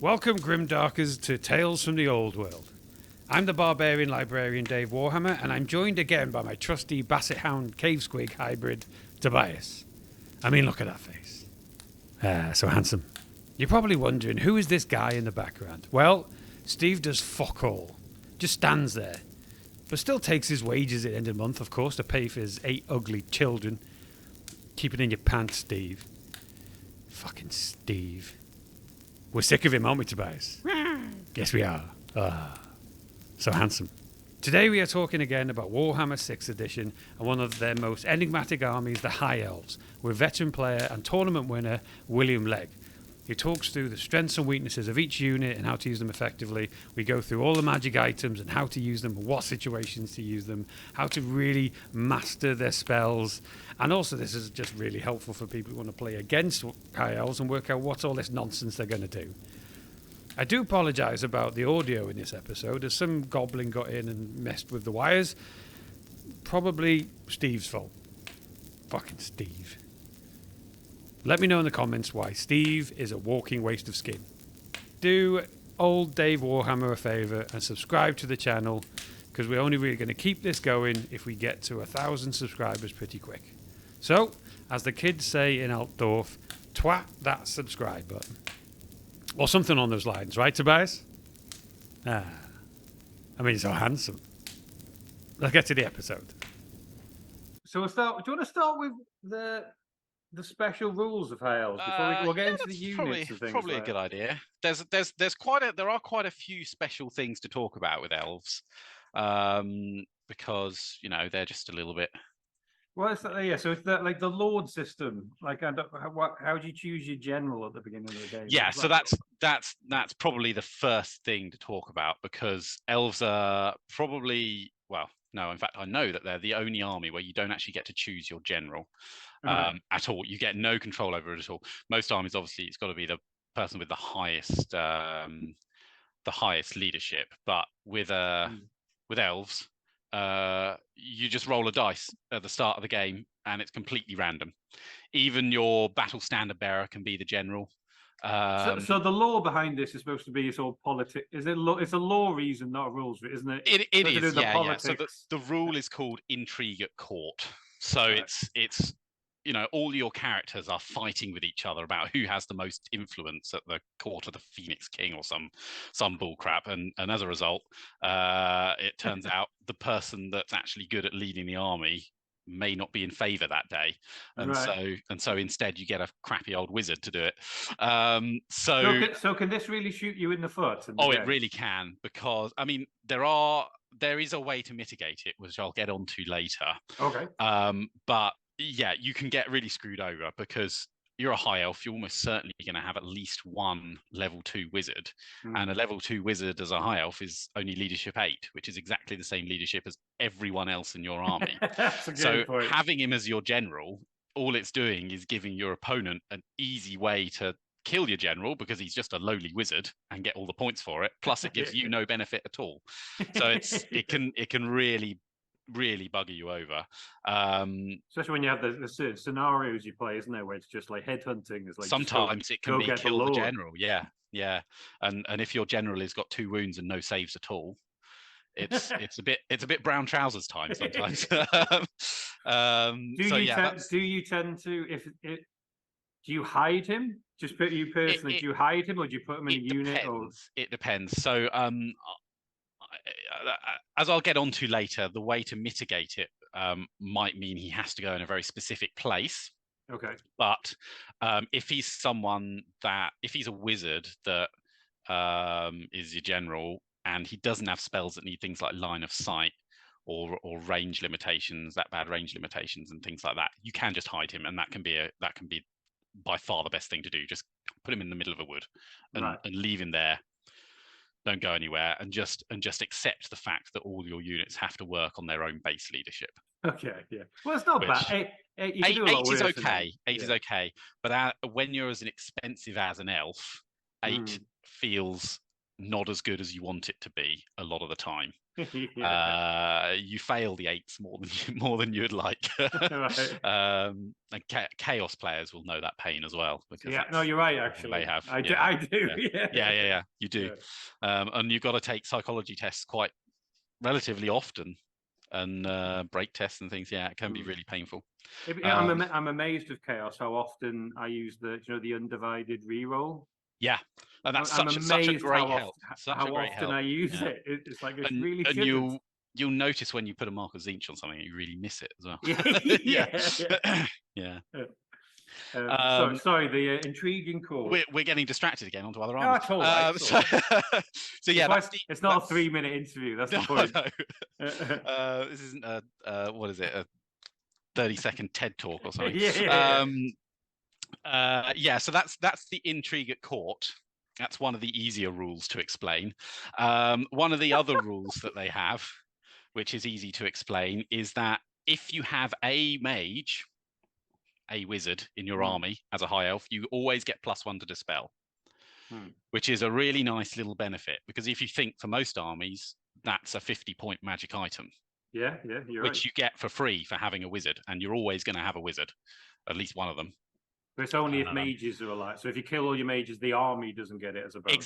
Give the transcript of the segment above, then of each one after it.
Welcome, Grimdarkers, to Tales from the Old World. I'm the barbarian librarian Dave Warhammer, and I'm joined again by my trusty Basset Hound Cave Squig hybrid, Tobias. I mean, look at that face. So handsome. You're probably wondering, who is this guy in the background? Well, Steve does fuck all. Just stands there. But still takes his wages at the end of the month, of course, to pay for his 8 ugly children. Keep it in your pants, Steve. Fucking Steve. We're sick of him, aren't we, Tobias? Yes, we are. So handsome. Today we are talking again about Warhammer 6th edition and one of their most enigmatic armies, the High Elves, with veteran player and tournament winner William Legg. He talks through the strengths and weaknesses of each unit and how to use them effectively. We go through all the magic items and how to use them, what situations to use them, how to really master their spells. And also this is just really helpful for people who want to play against High Elves and work out what all this nonsense they're going to do. I do apologise about the audio in this episode, as some goblin got in and messed with the wires. Probably Steve's fault. Fucking Steve. Let me know in the comments why Steve is a walking waste of skin. Do old Dave Warhammer a favour and subscribe to the channel, because we're only really going to keep this going if we get to 1,000 subscribers pretty quick. So, as the kids say in Altdorf, twat that subscribe button. Or something on those lines, right, Tobias? I mean, so handsome. Let's get to the episode. So do you want to start with the special rules of High Elves before we'll get into the units and things? Probably like a good idea. There are quite a few special things to talk about with elves, because they're just a little bit. Well, it's yeah. So it's like the Lord system. Like, how do you choose your general at the beginning of the game? Yeah, so that's probably the first thing to talk about, because elves are probably, well, no, in fact, I know that they're the only army where you don't actually get to choose your general. At all. You get no control over it at all. Most armies, obviously, it's got to be the person with the highest leadership. But with elves, you just roll a dice at the start of the game, and it's completely random. Even your battle standard bearer can be the general. So the law behind this is supposed to be sort of politics. Is it? It's a law reason, not a rules, isn't it? It is. Yeah. So the rule is called intrigue at court. So right. It's all your characters are fighting with each other about who has the most influence at the court of the Phoenix King or some bullcrap, and as a result, it turns out the person that's actually good at leading the army may not be in favor that day, and right. so instead you get a crappy old wizard to do it. So can this really shoot you in the foot? It really can, because I mean there is a way to mitigate it, which I'll get onto later. Okay. But yeah, you can get really screwed over, because you're a high elf. You're almost certainly going to have at least one level 2 wizard, and a level 2 wizard as a high elf is only leadership 8, which is exactly the same leadership as everyone else in your army. So having him as your general, all it's doing is giving your opponent an easy way to kill your general, because he's just a lowly wizard, and get all the points for it. Plus, it gives you no benefit at all. So it can really bugger you over, especially when you have the certain scenarios you play, isn't there, where it's just like headhunting is like sometimes it can be kill the general. Yeah. And if your general has got 2 wounds and no saves at all, it's a bit brown trousers time sometimes. Do you tend to do you hide him? Just put you personally, do you hide him, or do you put him in a unit? It depends. So as I'll get onto later, the way to mitigate it might mean he has to go in a very specific place. Okay. But if he's a wizard that is your general, and he doesn't have spells that need things like line of sight or range limitations, that bad range limitations and things like that, you can just hide him, and that can be by far the best thing to do. Just put him in the middle of a wood and leave him there. Don't go anywhere, and just accept the fact that all your units have to work on their own base leadership. Okay, yeah. Well, it's not bad. Eight is okay. Eight is okay, but when you're as expensive as an elf, 8 feels not as good as you want it to be a lot of the time. You fail the 8s more than you'd like. Right. And chaos players will know that pain as well, because Yeah, no, you're right. all Actually, they have. I do. Yeah. You do, and you've got to take psychology tests quite relatively often, and break tests and things. Yeah, it can be really painful. I'm amazed with chaos how often I use the undivided reroll. Yeah, and that's I'm such a amazed great how help. how often I use it. It's like it's really and shouldn't. you'll notice when you put a mark of Zinch on something, you really miss it as well. Yeah. Sorry, the intriguing call. We're getting distracted again onto other armies. That's all right. So yeah, it's not a 3-minute interview. That's the point. No. This isn't what is it? A 30-second TED talk or something. So that's the intrigue at court. That's one of the easier rules to explain. One of the other rules that they have, which is easy to explain, is that if you have a mage, a wizard in your army as a high elf, you always get +1 to dispel, which is a really nice little benefit, because if you think, for most armies, that's a 50-point magic item. Yeah, you're which you get for free for having a wizard, and you're always going to have a wizard, at least one of them. But it's only if mages are alive. So if you kill all your mages, the army doesn't get it as a bonus.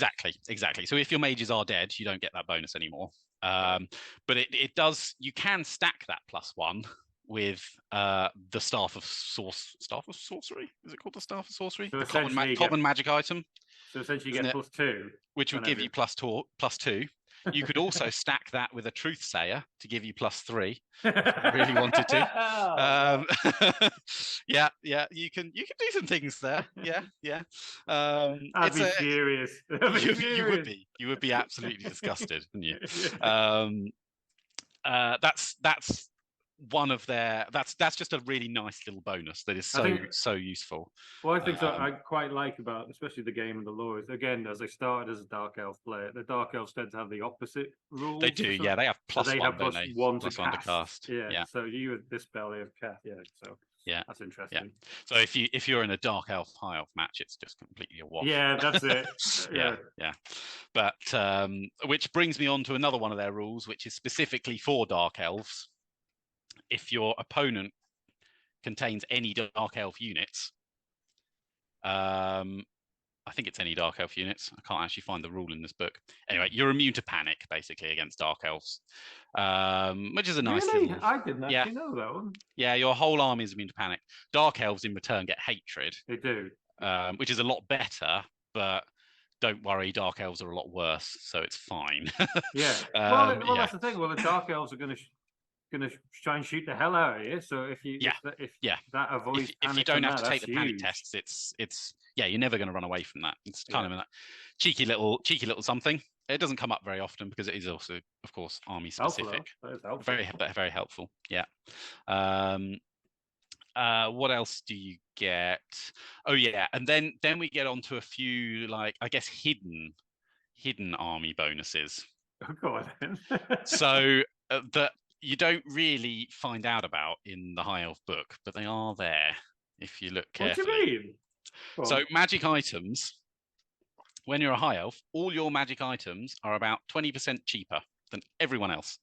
Exactly. So if your mages are dead, you don't get that bonus anymore. But it does. You can stack that +1 with the Staff of Sorcery. Is it called the Staff of Sorcery? So the common magic item. So essentially, you get +2, which will give you +2. You could also stack that with a Truthsayer to give you +3 if you really wanted to. Yeah, you can do some things there. Yeah. I'd be furious. You would be absolutely disgusted, wouldn't you? That's one of their. That's just a really nice little bonus that is so useful. Well, I think so. I quite like about, especially the game and the lore, is, again, as I started as a Dark Elf player, the Dark Elves tend to have the opposite rules. They do, yeah. They have +1. They have +1 to cast. Yeah. So you with this belly of cast. Yeah. So yeah, that's interesting. Yeah. So if you're in a Dark Elf High Elf match, it's just completely a wash. Yeah, that's it. Yeah. But which brings me on to another one of their rules, which is specifically for Dark Elves. If your opponent contains any Dark Elf units, I think it's any Dark Elf units. I can't actually find the rule in this book. Anyway, you're immune to panic, basically, against Dark Elves, which is a nice little... I didn't actually know that one. Yeah, your whole army is immune to panic. Dark Elves, in return, get hatred. They do. Which is a lot better, but don't worry, Dark Elves are a lot worse, so it's fine. Yeah. Well, that's the thing. Well, the Dark Elves are going to try and shoot the hell out of you. So if that avoids if you don't have to take the panic tests, it's you're never going to run away from that. It's kind of a cheeky little something. It doesn't come up very often because it is also, of course, army specific. Very very helpful. Yeah. What else do you get? Oh yeah, and then we get on to a few, like, I guess, hidden army bonuses. Oh, go on then. So that you don't really find out about in the High Elf book, but they are there if you look carefully. What do you mean? So magic items, when you're a High Elf, all your magic items are about 20% cheaper than everyone else.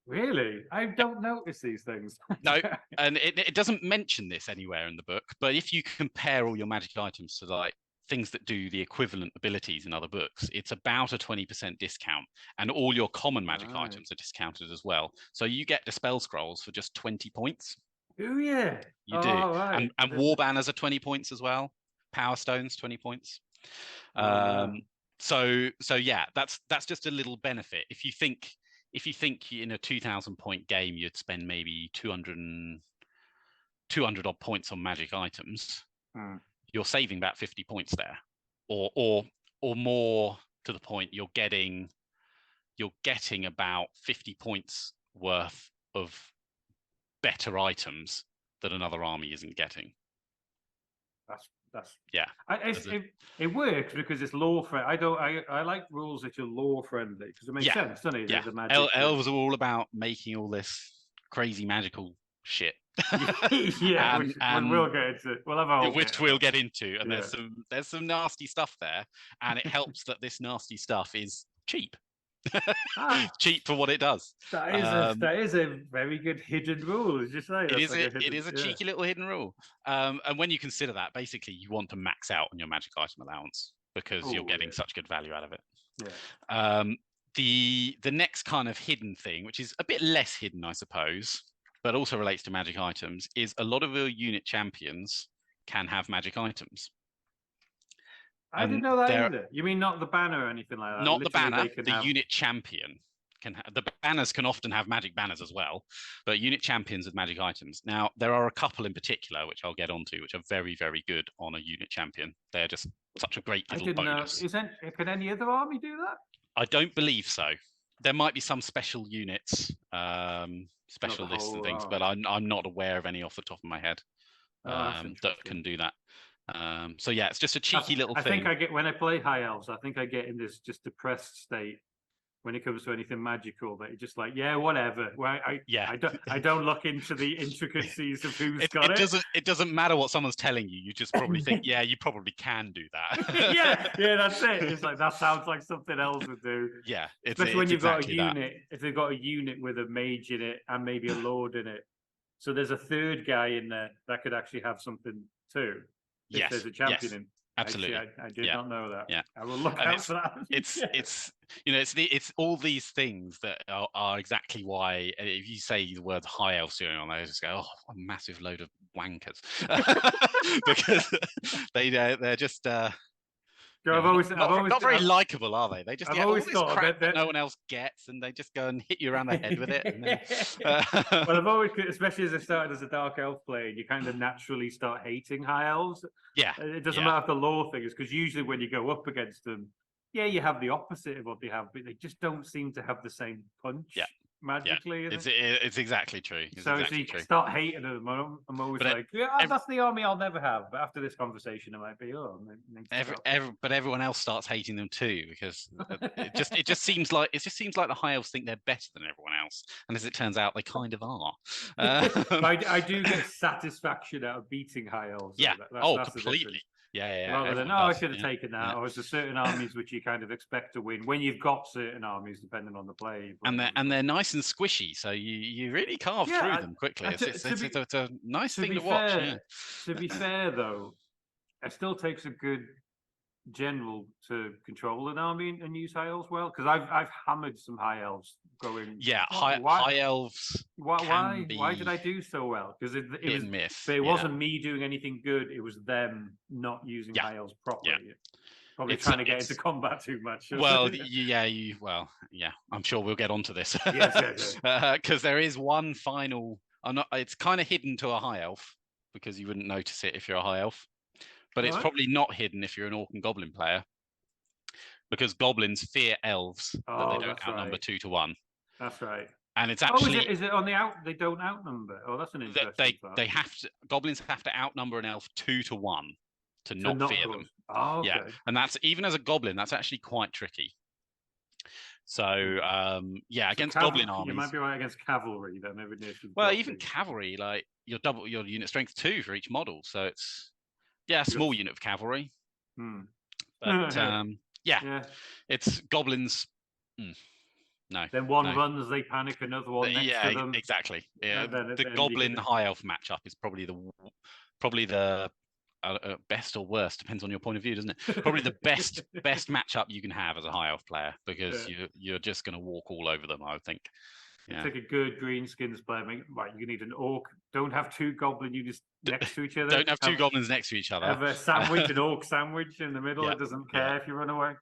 Really? I don't notice these things. No, and it doesn't mention this anywhere in the book, but if you compare all your magic items to, like, things that do the equivalent abilities in other books, it's about a 20% discount, and all your common magic items are discounted as well. So you get Dispel Scrolls for just 20 points. Oh yeah, you do. Right. And War Banners are 20 points as well. Power Stones 20 points. So yeah, that's just a little benefit. If you think in a 2,000 point game you'd spend maybe 200 odd points on magic items. You're saving about 50 points there, or more to the point. You're getting about 50 points worth of better items that another army isn't getting. That's yeah. It works because it's lore friendly. I like rules that are lore friendly because it makes sense, doesn't it? Yeah. The magic Elves are all about making all this crazy magical shit. Yeah, we'll get into. We'll have our we'll get into, and there's some nasty stuff there, and it helps that this nasty stuff is cheap. Cheap for what it does. That is a very good hidden rule. As you say, it is a cheeky little hidden rule. And when you consider that, basically, you want to max out on your magic item allowance because you're getting such good value out of it. Yeah. The next kind of hidden thing, which is a bit less hidden, I suppose, but also relates to magic items, is a lot of your unit champions can have magic items. I didn't know that either. You mean not the banner or anything like that? Not literally, the banner, the unit champion. The banners can often have magic banners as well, but unit champions with magic items. Now, there are a couple in particular, which I'll get onto, which are very, very good on a unit champion. They're just such a great little bonus. Can any other army do that? I don't believe so. There might be some special units, special lists and things, but I'm not aware of any off the top of my head that can do that. So yeah, it's just a cheeky little thing. I think I get when I play High Elves. I think I get in this just depressed state when it comes to anything magical. That it's just like, yeah, whatever. I don't look into the intricacies of who's got it. It doesn't matter what someone's telling you. You just probably think, yeah, you probably can do that. yeah, that's it. It's like that sounds like something else would do. Yeah, especially when you've got a unit. If they've got a unit with a mage in it and maybe a lord in it, so there's a third guy in there that could actually have something too. Yes, there's a champion in. Absolutely. I did not know that. Yeah, I will look out for that. It's all these things that are exactly why if you say the word High Elves on, they just go, oh, a massive load of wankers, because they're just. Not very likable, are they? They just get all this crap that no one else gets, and they just go and hit you around the head with it. And then, well, I've always, especially as I started as a Dark Elf player, you kind of naturally start hating High Elves. Yeah, it doesn't matter if the lore thing is, because usually when you go up against them, you have the opposite of what they have, but they just don't seem to have the same punch. Yeah. Magically, it's exactly true. You start hating them. I'm always that's the army I'll never have. But after this conversation, it might be but everyone else starts hating them too, because it just seems like the High Elves think they're better than everyone else, and as it turns out, they kind of are. I do get satisfaction out of beating High Elves. Yeah. That's completely. Yeah. Rather than, I should have taken that. Or there's certain armies which you kind of expect to win when you've got certain armies, depending on the play. And they're nice and squishy, so you really carve through them quickly. It's a nice thing to watch. To be fair, though, it still takes a good general to control an army and use High Elves well, because I've hammered some High Elves going. Yeah, High Elves. Why did I do so well? Because it was myth. But it wasn't me doing anything good. It was them not using High Elves properly. Yeah. Probably trying to get into combat too much. Well, I'm sure we'll get onto this. Yes. Because there is one final. It's kind of hidden to a High Elf, because you wouldn't notice it if you're a High Elf. But it's probably not hidden if you're an Orc and Goblin player, because Goblins fear Elves that they don't outnumber 2 to 1. That's right. And it's actually is it on the out? They don't outnumber. Oh, that's an interesting. They have to. Goblins have to outnumber an Elf 2 to 1 to not fear them. Oh, okay. Yeah, and that's even as a Goblin, that's actually quite tricky. So against Goblin armies, you might be right against cavalry then. Well, even cavalry, like you're double your unit strength 2 for each model, so it's. Yeah, a small unit of cavalry. But it's goblins. No. Then one runs, they panic, another one next to them. Exactly. Yeah, the Goblin High Elf matchup is probably the best or worst, depends on your point of view, doesn't it? Probably the best matchup you can have as a High Elf player, because you're just going to walk all over them, I would think. Yeah. Take a good greenskins player. Right, you need an Orc. Don't have 2 Goblin units next to each other. Don't have 2 goblins next to each other. Have a sandwich, an Orc sandwich in the middle. It doesn't care if you run away.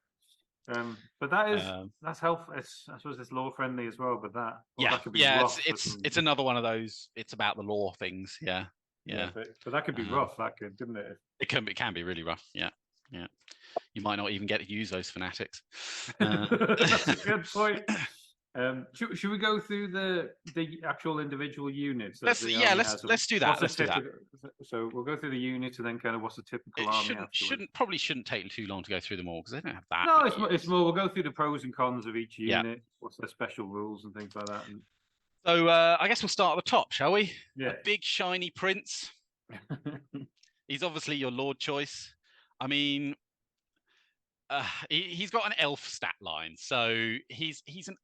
But that's helpful. I suppose it's lore friendly as well. But that could be rough. It's another one of those. It's about the lore things. Yeah. But that could be rough. That could, didn't it? It can be really rough. Yeah. You might not even get to use those fanatics. That's a good point. Should we go through the actual individual units? Let's do that. Let's do that. So we'll go through the units and then kind of what's the typical army. Shouldn't take too long to go through them all, because they don't have that. No, it's more. We'll go through the pros and cons of each unit. What's their special rules and things like that. So I guess we'll start at the top, shall we? Yeah. A big shiny prince. He's obviously your lord choice. I mean, he's got an elf stat line, so he's an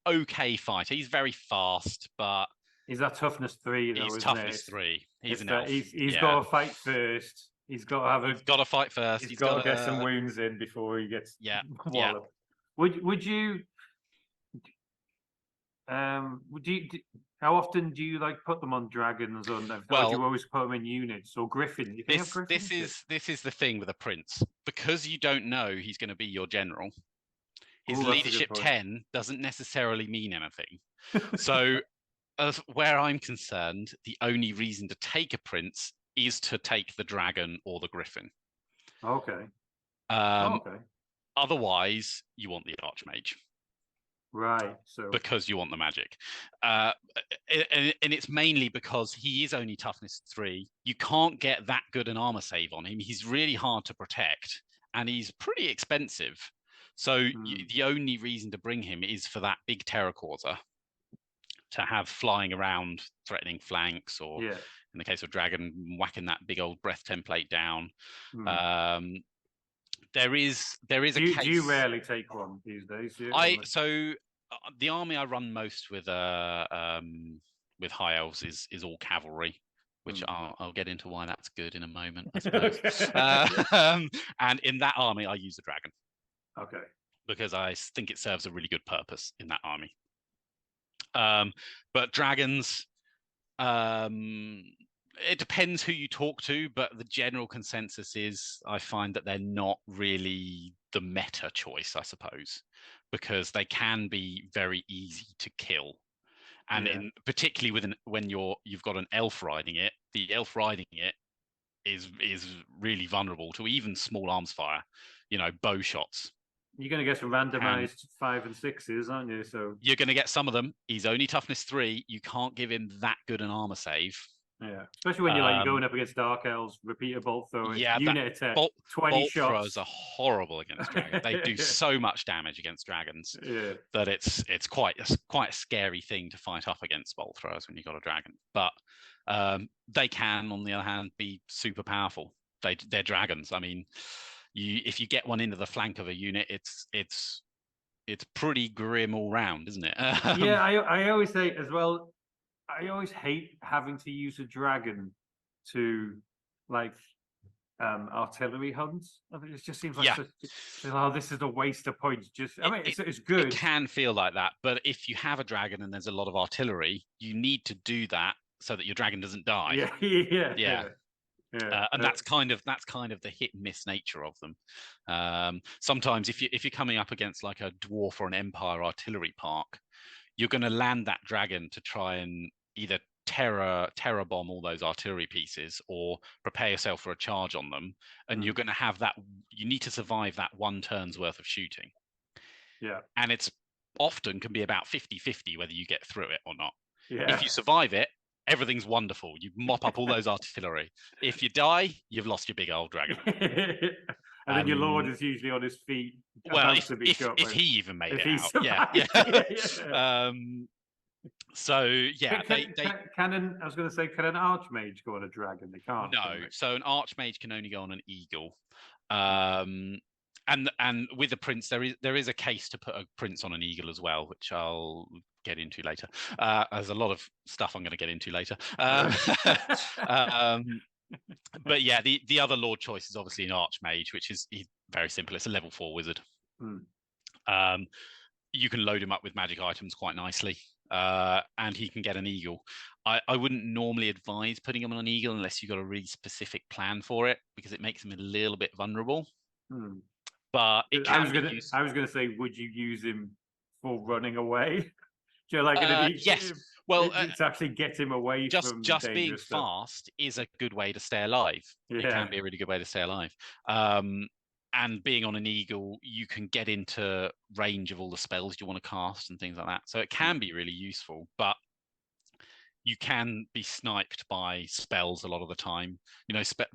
okay fighter. He's very fast, but he's that toughness 3 though. he's Isn't toughness it? 3. He's It's an that elf. he's got to fight first. He's got to have He's got to fight first. He's got to get some wounds in before he gets walloped. Would you? Would you? How often do you like put them on dragons? Or do you always put them in units or griffin? You can have griffins? This is the thing with a prince, because you don't know he's going to be your general. His leadership 10 doesn't necessarily mean anything. So, as where I'm concerned, the only reason to take a prince is to take the dragon or the griffin. Okay. Otherwise, you want the archmage. Right. So because you want the magic, and it's mainly because he is only toughness 3. You can't get that good an armor save on him. He's really hard to protect, and he's pretty expensive. So the only reason to bring him is for that big terror causer to have flying around, threatening flanks, or in the case of dragon, whacking that big old breath template down. There is a case. Do you rarely take one these days? The army I run most with High Elves is all cavalry, which I'll get into why that's good in a moment, I suppose. And in that army, I use the dragon. Okay. Because I think it serves a really good purpose in that army. But dragons, it depends who you talk to, but the general consensus is I find that they're not really the meta choice, I suppose, because they can be very easy to kill. And particularly when you've got an elf riding it, the elf riding it is really vulnerable to even small arms fire, bow shots. You're going to get some randomized 5 and 6s, aren't you? So you're going to get some of them. He's only toughness 3. You can't give him that good an armor save. Yeah, especially when you're going up against Dark Elves, repeater bolt throw, unit attack, 20 bolt shots. Throws are horrible against dragons. They do so much damage against dragons that it's quite a scary thing to fight up against bolt throwers when you've got a dragon. But they can, on the other hand, be super powerful. They're dragons. I mean, if you get one into the flank of a unit, it's pretty grim all round, isn't it? I always say as well. I always hate having to use a dragon to artillery hunts. I mean, it just seems like this is a waste of points. It's good. It can feel like that, but if you have a dragon and there's a lot of artillery, you need to do that so that your dragon doesn't die. And that's kind of the hit and miss nature of them. Sometimes if you're coming up against like a dwarf or an empire artillery park, you're going to land that dragon to try and either terror bomb all those artillery pieces or prepare yourself for a charge on them, and you're going to have that. You need to survive that 1 turn's worth of shooting. And it's often can be about 50-50 whether you get through it or not. If you survive it, everything's wonderful. You mop up all those artillery. If you die, you've lost your big old dragon. And then your lord is usually on his feet. Well, if he even made it out. So can an archmage go on a dragon? They can't. No. So an archmage can only go on an eagle. And with a prince, there is a case to put a prince on an eagle as well, which I'll get into later. There's a lot of stuff I'm going to get into later. But yeah, the other lord choice is obviously an archmage, which is very simple. It's a level 4 wizard. You can load him up with magic items quite nicely, and he can get an eagle. I wouldn't normally advise putting him on an eagle unless you've got a really specific plan for it, because it makes him a little bit vulnerable. But I was going to say, would you use him for running away? Yes. Well, to actually get him away from just being stuff. fast is a good way to stay alive. It can be a really good way to stay alive. And being on an eagle, you can get into range of all the spells you want to cast and things like that. So it can be really useful, but you can be sniped by spells a lot of the time.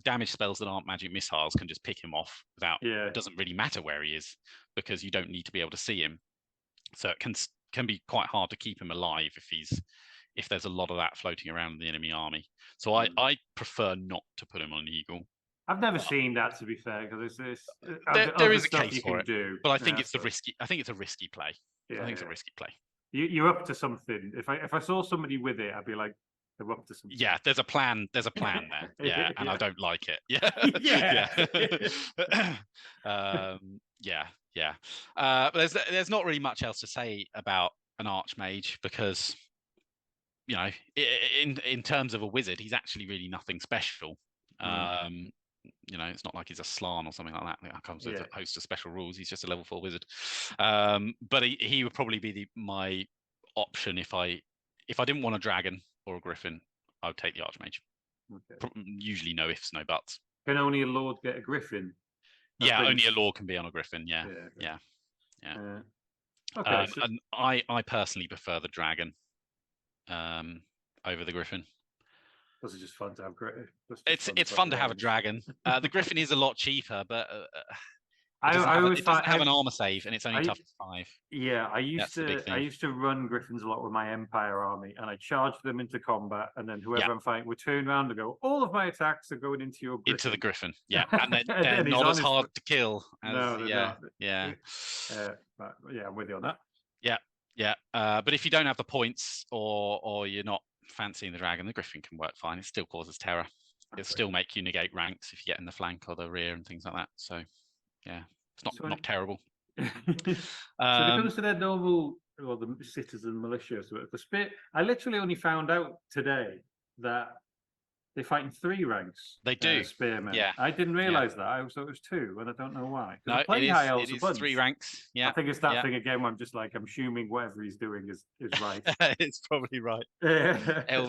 Damage spells that aren't magic missiles can just pick him off without. It doesn't really matter where he is because you don't need to be able to see him. So it can be quite hard to keep him alive if there's a lot of that floating around in the enemy army. So I prefer not to put him on an eagle. I've never seen that, to be fair, because it's there is a stuff case you for can it, do. but I think it's I think it's a risky play. Yeah, I think it's a risky play. You're up to something. If I saw somebody with it, I'd be like, they're up to something. Yeah, there's a plan. There's a plan there. Yeah, and I don't like it. Yeah, yeah. But there's not really much else to say about an archmage because, you know, in terms of a wizard, he's actually really nothing special. You know, it's not like he's a Slann or something like that. That comes with a host of special rules. He's just a level 4 wizard. But he would probably be my option if I didn't want a dragon or a griffin. I would take the archmage. Okay. Usually no ifs, no buts. Can only a lord get a griffin? Only a lord can be on a griffin. Yeah. Okay. And I personally prefer the dragon over the griffin. This is just fun to have. It's fun to have a dragon. The griffin is a lot cheaper, but it doesn't have an armor save, and it's only toughness 5. Yeah, I used to run griffins a lot with my Empire army, and I charged them into combat, and then whoever I'm fighting would turn around and go, "All of my attacks are going into your griffin." Into the griffin, yeah, and they're not as hard to kill. No, yeah. I'm with you on that. Yeah. But if you don't have the points, or you're not fancying the dragon, the griffin can work fine. It still causes terror. It'll still make you negate ranks if you get in the flank or the rear and things like that. So, yeah, it's not terrible. So when it comes to their normal, or the citizen militia, so the spear, I literally only found out today that they fight in 3 ranks. They do. Spearmen. Yeah. I didn't realise that. I thought it was 2, and I don't know why. No, it is 3 ranks. Yeah. I think it's that thing again where I'm just like, I'm assuming whatever he's doing is right. It's probably right.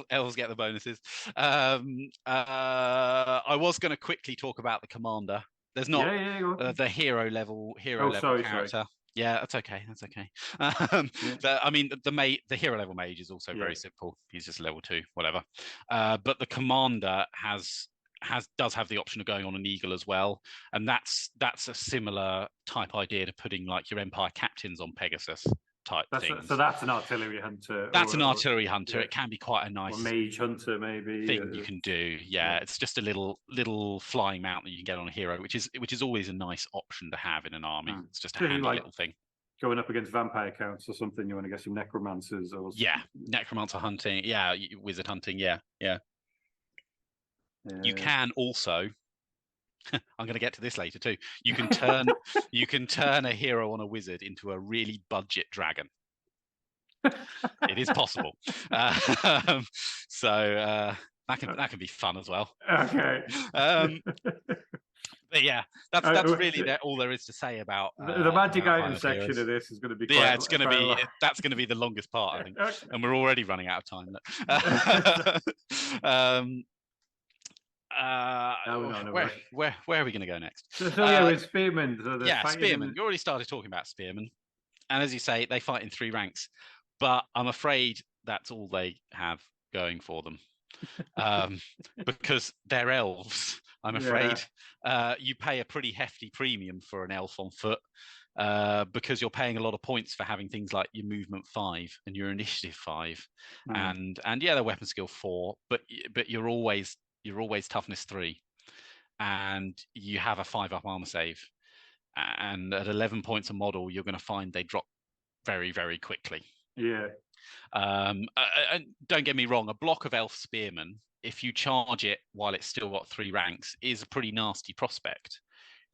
Elves get the bonuses. I was going to quickly talk about the commander. There's not the hero level character. Sorry. Yeah, that's okay. But, I mean, the hero level mage is also very simple. He's just level 2, whatever. But the commander does have the option of going on an eagle as well, and that's a similar type idea to putting like your Empire captains on Pegasus type things. So that's an artillery hunter. That's an artillery hunter. It can be quite a nice mage hunter, maybe thing you can do. Yeah, it's just a little flying mount that you can get on a hero, which is always a nice option to have in an army. It's just a handy little thing. Going up against vampire counts or something, you want to get some necromancers or necromancer hunting. Yeah, wizard hunting. Yeah. You can also. I'm going to get to this later too. You can turn a hero on a wizard into a really budget dragon. It is possible. So that can be fun as well. Okay. But yeah, that's really all there is to say about the magic item section heroes. Of this is going to be that's going to be the longest part, I think, and we're already running out of time. Where are we going to go next? With spearmen. Spearmen. You already started talking about spearmen, and as you say, they fight in 3 ranks, but I'm afraid that's all they have going for them, because they're elves. I'm afraid you pay a pretty hefty premium for an elf on foot, because you're paying a lot of points for having things like your movement 5 and your initiative 5, and their weapon skill 4, but you're always toughness 3, and you have a 5-up armor save, and at 11 points a model, you're going to find they drop very, very quickly. Yeah. And don't get me wrong, a block of elf spearmen, if you charge it while it's still got 3 ranks, is a pretty nasty prospect.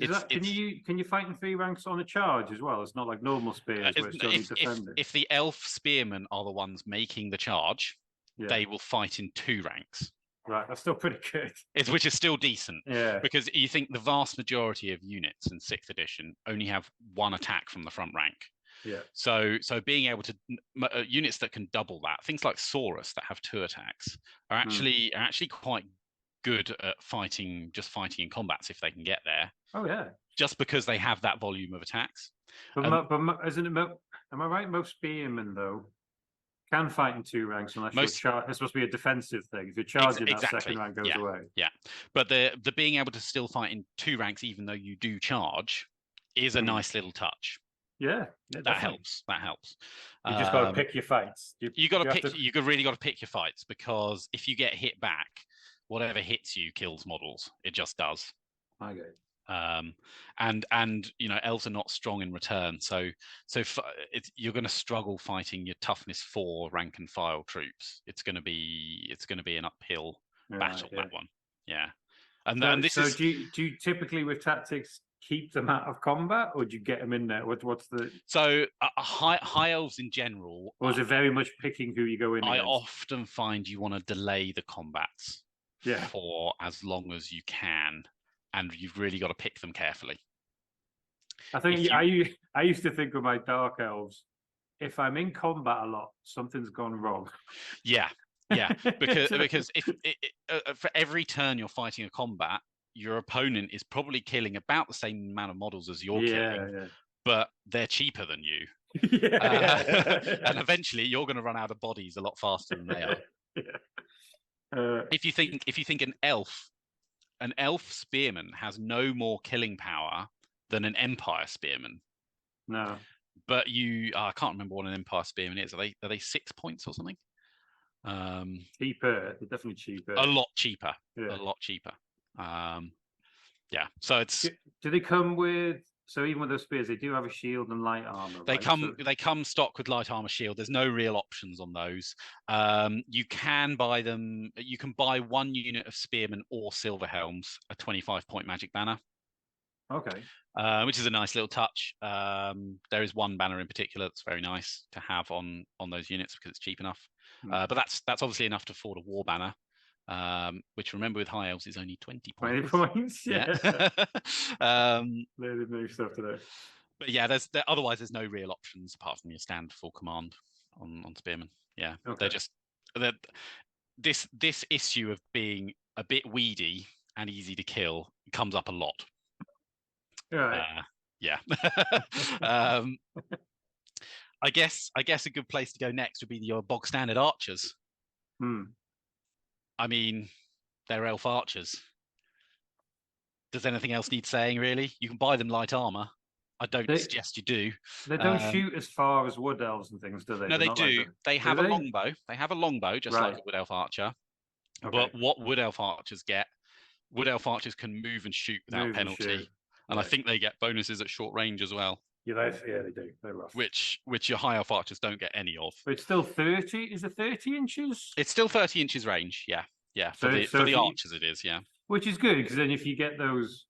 Can you fight in 3 ranks on a charge as well? It's not like normal spears where it's only defending. If the elf spearmen are the ones making the charge, they will fight in 2 ranks. Right, that's still pretty good. Which is still decent. Yeah. Because you think the vast majority of units in 6th edition only have 1 attack from the front rank. Yeah. So being able to units that can double that, things like Saurus that have 2 attacks, are actually quite good at fighting in combats if they can get there. Oh yeah. Just because they have that volume of attacks. But isn't it? Am I right? Most spearmen though can fight in 2 ranks unless it's supposed to be a defensive thing. If you're charging, that second rank goes away. Yeah, but the being able to still fight in 2 ranks even though you do charge is a nice little touch. Yeah, that helps. You just got to pick your fights. You really got to pick your fights, because if you get hit back, whatever hits you kills models. It just does. Okay. And elves are not strong in return, so you're going to struggle fighting your toughness 4 rank and file troops. It's going to be an uphill battle, that one. Yeah. And this is do you typically with tactics keep them out of combat, or do you get them in there? What's the high elves in general, or is it very much picking who you go in I against? often find you want to delay the combats for as long as you can, and you've really got to pick them carefully. I think I used to think of my dark elves, if I'm in combat a lot, something's gone wrong. Yeah, because if for every turn you're fighting a combat, your opponent is probably killing about the same amount of models as you're killing, but they're cheaper than you. And eventually you're going to run out of bodies a lot faster than they are. If you think an elf spearman has no more killing power than an empire spearman. No. But I can't remember what an empire spearman is. Are they 6 points or something? Cheaper, definitely cheaper. A lot cheaper. A lot cheaper. Yeah. So it's. Do they come with? So even with those spears, they do have a shield and light armor. They come stock with light armor shield. There's no real options on those. You can buy them. You can buy 1 unit of spearmen or silver helms, a 25-point magic banner. Okay. Which is a nice little touch. There is one banner in particular that's very nice to have on those units because it's cheap enough. But that's obviously enough to afford a war banner, which remember with high elves is only 20 points. 20 points, yeah. There's new stuff today. But yeah, otherwise there's no real options apart from your standard full command on spearmen. Yeah, okay. This issue of being a bit weedy and easy to kill comes up a lot. Right. Yeah. I guess a good place to go next would be your bog standard archers. I mean, they're elf archers. Does anything else need saying, really? You can buy them light armor. I don't suggest you do. They don't shoot as far as wood elves and things, do they? No, they do. They have a longbow. They have a longbow, just like a wood elf archer. Okay. But what wood elf archers get, wood elf archers can move and shoot without penalty. And I think they get bonuses at short range as well. Yeah, they do. They're rough. Which your high elf archers don't get any of. But it's still 30. Is it 30 inches? It's still 30 inches range. Yeah. For the archers, it is. Yeah. Which is good because then if you get those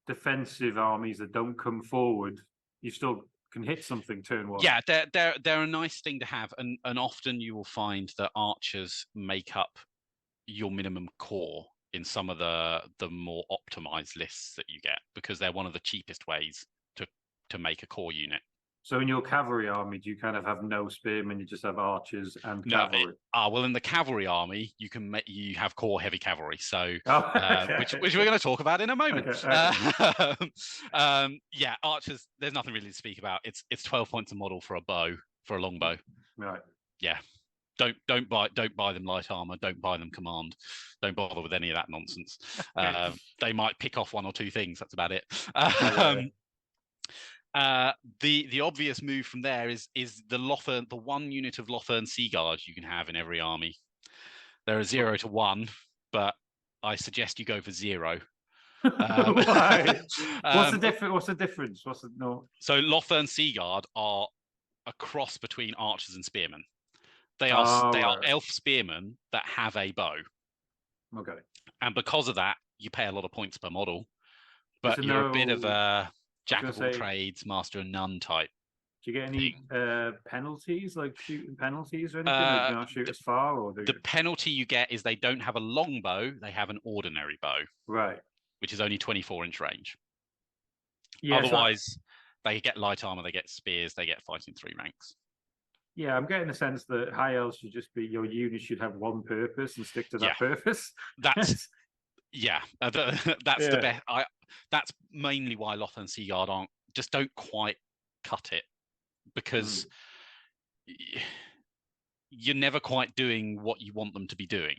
defensive armies that don't come forward, you still can hit something turn 1. Yeah, they're a nice thing to have, and often you will find that archers make up your minimum core in some of the more optimized lists that you get because they're one of the cheapest ways to make a core unit. So in your cavalry army, do you kind of have no spearmen? You just have archers and cavalry. Well, in the cavalry army, you have core heavy cavalry. So which we're going to talk about in a moment. Okay. Yeah, archers. There's nothing really to speak about. It's 12 points a model for a longbow. Right. Yeah. Don't buy them light armor. Don't buy them command. Don't bother with any of that nonsense. They might pick off 1 or 2 things. That's about it. The obvious move from there is the Lothern, the 1 unit of Lothern seaguard you can have in every army. There are 0 to 1, but I suggest you go for 0. Why? What's the difference? So Lothern seaguard are a cross between archers and spearmen. They are elf spearmen that have a bow. Okay. And because of that, you pay a lot of points per model, but you're a bit of a jack of all trades, master of none type. Do you get any penalties, like shooting penalties or anything? Like you not shoot as far, or the penalty you get is they don't have a longbow; they have an ordinary bow, right? Which is only 24-inch range. Yeah. Otherwise, they get light armor, they get spears, they get fighting 3 ranks. Yeah, I'm getting the sense that high elves should just be your unit should have one purpose and stick to that purpose. That's the best. That's mainly why Lothern seaguard don't quite cut it because you're never quite doing what you want them to be doing.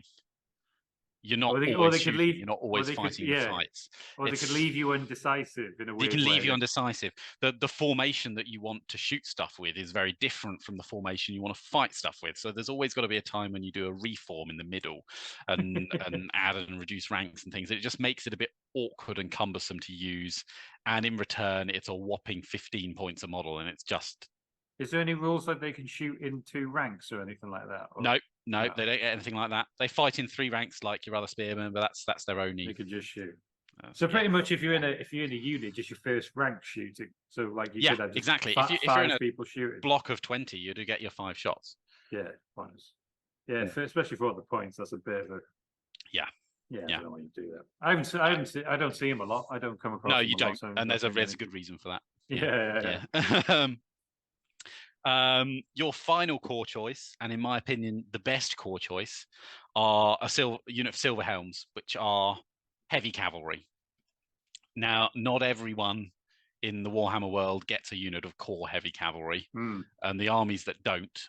You're not Or always they could shooting. leave. You're not always fighting the fights. Or they could leave you undecisive in a They weird can leave way. you undecisive. The formation that you want to shoot stuff with is very different from the formation you want to fight stuff with. So there's always got to be a time when you do a reform in the middle and add and reduce ranks and things. It just makes it a bit awkward and cumbersome to use. And in return, it's a whopping 15 points a model, and it's just. Is there any rules that they can shoot in 2 ranks or anything like that? Or... No, they don't get anything like that. They fight in 3 ranks like your other spearmen, but that's their only. They could just shoot. So pretty much, if you're in a unit, just your first rank shooting. So like you could have just exactly. If you're in a people shooting block of 20, you do get your 5 shots. Yeah, points. Yeah, especially for all the points, that's a bit of a. Yeah. I don't know why you do that. I don't see him a lot. I don't come across. No, him you a don't, lot, so and there's a good reason for that. Yeah. Your final core choice, and in my opinion, the best core choice, are a unit of silver helms, which are heavy cavalry. Now, not everyone in the Warhammer world gets a unit of core heavy cavalry, and the armies that don't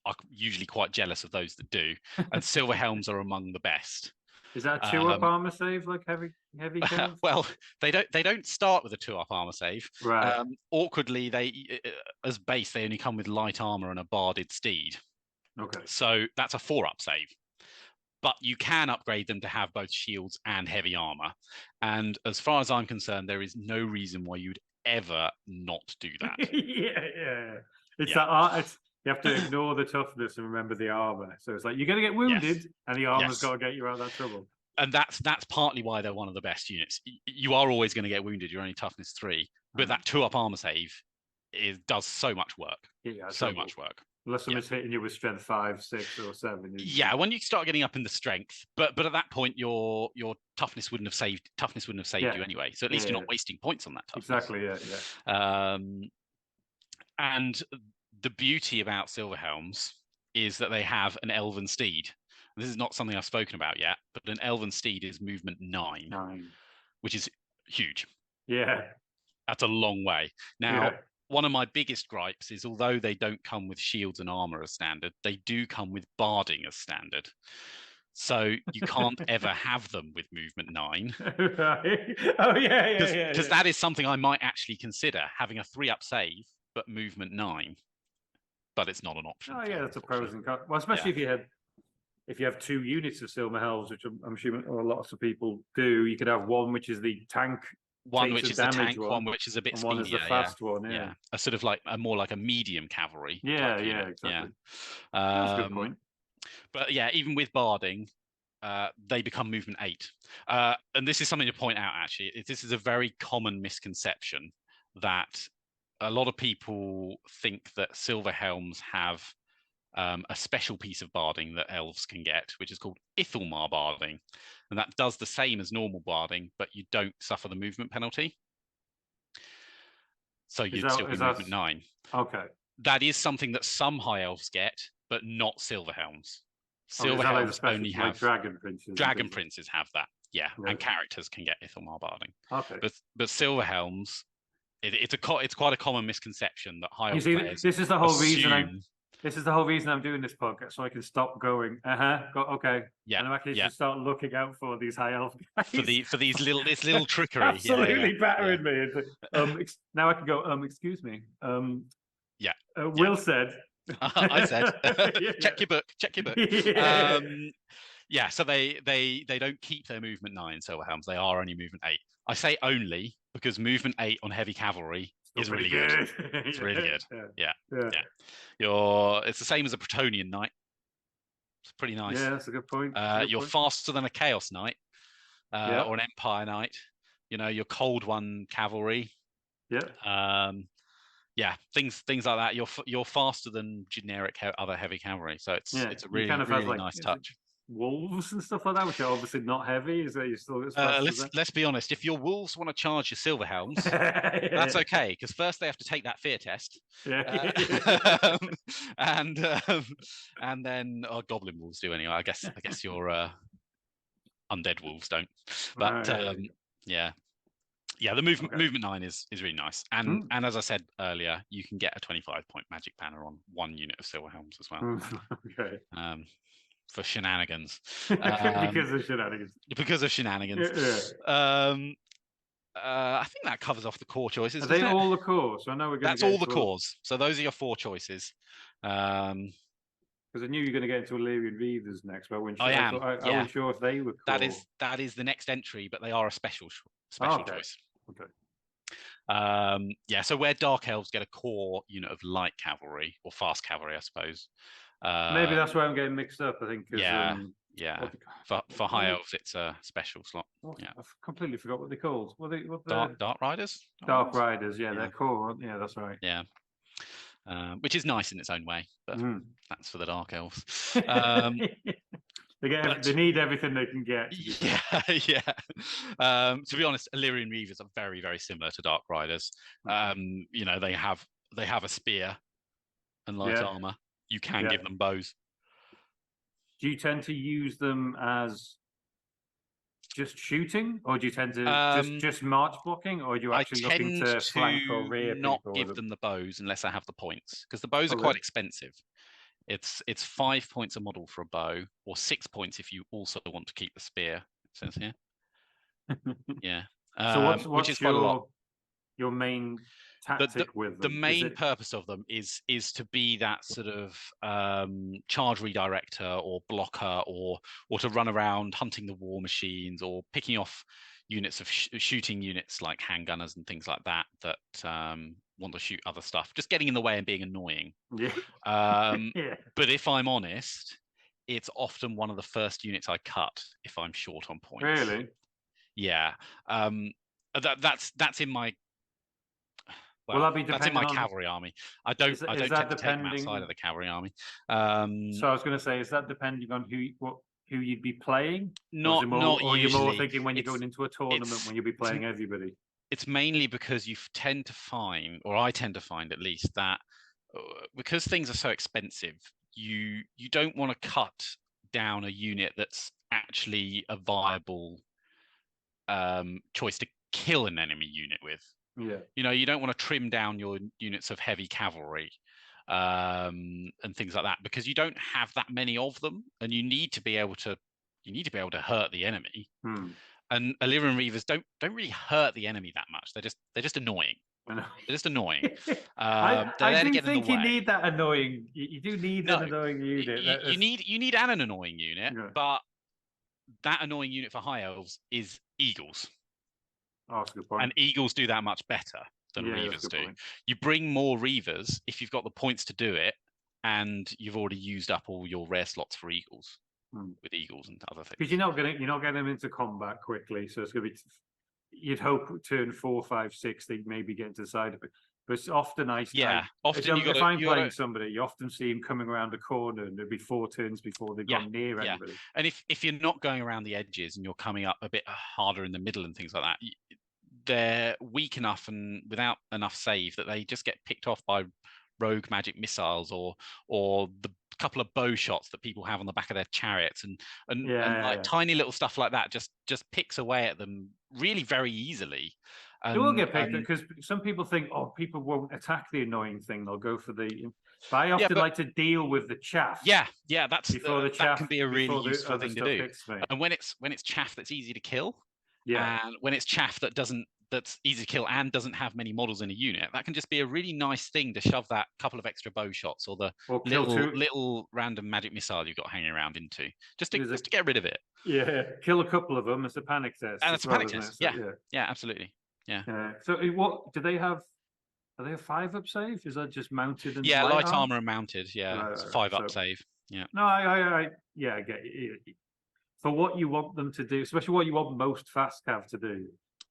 are usually quite jealous of those that do. And silver helms are among the best. Is that a 2-up armor save like heavy cav? Well, they don't start with a 2-up armor save. Right. Awkwardly, they as base they only come with light armor and a barded steed. Okay. So that's a 4-up save. But you can upgrade them to have both shields and heavy armor. And as far as I'm concerned, there is no reason why you'd ever not do that. It's you have to ignore the toughness and remember the armor. So it's like you're going to get wounded, and the armor's got to get you out of that trouble. And that's partly why they're one of the best units. You are always going to get wounded. You're only toughness 3, but that 2-up armor save does so much work. So much work. Unless someone's hitting you with strength 5, 6, or 7. Yeah, when you start getting up in the strength, but at that point your toughness wouldn't have saved you anyway. So at least you're not wasting points on that toughness. Exactly. Yeah. And the beauty about silver helms is that they have an elven steed. This is not something I've spoken about yet, but an elven steed is movement 9, which is huge. Yeah, that's a long way. Now, one of my biggest gripes is although they don't come with shields and armor as standard, they do come with barding as standard. So you can't ever have them with movement 9. Right. Oh yeah. Because that is something I might actually consider, having a 3-up save but movement 9. But it's not an option. Oh yeah, that's a pros and cons. Well, especially if you have 2 units of silver helms, which I'm assuming lots of people do. You could have one which is the tank, one which is the tank, one which is a bit speedier, one is the fast one. Yeah, a sort of like more like a medium cavalry. Yeah, exactly. Yeah, that's a good point. But yeah, even with barding, they become movement 8. And this is something to point out. Actually, this is a very common misconception that a lot of people think that silver helms have a special piece of barding that elves can get, which is called Ithelmar barding, and that does the same as normal barding, but you don't suffer the movement penalty. So you'd still be movement 9. Okay. That is something that some high elves get, but not silver helms. Silver helms only have dragon princes. Dragon princes have that, and characters can get Ithelmar barding. Okay. But silver helms, it's quite a common misconception that high elf players. This is the whole reason. This is the whole reason I'm doing this podcast, so I can stop going. Okay. Yeah. And I can just start looking out for these high elf guys. for this little trickery. Absolutely battering me. Now I can go. Excuse me. Will said. I said. Check your book. So they don't keep their movement 9 silver helms. They are only movement 8. I say only because movement 8 on heavy cavalry is really good. It's really good. Yeah. It's the same as a Bretonian knight. It's pretty nice. Yeah, that's a good point. You're faster than a Chaos Knight or an Empire Knight. Your Cold One cavalry. Yeah. Things like that. You're faster than generic other heavy cavalry. So it's a really nice touch. Wolves and stuff like that, which are obviously not heavy. Is that you still as fast as that? Let's be honest. If your wolves want to charge your silver helms, that's okay, because first they have to take that fear test, and then goblin wolves do anyway. I guess your undead wolves don't. But the movement 9 is really nice, and as I said earlier, you can get a 25-point magic banner on one unit of silver helms as well. Okay. for shenanigans. Because of shenanigans. Because of shenanigans. Yeah. I think that covers off the core choices. Are they all the cores? I know we're going That's all the cores. So those are your 4 choices. Because I knew you were going to get into Illyrian Reavers next, but I wasn't sure if they were core. That is the next entry, but they are a special okay. choice. Okay. So where Dark Elves get a core unit of light cavalry or fast cavalry, I suppose. Maybe that's where I'm getting mixed up. I think. For High Elves, it's a special slot. I've completely forgot what they're called. Dark Riders. Dark Riders. Yeah, they're core. Yeah, that's right. Yeah. Which is nice in its own way, but that's for the Dark Elves. They need everything they can get. To be honest, Illyrian Reavers are very, very similar to Dark Riders. They have a spear and light armor. You can give them bows. Do you tend to use them as just shooting, or do you tend to just march blocking, or are you actually looking to flank or rear people? Not give them the bows unless I have the points, because the bows are quite expensive. It's 5 points a model for a bow, or 6 points if you also want to keep the spear. It says here. Yeah. So what's which is your main tactic with them? The main purpose of them is to be that sort of charge redirector or blocker, or to run around hunting the war machines, or picking off units of shooting units like handgunners and things like that want to shoot other stuff, just getting in the way and being annoying. But if I'm honest, it's often one of the first units I cut if I'm short on points. Really? Yeah. That's in my that's in my cavalry army. I don't tend to take them outside of the cavalry army. So I was going to say, is that depending on who you'd be playing? Not or usually. You're more thinking when you're going into a tournament when you'll be playing everybody? It's mainly because you tend to find, or I tend to find at least, that because things are so expensive, you don't want to cut down a unit that's actually a viable choice to kill an enemy unit with. Yeah. You don't want to trim down your units of heavy cavalry and things like that, because you don't have that many of them, and you need to be able to hurt the enemy. And Illyrian Reavers don't really hurt the enemy that much. They're just annoying. They're just annoying. I do think you need that annoying. You do need an annoying unit. You need an annoying unit, but that annoying unit for High Elves is Eagles. Oh, that's a good point. And Eagles do that much better than Reavers do. Point. You bring more Reavers if you've got the points to do it, and you've already used up all your rare slots for Eagles with Eagles and other things. Because you're not getting them into combat quickly, so it's going to be. You'd hope turn 4, 5, 6 they maybe get into the side of it. But it's often if I'm playing somebody, you often see them coming around the corner, and there'll be 4 turns before they've gone near anybody. And if you're not going around the edges and you're coming up a bit harder in the middle and things like that, they're weak enough and without enough save that they just get picked off by rogue magic missiles or the couple of bow shots that people have on the back of their chariots, and tiny little stuff like that just picks away at them really very easily. They will get picked because some people think, people won't attack the annoying thing; they'll go for the. But I often like to deal with the chaff. That can be a really useful thing to do. And when it's chaff that's easy to kill, and when it's chaff that's easy to kill and doesn't have many models in a unit, that can just be a really nice thing to shove that couple of extra bow shots or the little random magic missile you've got hanging around into, just to get rid of it. Yeah, kill a couple of them as a panic test. And it's a panic test. Yeah, absolutely. Yeah. So what do they have? Are they a 5-up save? Is that just mounted? And light armor and mounted. Yeah, it's 5-up save. Yeah. No, I get it. For what you want them to do, especially what you want most fast cav to do.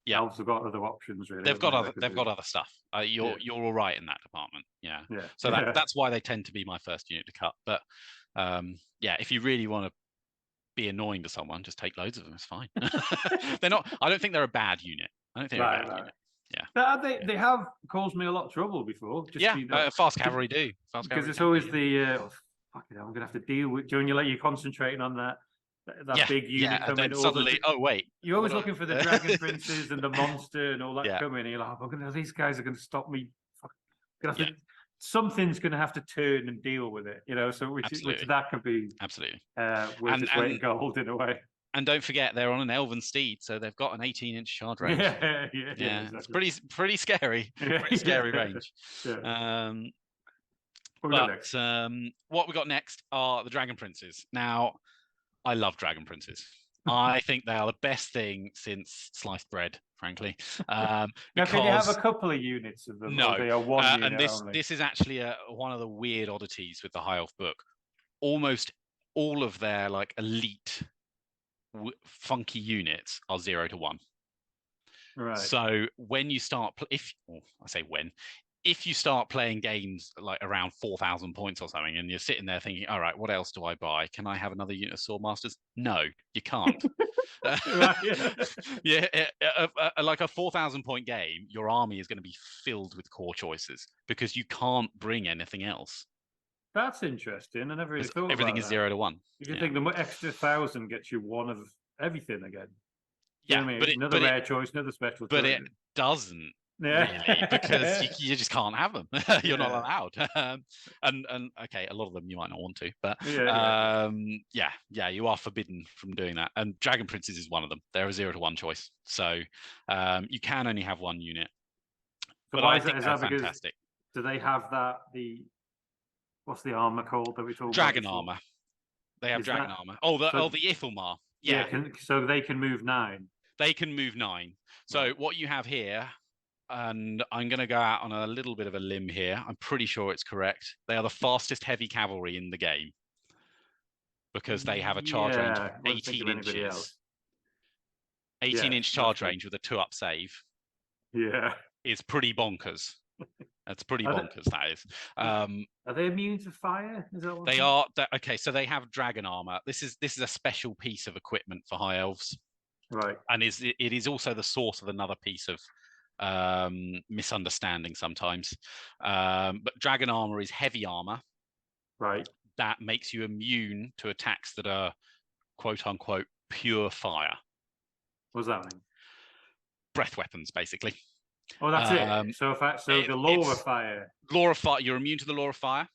Yeah, Elves have got other options. Really, they've got other stuff. You're all right in that department. Yeah. So that's why they tend to be my first unit to cut. But if you really want to be annoying to someone, just take loads of them. It's fine. They're not. I don't think they're a bad unit. I don't think they're a bad unit. Yeah. They have caused me a lot of trouble before. Fast cavalry do. Because it's always fuck it, I'm going to have to deal with. When you're concentrating on that big unit coming. And then suddenly, you're always looking for the dragon princes and the monster and all that coming. And you're like, these guys are going to stop me. something's going to have to turn and deal with it, so which that could be absolutely worth its weight in gold in a way. And don't forget, they're on an elven steed, so they've got an 18-inch charge range. Yeah, exactly. It's pretty scary. Pretty scary range. Yeah. What we got next are the Dragon Princes. Now, I love Dragon Princes. I think they are the best thing since sliced bread, frankly. Now, can you have a couple of units of them? No, or they are one unit and this is actually one of the weird oddities with the High Elf book. Almost all of their like elite funky units are 0 to 1. Right. So when you start, if you start playing games like around 4,000 points or something, and you're sitting there thinking, all right, what else do I buy? Can I have another unit of Swordmasters? No, you can't. Like a 4,000 point game, your army is going to be filled with core choices because you can't bring anything else. That's interesting. I never really thought everything about is 0 to 1. You think the extra 1,000 gets you one of everything again? Yeah, but another rare choice, another special choice. But it doesn't. Really, because you just can't have them. You're not allowed. And okay, a lot of them you might not want to, but you are forbidden from doing that. And Dragon Princes is one of them. They're a 0 to 1 choice, so you can only have one unit. So but I think that's fantastic. Do they have what's the armor called that we talked Dragon about? armor. They have dragon armor. The Ithelmar. Yeah. So they can move 9. They can move 9. So what you have here, and I'm going to go out on a little bit of a limb here. I'm pretty sure it's correct. They are the fastest heavy cavalry in the game because they have a charge range of 18 inches. 18-inch charge range with a 2-up save. Yeah. Is pretty bonkers. That's pretty bonkers, that is. Are they immune to fire? Is that what they are? Okay, so they have dragon armor. This is a special piece of equipment for High Elves. Right. And it is also the source of another piece of misunderstanding sometimes. But dragon armor is heavy armor. Right. That makes you immune to attacks that are quote unquote pure fire. What does that mean? Breath weapons, basically. Oh, that's it. So the law of fire. Law of fire. You're immune to the law of fire.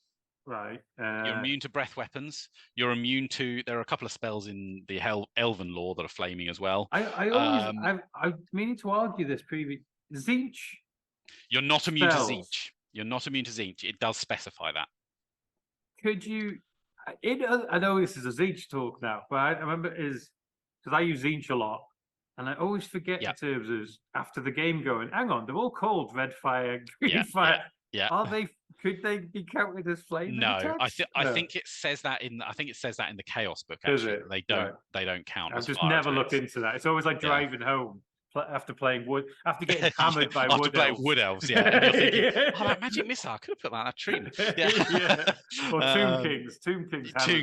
Right. You're immune to breath weapons. You're immune to. There are a couple of spells in the Elven law that are flaming as well. I'm meaning to argue this previous. Tzeentch. You're not immune to Tzeentch. You're not immune to Tzeentch. It does specify that. Could you? I know this is a Tzeentch talk now, but I remember because I use Tzeentch a lot, and I always forget in terms of after the game going. Hang on, they're all called red fire, green fire. Yeah. Are they? Could they be counted as flame? No, I think it says that in the Chaos book. Actually, they don't count. I've just never looked into that. It's always like driving home after playing wood, after getting hammered by after wood playing elves. Wood Elves. Yeah, and you're thinking, that magic missile. I could have put that on a tree. Or Tomb Kings. Tomb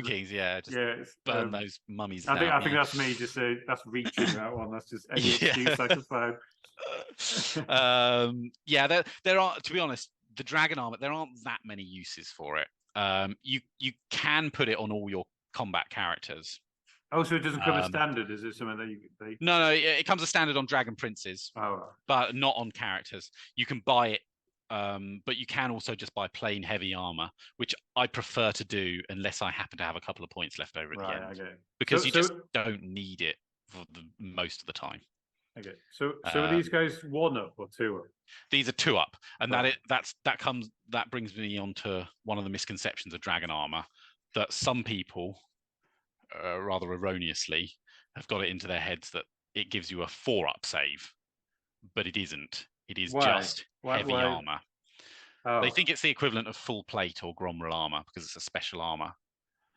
Kings. Yeah. Just burn those mummies. I think that's me. Just that's reaching that one. That's just any excuse I can find. There are, to be honest, the dragon armor. There aren't that many uses for it. You can put it on all your combat characters. Oh, so it doesn't come as standard? Is it something that you? No, it comes as standard on Dragon Princes, but not on characters. You can buy it, but you can also just buy plain heavy armor, which I prefer to do unless I happen to have a couple of points left over at the end, because you just don't need it for most of the time. Okay, so are these guys 1-up or 2-up? These are 2-up, and that brings me on to one of the misconceptions of dragon armor that some people, rather erroneously, have got it into their heads that it gives you a 4-up save, but it isn't. It is just heavy armor. They think it's the equivalent of full plate or Gromrel armor because it's a special armor.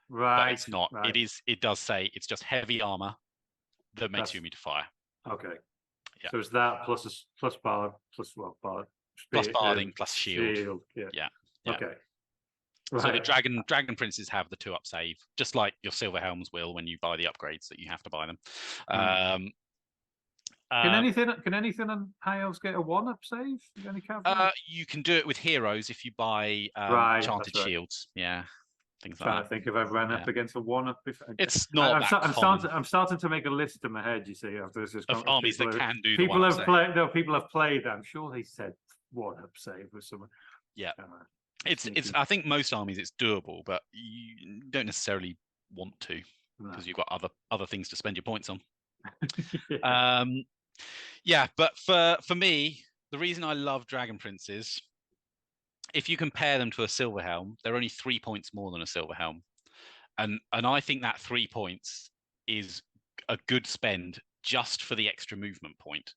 Right. But it's not. Right. It does say it's just heavy armor that makes you immune to fire. Okay. Yeah. So it's that plus bard plus barding plus shield. Yeah. Okay. Right. So the dragon princes have the 2-up save, just like your silver helms will when you buy the upgrades that you have to buy them. Can anything on High Elves get a 1-up save? You can do it with heroes if you buy enchanted shields. Yeah, things like that. I think if I've ran up against a 1-up. It's not I'm starting to make a list in my head. You see, after this of armies that can do. People have played. No, people have played. I'm sure they said 1-up save or something. Yeah. It's I think most armies it's doable, but you don't necessarily want to because you've got other things to spend your points on. But for me, the reason I love Dragon Princes, if you compare them to a Silver Helm, they're only 3 points more than a Silver Helm, and I think that 3 points is a good spend just for the extra movement point.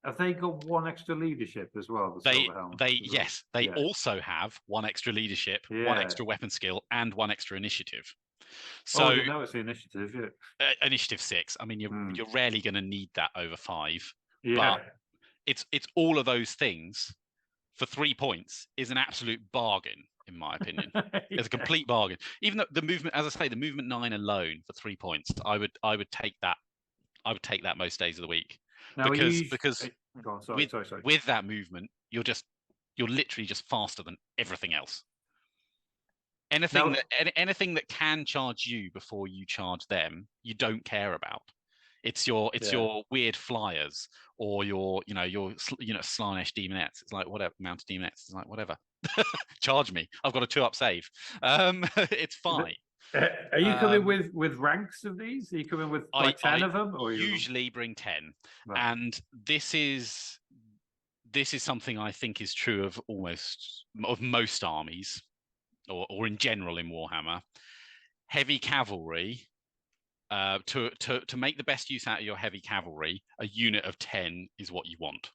Have they got 1 extra leadership as well? They also have 1 extra leadership, 1 extra weapon skill, and 1 extra initiative. So I didn't know it's the initiative. Yeah, initiative 6. I mean, you're rarely going to need that over 5. Yeah, but it's all of those things for 3 points is an absolute bargain, in my opinion. It's a complete bargain. Even though the movement, as I say, the movement 9 alone for 3 points, I would take that. I would take that most days of the week. Now, because sorry. With that movement, you're literally just faster than everything else. Anything that can charge you before you charge them, you don't care about. It's your weird flyers or your Slaanesh demonettes. It's like whatever, mounted demonettes. It's like whatever. Charge me. I've got a 2-up save. It's fine. Are you coming with ranks of these? Are you coming with 10 of them? Or usually bring 10, right. And this is something I think is true of most armies, or in general in Warhammer. Heavy cavalry. To make the best use out of your heavy cavalry, a unit of 10 is what you want.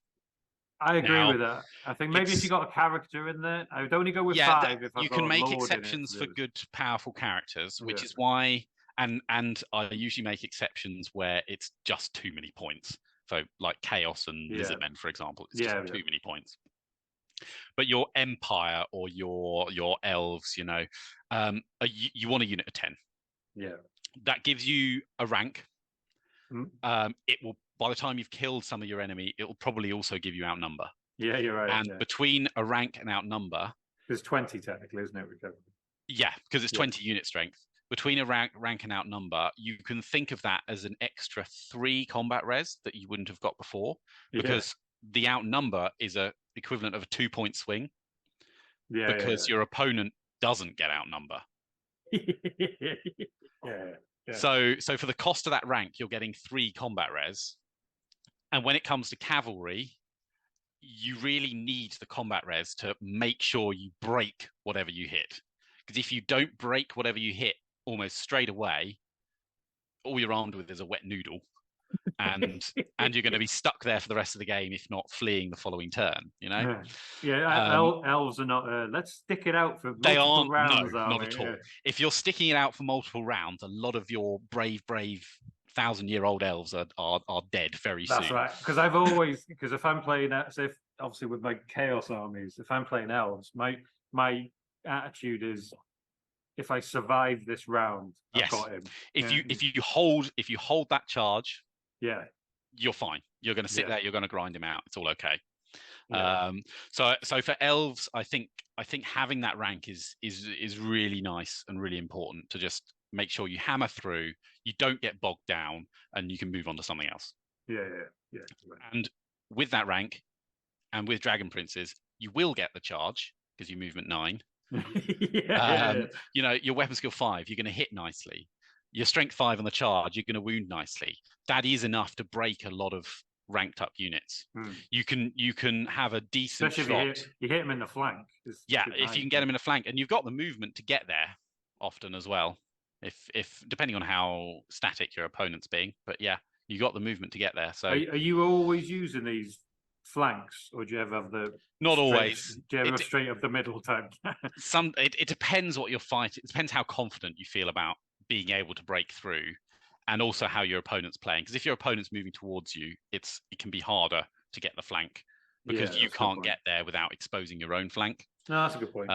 I agree with that. I think maybe if you got a character in there, I would only go with 5. If you can make exceptions for good, powerful characters, which is why, and I usually make exceptions where it's just too many points. So like Chaos and Lizardmen, for example, it's just too many points. But your Empire or your Elves, you want a unit of 10. Yeah. That gives you a rank. It will, by the time you've killed some of your enemy, it will probably also give you outnumber. Yeah, you're right. And between a rank and outnumber, there's 20 technically, isn't it? Yeah, because it's 20 unit strength. Between a rank and outnumber, you can think of that as an extra 3 combat res that you wouldn't have got before, because the outnumber is a equivalent of a 2-point swing. Because your opponent doesn't get outnumber. So for the cost of that rank, you're getting 3 combat res. And when it comes to cavalry, you really need the combat res to make sure you break whatever you hit. Because if you don't break whatever you hit almost straight away, all you're armed with is a wet noodle. And you're going to be stuck there for the rest of the game, if not fleeing the following turn. Elves are not. Let's stick it out for multiple rounds. No, not at all. If you're sticking it out for multiple rounds, a lot of your brave 1,000-year-old elves are dead very soon. That's right. Because if I'm playing, obviously with my Chaos armies, if I'm playing elves, my attitude is, if I survive this round, I've got him. If you hold that charge, you're fine. You're going to sit there. You're going to grind him out. It's all okay. So for elves, I think having that rank is really nice and really important to just make sure you hammer through. You don't get bogged down, and you can move on to something else. Yeah. And with that rank, and with Dragon Princes, you will get the charge because you movement 9. Your weapon skill 5, you're going to hit nicely. Your strength 5 on the charge, you're going to wound nicely. That is enough to break a lot of ranked up units. You can have a decent shot. If you hit them in the flank. If you can get them in the flank, and you've got the movement to get there often as well. If depending on how static your opponent's being, but you got the movement to get there. So are you always using these flanks, or do you ever have the not always? Do you ever straight up the middle type? It depends what you're fighting. It depends how confident you feel about being able to break through, and also how your opponent's playing. Because if your opponent's moving towards you, it can be harder to get the flank because you can't get there without exposing your own flank. No, that's a good point.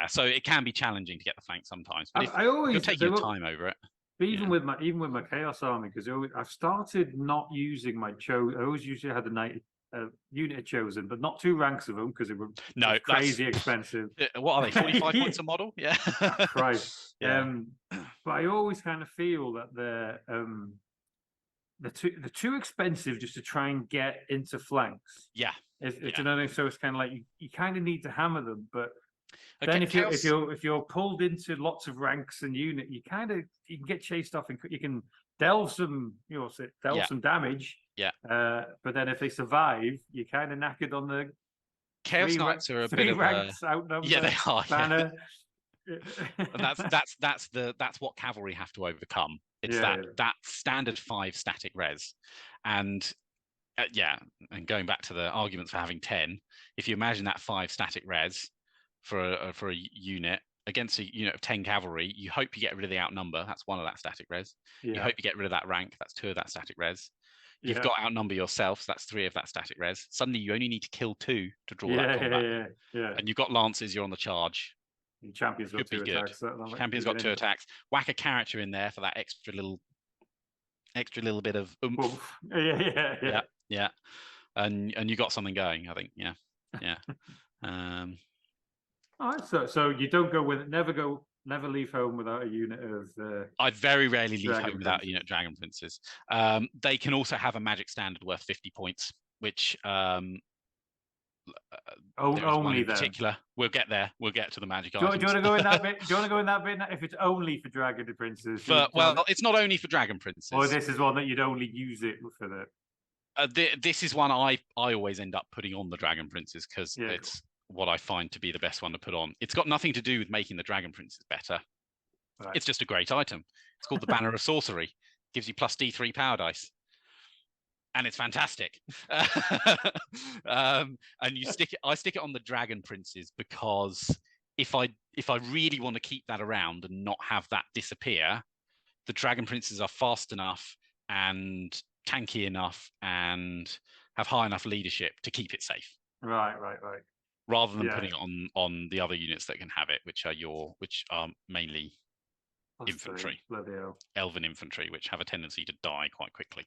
So it can be challenging to get the flank sometimes. But you'll take your time over it. But even with my Chaos army, because I've started not using my I always usually had a unit chosen, but not 2 ranks of them because it were crazy expensive. What are they? 45 points a model? Yeah. Christ. But I always kind of feel that they're too expensive just to try and get into flanks. Yeah. It's another. So it's kind of like you kind of need to hammer them, but then if you're pulled into lots of ranks and unit, you can get chased off and you can delve some some damage. Yeah. But then if they survive, you're kind of knackered on the Chaos Knights are a bit of ranks outnumbered. Yeah, they are. Banner. And that's what cavalry have to overcome. It's that standard 5 static res, and and going back to the arguments for having 10, if you imagine that 5 static res for a unit against a unit of 10 cavalry, you hope you get rid of the outnumber. That's 1 of that static res. You hope you get rid of that rank. That's 2 of that static res. You've got outnumber yourself. So that's 3 of that static res. Suddenly you only need to kill 2 to draw that combat. And you've got lances. You're on the charge. Champion's got 2 attacks. Champion's got 2 attacks. Whack a character in there for that extra little bit of oomph. Yeah. And you got something going, I think. Yeah. All right, so you don't go with never leave home without a unit of. I very rarely leave home without a unit of Dragon Princes. They can also have a magic standard worth 50 points, which only in particular. We'll get there. We'll get to the magic items. Do you want to go in that bit? Do you want to go in that bit if it's only for Dragon Princes? It's not only for Dragon Princes. Or this is one that you'd only use it for the. This is one I always end up putting on the Dragon Princes because it's what I find to be the best one to put on. It's got nothing to do with making the Dragon Princes better. Right. It's just a great item. It's called the Banner of Sorcery. Gives you plus D3 power dice. And it's fantastic. And I stick it on the Dragon Princes because if I really want to keep that around and not have that disappear, the Dragon Princes are fast enough and tanky enough and have high enough leadership to keep it safe. Right. Rather than putting it on the other units that can have it, which are mainly infantry, elven infantry, which have a tendency to die quite quickly.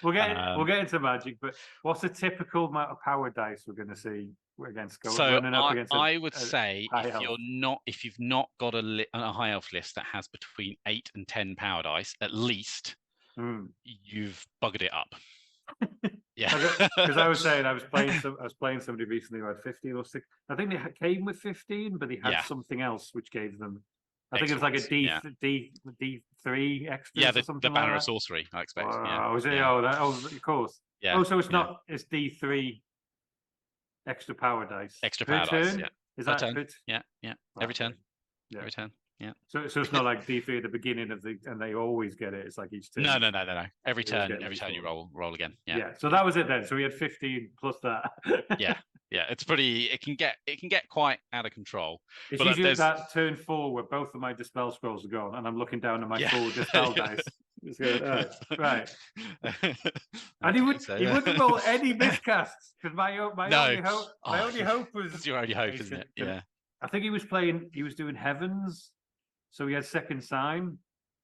We'll get into magic, but what's the typical amount of power dice we're going to see against? I would say if you've not got a high elf list that has between 8 and 10 power dice, at least you've buggered it up. Yeah, because I was saying I was playing somebody recently who had 15 or 6. I think they came with 15, but they had something else which gave them. I think it was like a D3 extra. Yeah, the Banner of Sorcery, I expect. Was it? Of course. Yeah. Oh, so it's not. It's D3 extra power dice. Extra power dice. Yeah. Is that turn? Yeah. Every turn. Yeah. Every turn. Yeah. So it's not like D3 at the beginning and they always get it. It's like each turn. No. Every turn you roll again. Yeah. So that was it then. So we had 15 plus that. Yeah. It's pretty. It can get quite out of control. It's usually that turn 4 where both of my dispel scrolls are gone, and I'm looking down at my 4 dispel dice. It's good. Right. And he wouldn't roll any miscasts because my only hope was. That's your only hope, isn't it? Yeah. I think he was doing Heavens. So he had second sign.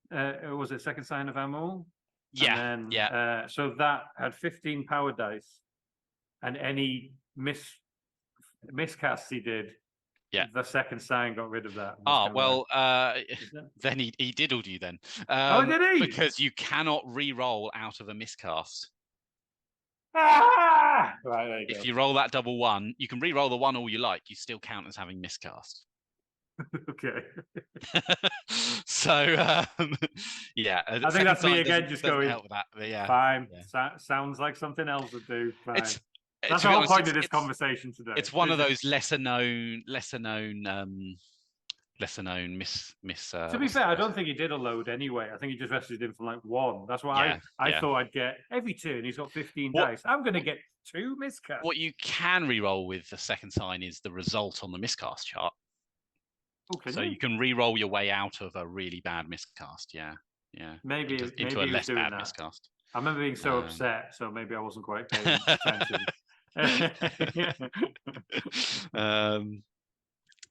Was it second sign of ammo? Yeah. And then, so that had 15 power dice, and any miscasts he did. Yeah. The second sign got rid of that. Then he diddled you then. Did he? Because you cannot re-roll out of a miscast. Right, there you if you roll that double 1, you can re-roll the 1 all you like. You still count as having miscast. Okay. So I think that's me again, just going. Help with that, but fine. Yeah. Sounds like something else would do. Fine. That's the whole point of this conversation today. It's one of those lesser known miss. To be fair, I don't think he did a load anyway. I think he just rested in from like 1. That's why I thought I'd get every turn. He's got 15 dice. I'm going to get 2 miscasts. What you can re-roll with the second sign is the result on the miscast chart. So you can re-roll your way out of a really bad miscast. Yeah. Maybe into a less bad miscast. I remember being so upset, so maybe I wasn't quite paying attention.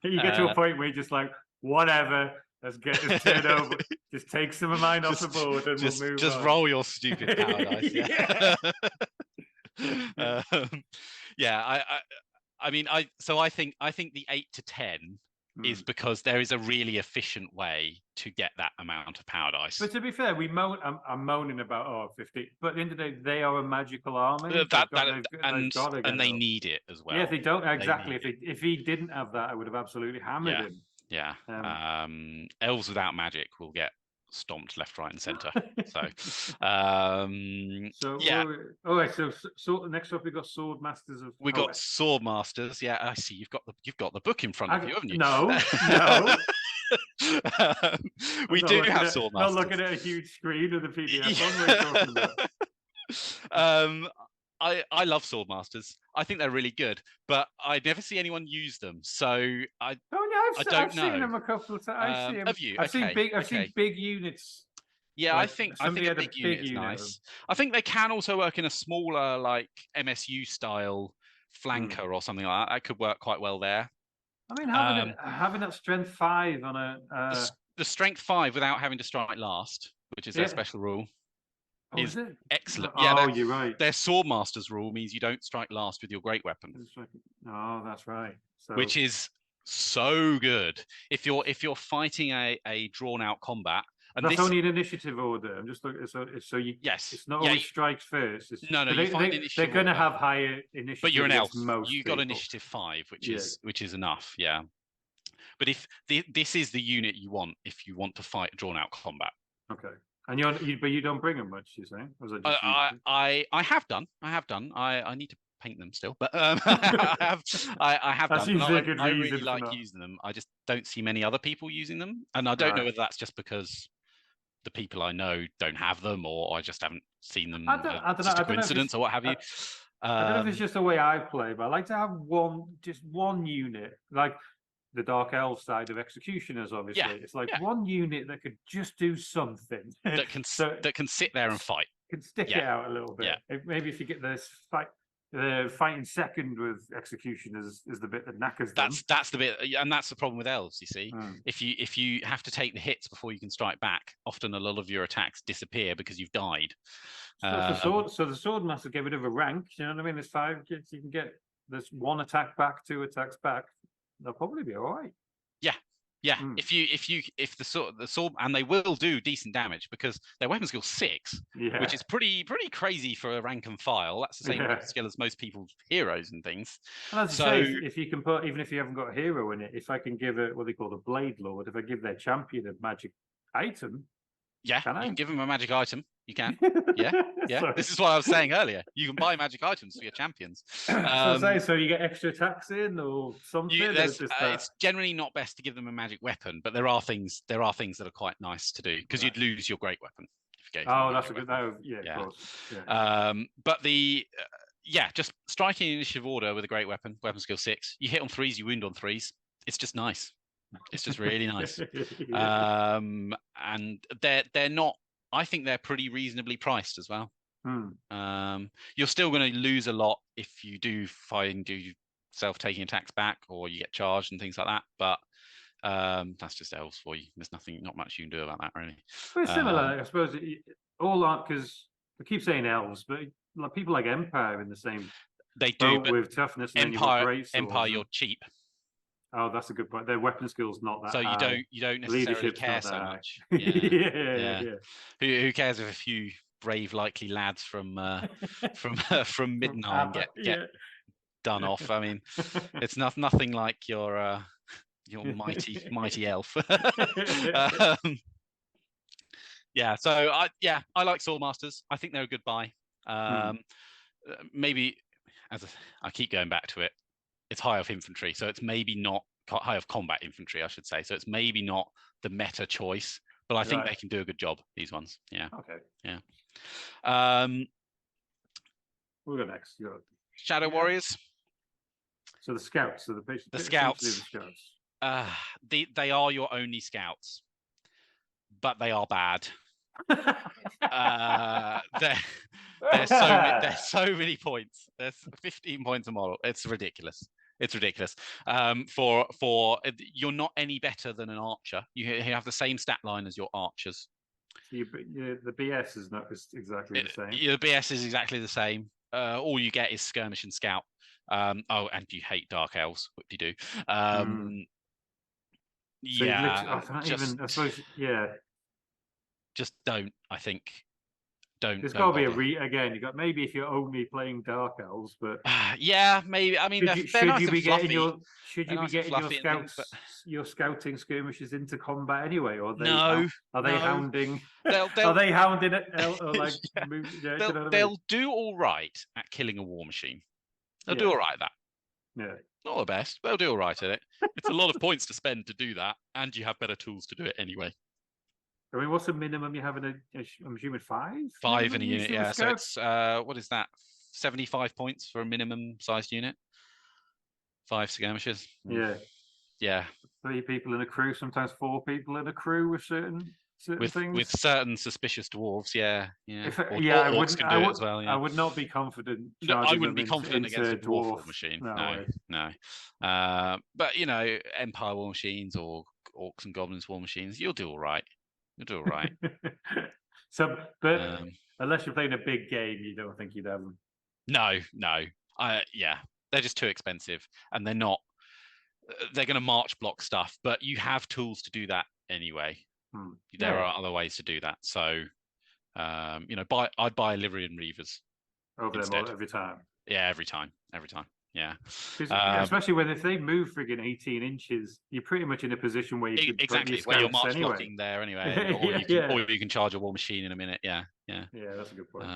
You get to a point where you're just like, whatever, let's get this turn over. Just take some of mine off the board and we'll move on. Just roll your stupid power dice. I think the 8 to 10 is because there is a really efficient way to get that amount of power dice. But to be fair, I'm moaning about 50, but at the end of the day, they are a magical army. And they need it as well. Yeah, if they don't exactly. If he didn't have that, I would have absolutely hammered him. Yeah. Elves without magic will get stomped left, right, and centre. Yeah. All right. So next up, we got Sword Masters of. We got Sword Masters. Yeah, I see. You've got the book in front of you, haven't you? No. We do have Sword Masters. Not looking at a huge screen of the PDF. I love Sword Masters. I think they're really good, but I never see anyone use them. So I don't know. I've seen them a couple of times. Have you? I've seen big units. Yeah, I think a big unit is nice. I think they can also work in a smaller, like MSU style flanker or something like that. That could work quite well there. I mean, having that strength 5 on a the strength 5 without having to strike last, which is their special rule. Is excellent. You're right. Their Swordmaster's rule means you don't strike last with your great weapon. Oh, that's right. Which is so good if you're fighting a drawn out combat. And that's only an initiative order. I'm just looking. So you. Yes. It's not always strikes first. No. They're going to have higher initiative. But you're an elf. You got initiative 5, which is enough. Yeah. But if this is the unit you want, if you want to fight drawn out combat. Okay. And but you don't bring them much, you're saying? I have done. I need to paint them still, but I have done. I really like using them. I just don't see many other people using them, and I don't know whether that's just because the people I know don't have them, or I just haven't seen them. It's just a coincidence, or what have you. I don't know if it's just the way I play, but I like to have one unit, like the Dark Elves side of Executioners, obviously. It's like one unit that could just do something. that can sit there and fight. Can stick it out a little bit. Maybe if you get this fighting second with Executioners is the bit that knackers them. That's the bit, and that's the problem with Elves, you see. If you have to take the hits before you can strike back, often a lot of your attacks disappear because you've died. So the Swordmaster get rid of a rank, you know what I mean? There's 5 kids, you can get there's 1 attack back, 2 attacks back. They'll probably be all right. Yeah. If the sword, and they will do decent damage because their weapon skill 6, which is pretty crazy for a rank and file. That's the same skill as most people's heroes and things. And as I say, if you can put, even if you haven't got a hero in it, if I can give it what they call the Blade Lord, if I give their champion a magic item, you can give them a magic item. You can, yeah. This is what I was saying earlier. You can buy magic items for your champions. So you get extra attacks in or something. It's generally not best to give them a magic weapon, but there are things that are quite nice to do because you'd lose your great weapon. That's a good. Of course. Yeah. But just striking initiative order with a great weapon skill 6. You hit on 3s, you wound on 3s. It's just nice. It's just really nice. And they're not. I think they're pretty reasonably priced as well. You're still going to lose a lot if you do find yourself taking attacks back or you get charged and things like that. But that's just Elves for you. There's not much you can do about that, really. But it's similar, I suppose. All art, because I keep saying Elves, but like people like Empire in the same. They do, but with toughness. And Empire, you're cheap. Oh, that's a good point. Their weapon skill's not that. So high. you don't necessarily care so much. Yeah. Who cares if a few brave, likely lads from Midnight get done off? I mean, it's nothing like your mighty elf. So I like Swordmasters. I think they're a good buy. Maybe I keep going back to it. It's High Elf infantry, so it's maybe not High Elf combat infantry, I should say. So it's maybe not the meta choice, but I think they can do a good job. These ones, Okay. Yeah. We'll go next. Shadow Warriors. So the scouts. So the scouts. They are your only scouts, but they are bad. There's so many points. There's 15 points a model. It's ridiculous. For you're not any better than an archer. You have the same stat line as your archers. The BS is not exactly the same. The BS is exactly the same. All you get is skirmish and scout. And you hate Dark Elves. What do you do? So Yeah, I suppose, yeah. Just don't. I think don't. There's Don't got to be bother. again. You got maybe if you're only playing Dark Elves, but Yeah, maybe. I mean, they're should nice you and be getting fluffy. should They're you be nice and getting fluffy and things, but your scouting skirmishes into combat anyway, or no, are they no. hounding? They'll Are they'll they hounding it or like yeah, move? Yeah, do you know what I mean? they'll do all right at killing a war machine. They'll do Yeah, all right at that. yeah. Not the best, but they'll do all right at it. It's a lot of points to spend to do that, and you have better tools to do it anyway. I mean, what's the minimum you have in I'm assuming 5? 5 in a unit, usually yeah. with So scouts? it's what is that? 75 points for a minimum sized unit. 5 skirmishers. Yeah, Yeah. 3 people in a crew, sometimes 4 people in a crew with certain things. With certain suspicious dwarves, yeah. Orcs can do it as well, I yeah. would not be confident No, I charging wouldn't them be confident against a dwarf war dwarf. machine. No way. No. But Empire war machines or orcs and goblins war machines, you'll do all right. You'll do all right. So, but unless you're playing a big game, you don't think you'd have them. No. Yeah, they're just too expensive, and they're not. They're going to march block stuff, but you have tools to do that anyway. There are other ways to do that. So, I'd buy Illyrian Reavers over them every time. Yeah, every time. Yeah. Especially if they move friggin' 18 inches, you're pretty much in a position where you could where you're march blocking there anyway, or you can charge a war machine in a minute. Yeah. Yeah, that's a good point.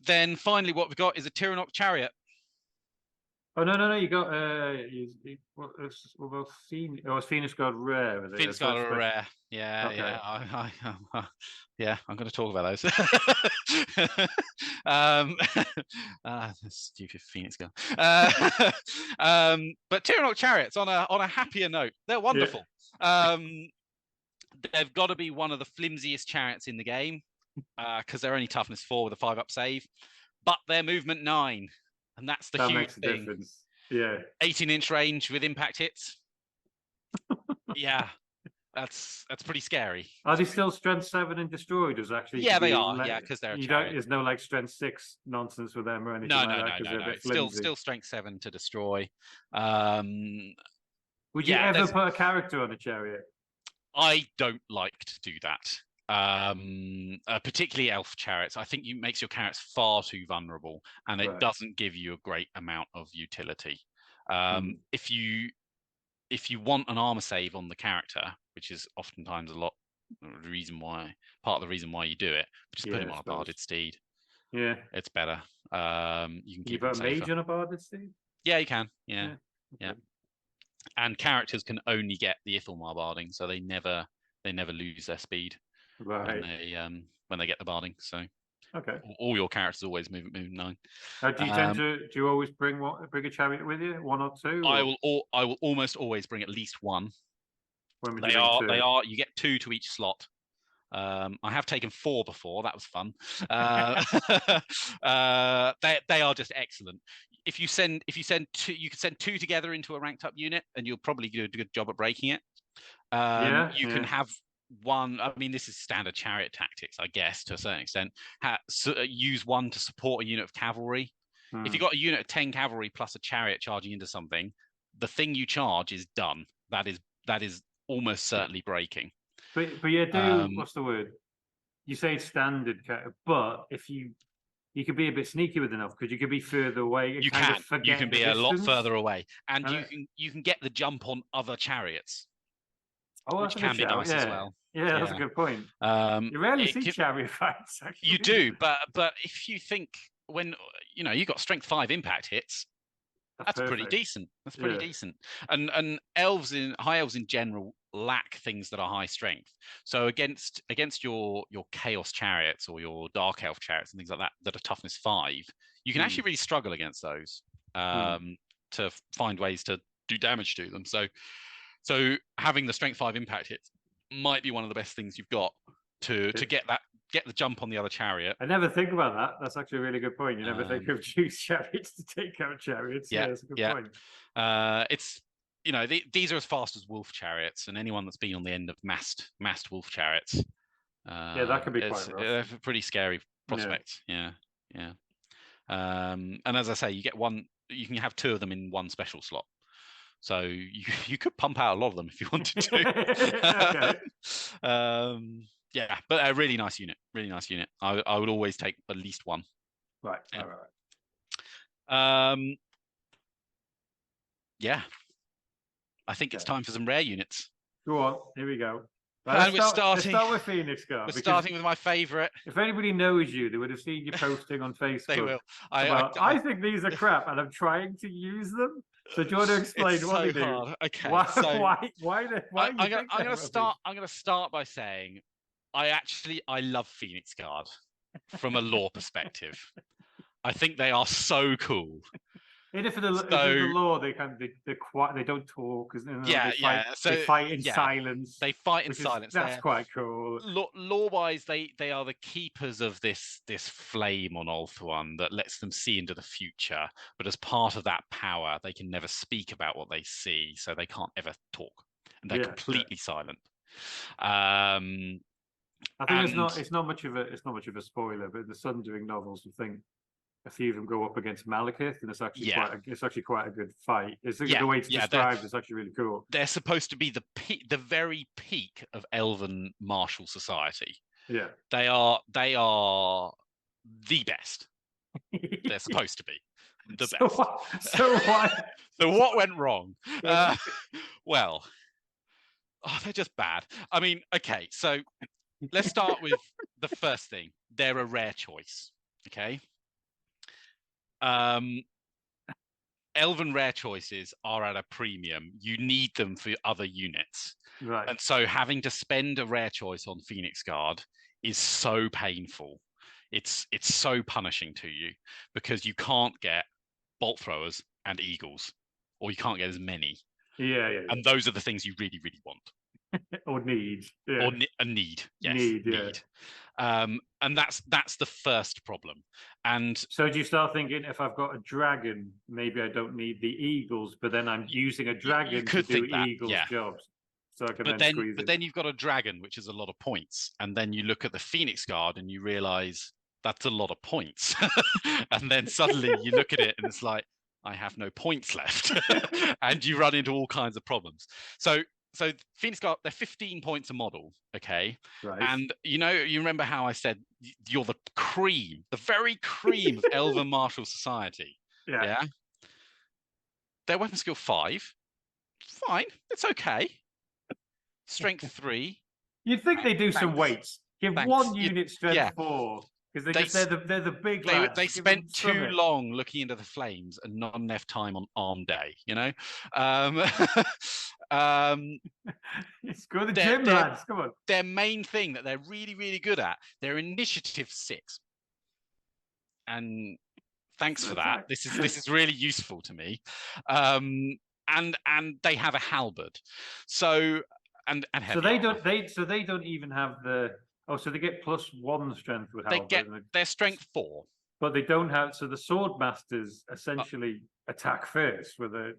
Then finally, what we've got is a Tyrannok chariot. Oh no! You got Phoenix Guard rare. Phoenix Guard are rare. Yeah, okay. Yeah. I'm going to talk about those. Stupid Phoenix Guard. But Tyrannok chariots on a happier note. They're wonderful. Yeah. They've got to be one of the flimsiest chariots in the game because they're only toughness 4 with a 5-up save, but they're movement 9. And that's the huge thing. Difference. Yeah. 18-inch range with impact hits. Yeah. That's pretty scary. Are they still strength 7 and destroyed? Actually? Yeah, they are. Yeah, because they're there's no like strength 6 nonsense with them or anything No. Still strength 7 to destroy. Would you ever put a character on a chariot? I don't like to do that. Particularly elf chariots. I think it makes your chariots far too vulnerable, and it doesn't give you a great amount of utility. If you want an armor save on the character, which is oftentimes part of the reason why you do it, just put him on a barded steed. Yeah, it's better. You can keep a mage on a barded steed. Yeah, you can. Yeah. And characters can only get the Ithilmar barding, so they never lose their speed. Right. When they get the barding, so all your characters always move 9. Do you always bring a chariot with you, 1 or 2? I will almost always bring at least 1. When they are you get 2 to each slot. I have taken 4 before. That was fun. They are just excellent. If you send 2, you can send 2 together into a ranked up unit, and you'll probably do a good job at breaking it. You can have 1. I mean, this is standard chariot tactics, I guess, to a certain extent. Use 1 to support a unit of cavalry. If you've got a unit of 10 cavalry plus a chariot charging into something, the thing you charge is done. That is almost certainly breaking. But you do what's the word? You say standard, but if you could be a bit sneaky with enough, because you could be further away. You can be a lot further away, and you can get the jump on other chariots. Which can be nice as well. Yeah, that's a good point. You rarely see chariot fights, actually. You do, but if you think when you've got strength 5 impact hits, that's pretty decent. That's pretty decent. And high elves in general lack things that are high strength. So against your chaos chariots or your dark elf chariots and things like that are toughness 5, you can actually really struggle against those to find ways to do damage to them. So having the strength 5 impact hits might be one of the best things you've got to get the jump on the other chariot. I never think about that. That's actually a really good point. You never think of choose chariots to take out chariots. Yeah, that's a good point. It's these are as fast as wolf chariots, and anyone that's been on the end of massed wolf chariots. That could be quite rough. A pretty scary prospect. Yeah. And as I say, you get 1. You can have 2 of them in 1 special slot. So you could pump out a lot of them if you wanted to. Okay. Yeah, but a really nice unit. Really nice unit. I would always take at least one. Right. Yeah. Right. Yeah. I think it's time for some rare units. Go on. Here we go. Well, and let's start with Phoenix Guard. We're starting with my favourite. If anybody knows you, they would have seen you posting on Facebook. They will. I think these are crap, and I'm trying to use them. So do you want to explain what they do? Hard. Okay. Why? So why I'm going to start by saying I love Phoenix Guard from a lore perspective. I think they are so cool. If the lore, they don't talk. They fight in silence. They fight in silence. That's quite cool. Lore-wise, they are the keepers of this flame on Ulthuan that lets them see into the future. But as part of that power, they can never speak about what they see, so they can't ever talk, and they're completely silent. I think it's not much of a spoiler, but the Sundering novels, I think a few of them go up against Malekith, and it's actually quite a good fight. The way it's described is actually really cool. They're supposed to be the very peak of Elven martial society. Yeah, they are the best. They're supposed to be the best. So what went wrong? Well, they're just bad. I mean, okay, so let's start with the first thing. They're a rare choice. Okay. Elven rare choices are at a premium. You need them for other units. Right. And so having to spend a rare choice on Phoenix Guard is so painful. It's so punishing to you because you can't get bolt throwers and eagles, or you can't get as many. Yeah. And those are the things you really, really want. Or need. Yeah. Or a need. Yes. Need. And that's the first problem. And so do you start thinking, if I've got a dragon, maybe I don't need the eagles, but then I'm using a dragon to do eagles jobs. So I can but then you've got a dragon, which is a lot of points. And then you look at the Phoenix Guard and you realize that's a lot of points. And then suddenly you look at it and it's like, I have no points left. And you run into all kinds of problems. So Phoenix Guard, they're 15 points a model, okay? Right. And you remember how I said you're the very cream of Elven martial society. Yeah. Their weapon skill 5, fine, it's okay. Strength 3. You'd think they do some weights. Give one unit strength 4. Because they're the big lads. They spent too long looking into the flames and not enough time on arm day, It's go to the gym, lads. Come on. Their main thing that they're really, really good at, their initiative 6. And thanks for that. This is really useful to me. And they have a halberd. So and heavy so they don't even have the. Oh, so they get +1 strength with halberd. They get their strength 4, but they don't have. So the sword masters essentially attack first with a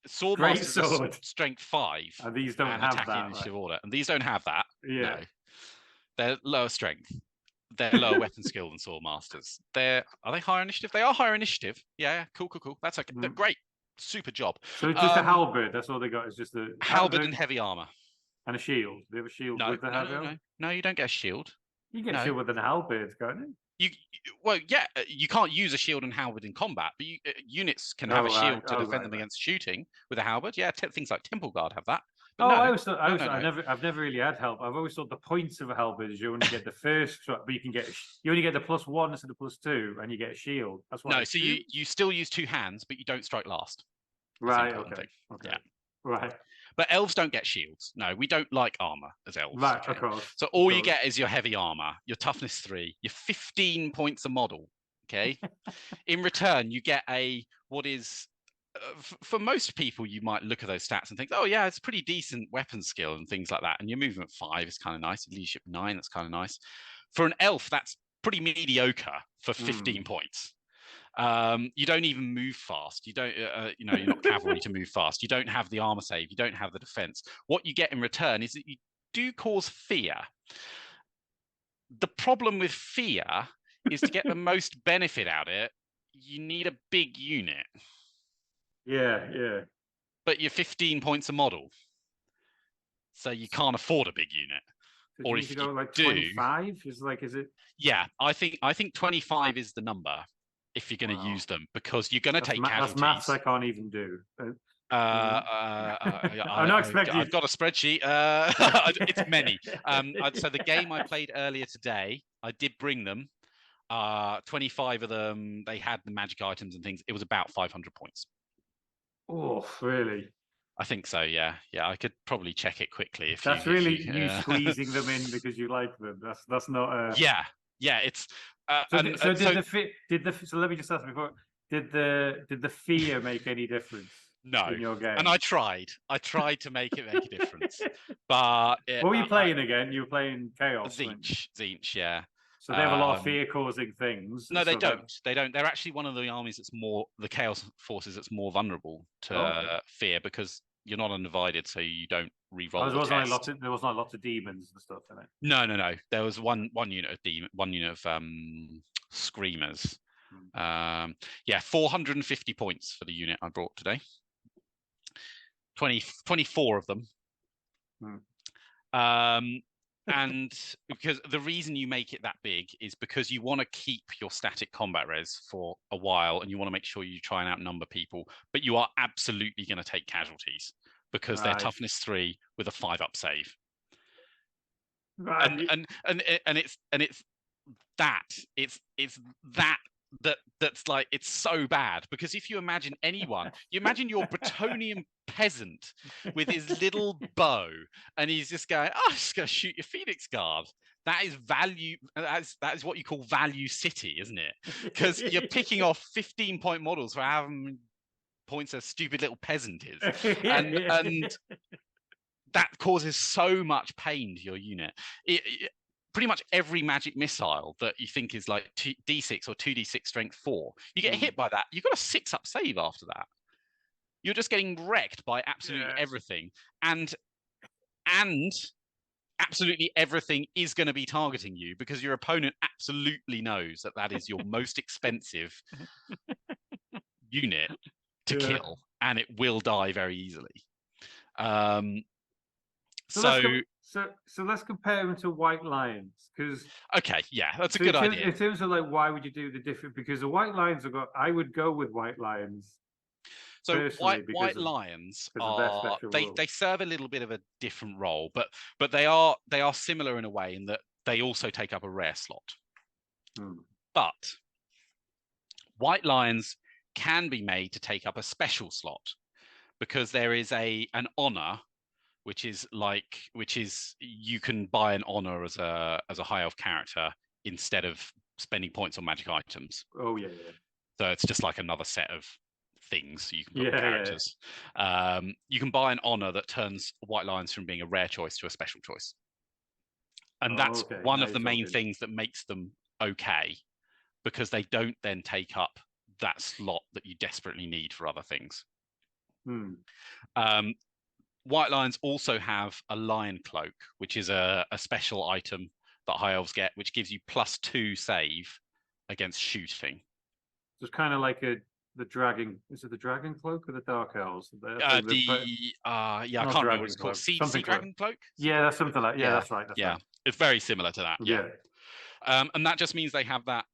sword masters strength 5, and these don't have that initiative order, and these don't have that. Yeah, no. They're lower strength. They're lower weapon skill than sword masters. Are they higher initiative? They are higher initiative. Yeah, cool. That's okay. They're great, super job. So it's just a halberd. That's all they got. Is just a halberd and heavy armor. And a shield. Do they have a shield with the halberd? No, you don't get a shield. You get a shield with an halberd, can't you? You can't use a shield and halberd in combat, but units can have a shield to defend them against shooting with a halberd. Yeah, things like Temple Guard have that. I've never really had help. I've always thought the points of a halberd is you only get the first shot, but you only get the +1 instead of +2, and you get a shield. That's what. No, so you still use 2 hands, but you don't strike last. Right. Okay. Yeah. Right. But elves don't get shields. No, we don't like armor as elves. Right, okay. Of course. So all you get is your heavy armor, your toughness 3, your 15 points a model. Okay. In return, you get what is for most people, you might look at those stats and think, oh yeah, it's pretty decent weapon skill and things like that. And your movement 5 is kind of nice. Leadership 9, that's kind of nice. For an elf, that's pretty mediocre for 15 points. You don't even move fast. You don't, you're not cavalry to move fast. You don't have the armor save. You don't have the defense. What you get in return is that you do cause fear. The problem with fear is to get the most benefit out of it, you need a big unit. Yeah. but you're 15 points a model, so you can't afford a big unit. So or you if need to go you like do, 25? Is it? Yeah, I think 25 is the number if you're going to use them, because you're going to take casualties. That's maths I can't even do. I'm not expecting. I've got a spreadsheet. It's many. So the game I played earlier today, I did bring them. 25 of them. They had the magic items and things. It was about 500 points. Oh, really? I think so. Yeah. I could probably check it quickly if that's you. Really you squeezing them in because you like them. That's not. Yeah. It's. So let me just ask before. Did the fear make any difference? No. In your game? And I tried to make it make a difference, but what were you playing again? You were playing Chaos. Tzeentch, yeah. So they have a lot of fear-causing things. No, they don't. They don't. They're actually one of the armies that's more the Chaos forces that's more vulnerable to fear, because you're not undivided, so you don't re-roll. There wasn't a lot of demons and stuff in it. No. There was one unit of one unit of screamers. 450 points for the unit I brought today. 24 of them. And because the reason you make it that big is because you want to keep your static combat res for a while, and you want to make sure you try and outnumber people, but you are absolutely going to take casualties because they're toughness 3 with a 5-up save. Right. And it's that's like, it's so bad, because if you imagine your Bretonian peasant with his little bow, and he's just going, I'm just going to shoot your Phoenix Guard. That is value. That is what you call value city, isn't it? Because you're picking off 15-point models for how many points a stupid little peasant is, and that causes so much pain to your unit. Pretty much every magic missile that you think is like D6 or 2D6 strength 4, you get hit by that, you've got a 6-up save after that. You're just getting wrecked by absolutely everything, and absolutely everything is going to be targeting you, because your opponent absolutely knows that is your most expensive unit to kill, and it will die very easily. So let's compare them to White Lions, because that's a good idea. In terms of like, why would you do the different? Because the White Lions I would go with White Lions. So White Lions are they serve a little bit of a different role, but they are similar in a way in that they also take up a rare slot. But White Lions can be made to take up a special slot, because there is an honor, which is you can buy an honor as a high elf character instead of spending points on magic items. Oh yeah. So it's just like another set of things you can put on characters. You can buy an honor that turns White Lions from being a rare choice to a special choice, and that's one of the main things that makes them okay, because they don't then take up that slot that you desperately need for other things. White Lions also have a Lion Cloak, which is a special item that High Elves get, which gives you +2 save against shooting. So it's kind of like the dragon. Is it the Dragon Cloak or the Dark Elves? I can't remember what it's called. Sea Dragon Cloak? Yeah, that's something like that's right. That's right. It's very similar to that. Yeah. And that just means they have that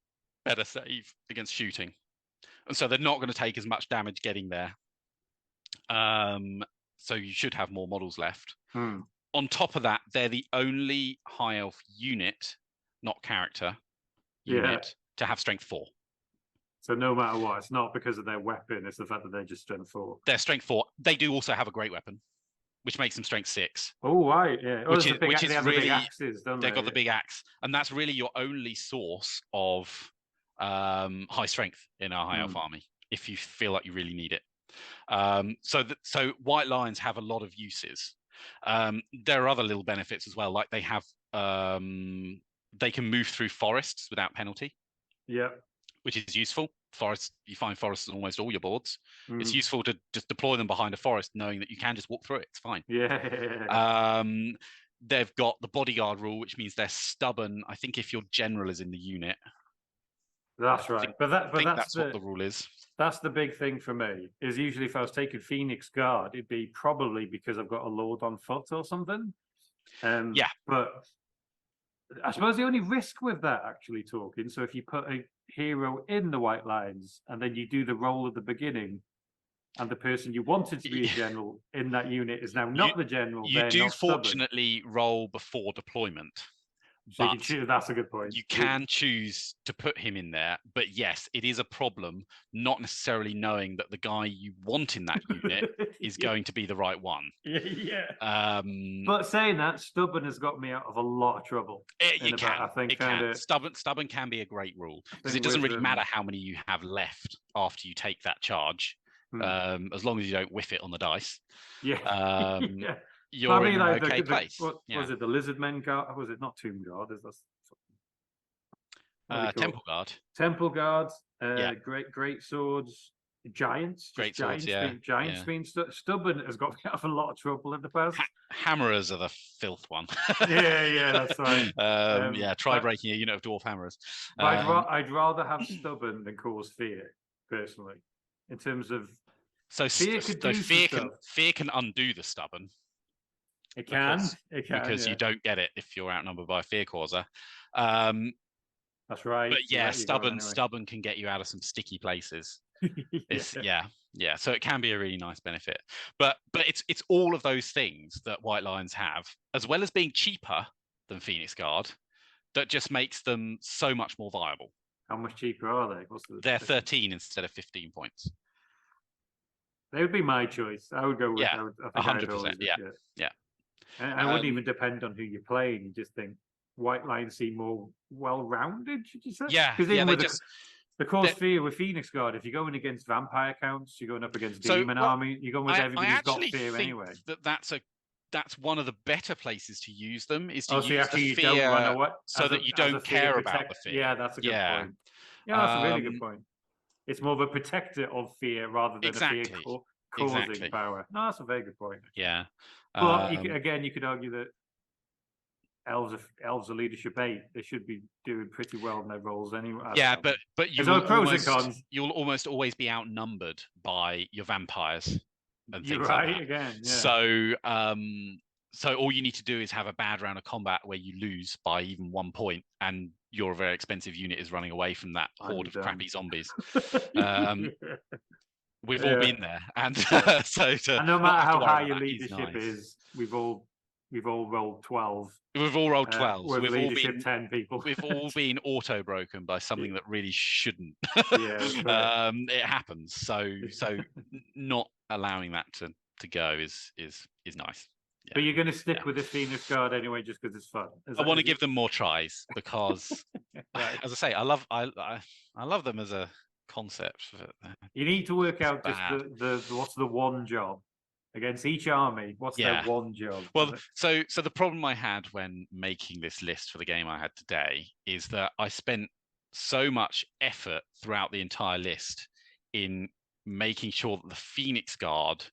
better save against shooting, and so they're not going to take as much damage getting there. So you should have more models left. On top of that, they're the only High Elf unit, not character, to have strength 4. So no matter what, it's not because of their weapon, it's the fact that they're just strength 4. They're strength 4. They do also have a great weapon, which makes them strength 6. Oh, right, yeah. Which is really, the big axes, don't they? They've got the big axe, and that's really your only source of high strength in our High Elf army, if you feel like you really need it. So White Lions have a lot of uses. There are other little benefits as well, like they have they can move through forests without penalty. Yeah, which is useful. You find forests on almost all your boards. It's useful to just deploy them behind a forest, knowing that you can just walk through it. It's fine. They've got the bodyguard rule, which means they're stubborn. I think if your general is in the unit, That's right. I think that's what the rule is. That's the big thing for me. Is usually if I was taking Phoenix Guard, it'd be probably because I've got a Lord on foot or something. Yeah. But I suppose the only risk with that, actually talking, so if you put a hero in the White Lines and then you do the roll at the beginning, and the person you wanted to be a general in that unit is now not the general, you do fortunately roll before deployment. So you can choose, that's a good point. You can choose to put him in there, but yes, it is a problem not necessarily knowing that the guy you want in that unit is going to be the right one. Yeah. But saying that, stubborn has got me out of a lot of trouble. It can. Stubborn can be a great rule because it doesn't really matter how many you have left after you take that charge, as long as you don't whiff it on the dice. Yeah. You're in an okay place. Was it the Lizard Men Guard? Was it not Tomb Guard? Is that Temple Guard? Temple Guard. Great swords. Giants. Great swords. Giants being stubborn has got me out of a lot of trouble in the past. Hammerers are the filth one. yeah, that's right. Try breaking a unit of dwarf hammerers. I'd rather have stubborn than cause fear, personally. In terms of fear can undo the stubborn. It can because you don't get it if you're outnumbered by a fear causer. That's right. But stubborn can get you out of some sticky places. So it can be a really nice benefit. But it's all of those things that White Lions have, as well as being cheaper than Phoenix Guard, that just makes them so much more viable. How much cheaper are they? They're 13 instead of 15 points. They would be my choice. I would go with 100%. Yeah. And I wouldn't even depend on who you're playing. You just think White Lions seem more well-rounded, should you say? Yeah. Because the cause fear with Phoenix Guard, if you're going against vampire counts, you're going up against demon army, you're going with everybody who's got fear anyway. That's one of the better places to use them, is to use the fear so that you don't care about the fear. Yeah, that's a good point. Yeah, that's a really good point. It's more of a protector of fear rather than a fear causing power. No, that's a very good point. Yeah. But you could argue that elves are leadership 8. They should be doing pretty well in their roles anyway. Yeah, but you'll almost always be outnumbered by your vampires and things like that. Again. Yeah. So all you need to do is have a bad round of combat where you lose by even 1 point, and your very expensive unit is running away from that horde of crappy zombies. We've all been there, and and no matter how high your leadership is, we've all rolled 12. We've all rolled 12. We've all been 10 people. We've all been auto broken by something that really shouldn't. It happens. So not allowing that to go is nice. Yeah. But you're going to stick with the Phoenix Guard anyway, just because it's fun. I want to give them more tries because, as I say, I love them as a concept. You need to work out just the what's the one job against each army. What's their one job? Well, so the problem I had when making this list for the game I had today is that I spent so much effort throughout the entire list in making sure that the Phoenix Guard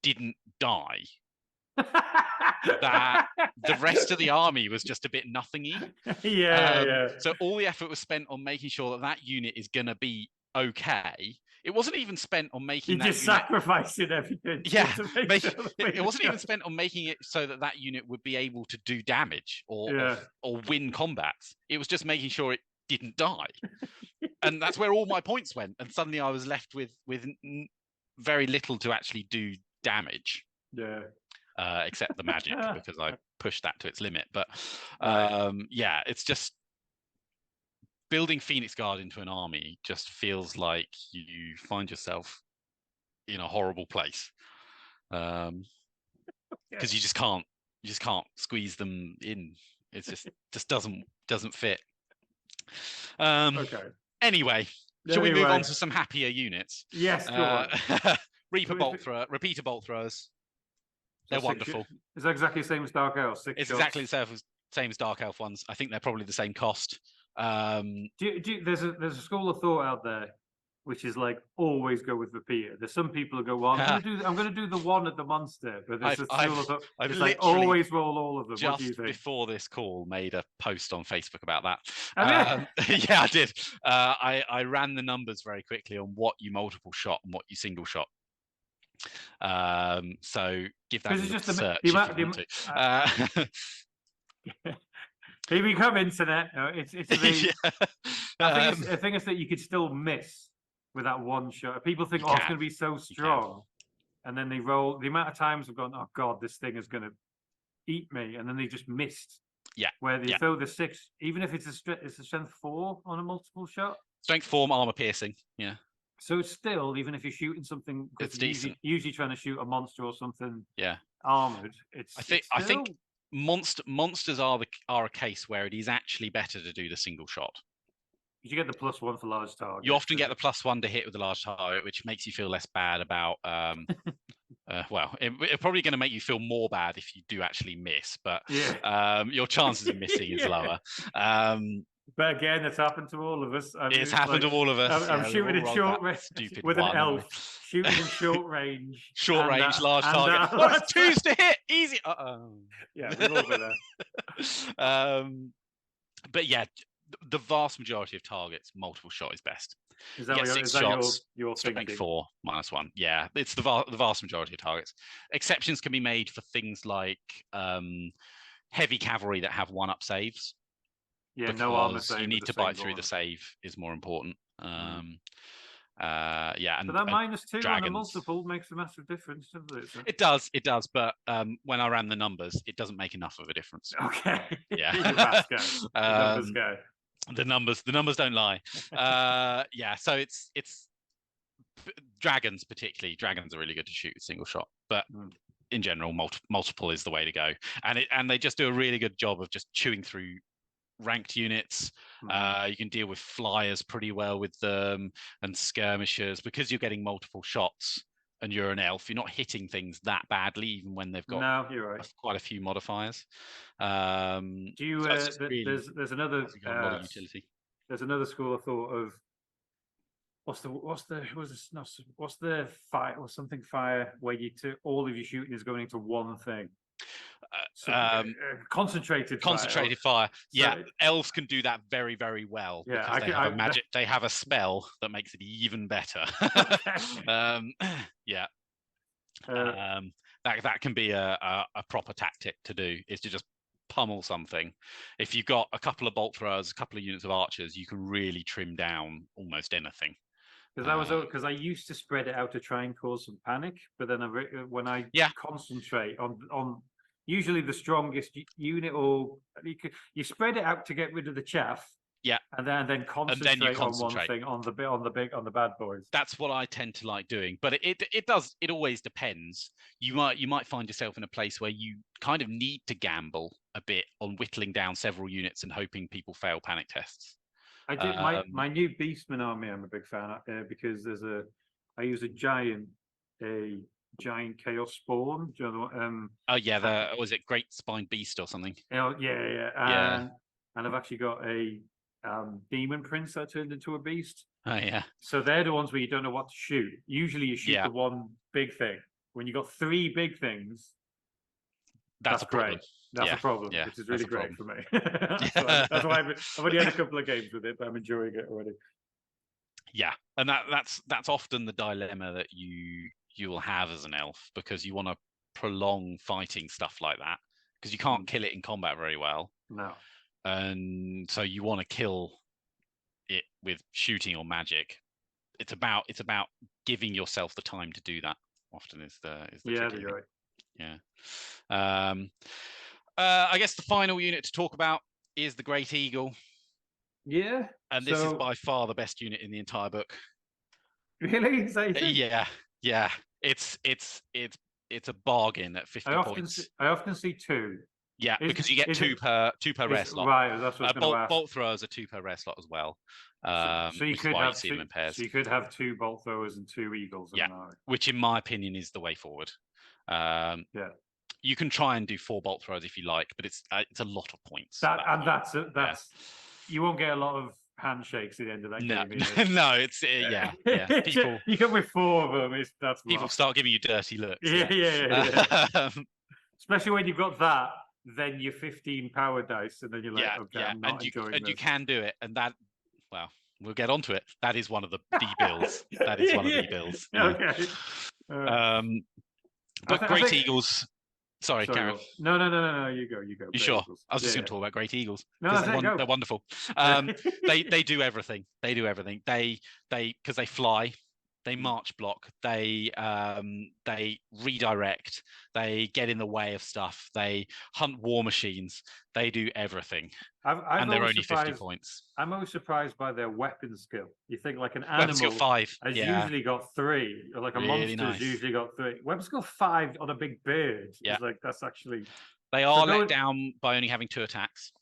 didn't die, that the rest of the army was just a bit nothingy. So all the effort was spent on making sure that unit is going to be okay. It wasn't even spent on making sacrificing everything. Yeah, it wasn't even spent on making it so that unit would be able to do damage or win combats. It was just making sure it didn't die, and that's where all my points went. And suddenly I was left with very little to actually do damage. Except the magic, because I pushed that to its limit. But it's just building Phoenix Guard into an army just feels like you find yourself in a horrible place, because you just can't squeeze them in. It's just doesn't fit. Anyway, shall we move on to some happier units? Yes. Repeater bolt throwers. They're wonderful. Is that exactly the same as Dark Elf? It's exactly the same as Dark Elf ones. I think they're probably the same cost. There's a school of thought out there which is like always go with repeater. There's some people who go, well, I'm gonna do the one at the monster, but there's I've it's like always roll all of them. What do you just think? before this call made a post on Facebook about that. Have Yeah, I did. I ran the numbers very quickly on what you multiple shot and what you single shot. So give that a search if you want to. Here we come, internet. No, it's the. I think it's that you could still miss with that one shot. People think, it's going to be so strong, and then they roll. The amount of times I've gone, oh god, this thing is going to eat me, and then they just missed. Yeah. Where they throw the 6, even if it's a strength 4 on a multiple shot. Strength 4, armor piercing. Yeah. So it's still, even if you're shooting something, it's decent. Usually trying to shoot a monster or something. Yeah. Armored. I think monsters are a case where it is actually better to do the single shot. You get the +1 for large target. You often get the +1 to hit with a large target, which makes you feel less bad about. Well, it's probably going to make you feel more bad if you do actually miss, but your chances of missing is lower. But again, it's happened to all of us. It's happened to all of us. I'm shooting in short range with an elf. Shooting in short range. Short range, large target. Oh, 2s to hit. Easy. Yeah, we've all been there. But yeah, the vast majority of targets, multiple shot is best. Is that your strength 4 -1? Yeah, it's the vast majority of targets. Exceptions can be made for things like heavy cavalry that have 1-up saves. Yeah, no armor save. You need to bite through the save is more important. And but that -2 on the multiple makes a massive difference, doesn't it? So. It does. But when I ran the numbers, it doesn't make enough of a difference. Okay. Yeah. The numbers don't lie. So it's dragons particularly. Dragons are really good to shoot with single shot, but in general, multiple is the way to go. And they just do a really good job of just chewing through ranked units. You can deal with flyers pretty well with them and skirmishers because you're getting multiple shots and you're an elf. You're not hitting things that badly, even when they've got you're right. quite a few modifiers. Do you? There's another utility. There's another school of thought of what's the fire or something fire where all of your shooting is going into one thing. Concentrated fire. Yeah, elves can do that very, very well. Yeah, they have a spell that makes it even better. That can be a proper tactic to do, is to just pummel something. If you've got a couple of bolt throwers, a couple of units of archers, you can really trim down almost anything. Because I used to spread it out to try and cause some panic, but then when I concentrate on usually the strongest unit, or you spread it out to get rid of the chaff. Yeah, and then concentrate on one thing, on the bad boys. That's what I tend to like doing, but it always depends. You might find yourself in a place where you kind of need to gamble a bit on whittling down several units and hoping people fail panic tests. I did my new Beastman army. I'm a big fan of, because I use a giant chaos spawn. Do you know, was it Great Spine Beast or something? And I've actually got a demon prince that turned into a beast. Oh yeah. So they're the ones where you don't know what to shoot. Usually you shoot the one big thing. When you got 3 big things, that's great. That's a problem, which is really great for me. That's why I've only had a couple of games with it, but I'm enjoying it already. Yeah, and that's often the dilemma that you will have as an elf, because you want to prolong fighting stuff like that, because you can't kill it in combat very well. No. And so you want to kill it with shooting or magic. It's about giving yourself the time to do that. Often is the tricky thing. Yeah. I guess the final unit to talk about is the Great Eagle. Yeah. And this is by far the best unit in the entire book. Really? Is that yeah. It's a bargain at 50 points. I often see 2. Yeah, because you get two per rare slot. Right, that's what bolt throwers are 2 per rare slot as well. So you could have see them in pairs. So you could have 2 bolt throwers and 2 eagles. Yeah, which in my opinion is the way forward. You can try and do 4 bolt throwers if you like, but it's a lot of points. That's you won't get a lot of handshakes at the end of that No, game. Either. no, it's yeah. People, you come with 4 of them. That's people rough. start giving you dirty looks. Yeah. Especially when you've got that, then your 15 power dice, and then you're like, okay, I'm not enjoying this. And you can do it, and that, well, we'll get onto it. That is one of the bills. That is one of the bills. Okay. But Great Eagles. Sorry, Karen. No. You go. You sure? I was just going to talk about Great Eagles. No, they're wonderful. They do everything. They do everything. They because they fly. They march block. They redirect. They get in the way of stuff. They hunt war machines. They do everything. And they're only 50 points. I'm always surprised by their weapon skill. You think like an animal skill 5 has usually got 3, or like a really monster has usually got 3. Weapon skill 5 on a big bird. Yeah, like that's actually. They are let down by only having 2 attacks.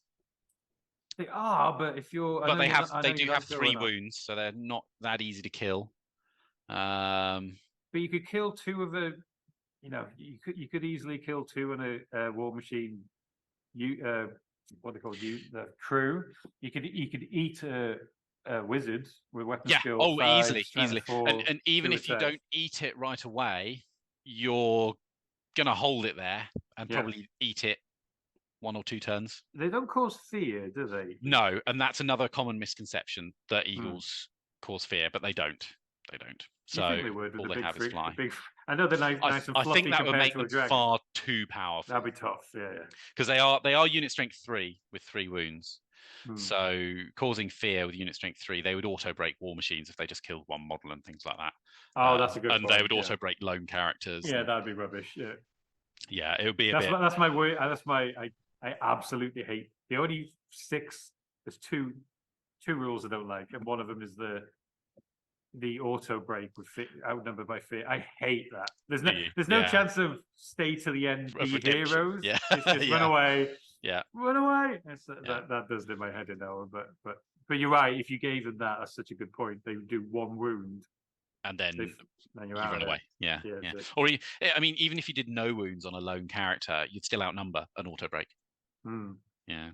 They are, but if you're. But they do have 3 wounds, so they're not that easy to kill. But you could kill 2 of the, you could easily kill 2 in a war machine. What they call the crew. You could eat a wizard with weapon skill. Oh, 5, easily. 4, and even if you don't eat it right away, you're gonna hold it there and probably eat it 1 or 2 turns. They don't cause fear, do they? No, and that's another common misconception, that eagles cause fear, but they don't. They don't. So all they have is fly. I know they're nice and fluffy. I think that would make them dragon. far too powerful. That'd be tough, yeah. Because they are unit strength 3 with 3 wounds. So causing fear with unit strength 3, they would auto break war machines if they just killed 1 model and things like that. Oh, that's a good point. And they would auto break lone characters. Yeah, that'd be rubbish. Yeah, it would be that's my way. I absolutely hate the only 6. There's two rules I don't like, and one of them is the auto break with outnumbered by fear. I hate that. There's no chance of stay to the end, be heroes. Yeah, it's just run away. Yeah, run away. That does do my head in that one. But you're right. If you gave them that, that's such a good point. They would do 1 wound, and then you run away. Yeah. Or I mean, even if you did no wounds on a lone character, you'd still outnumber an auto break. Yeah.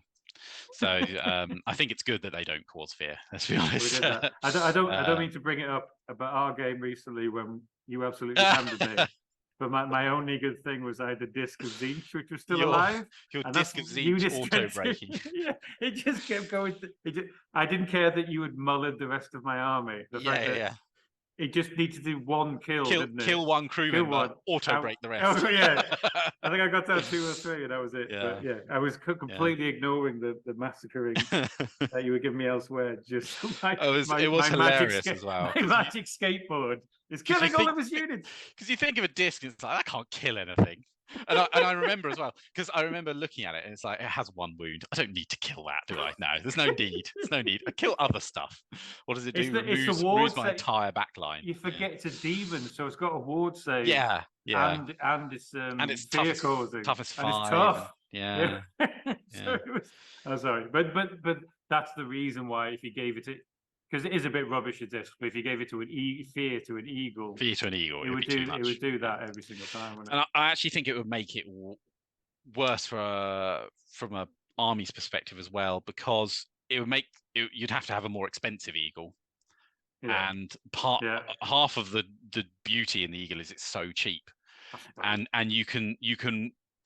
So I think it's good that they don't cause fear. Let's be honest. I don't mean to bring it up about our game recently when you absolutely handed me. But my only good thing was I had the disc of Zinch, which was still alive. Your disc of Zinch auto breaking. Yeah, it just kept going. I didn't care that you had mullered the rest of my army. It just needs to do 1 kill. Kill 1 crew member, auto break the rest. Oh, yeah. I think I got down 2 or 3, and that was it. Yeah. But I was completely ignoring the massacring that you were giving me elsewhere. Just it was hilarious as well. My magic skateboard is killing all of his units. Because you think of a disc, and it's like, that can't kill anything. And I remember as well, because I remember looking at it, and it's like, it has 1 wound. I don't need to kill that, do I? No, there's no need. There's no need. I kill other stuff. What does it do? Removes my entire backline. You forget it's a demon, so it's got a ward save. Yeah. And it's fear causing. Toughness 5. And it's tough. Yeah. So it was, I'm sorry, but that's the reason why if you gave it to. Because it is a bit rubbish at this, but if you gave it to fear to an eagle, it would do that every single time. And I actually think it would make it worse from a army's perspective as well, because it would make you'd have to have a more expensive eagle, and half of the beauty in the eagle is it's so cheap, and you can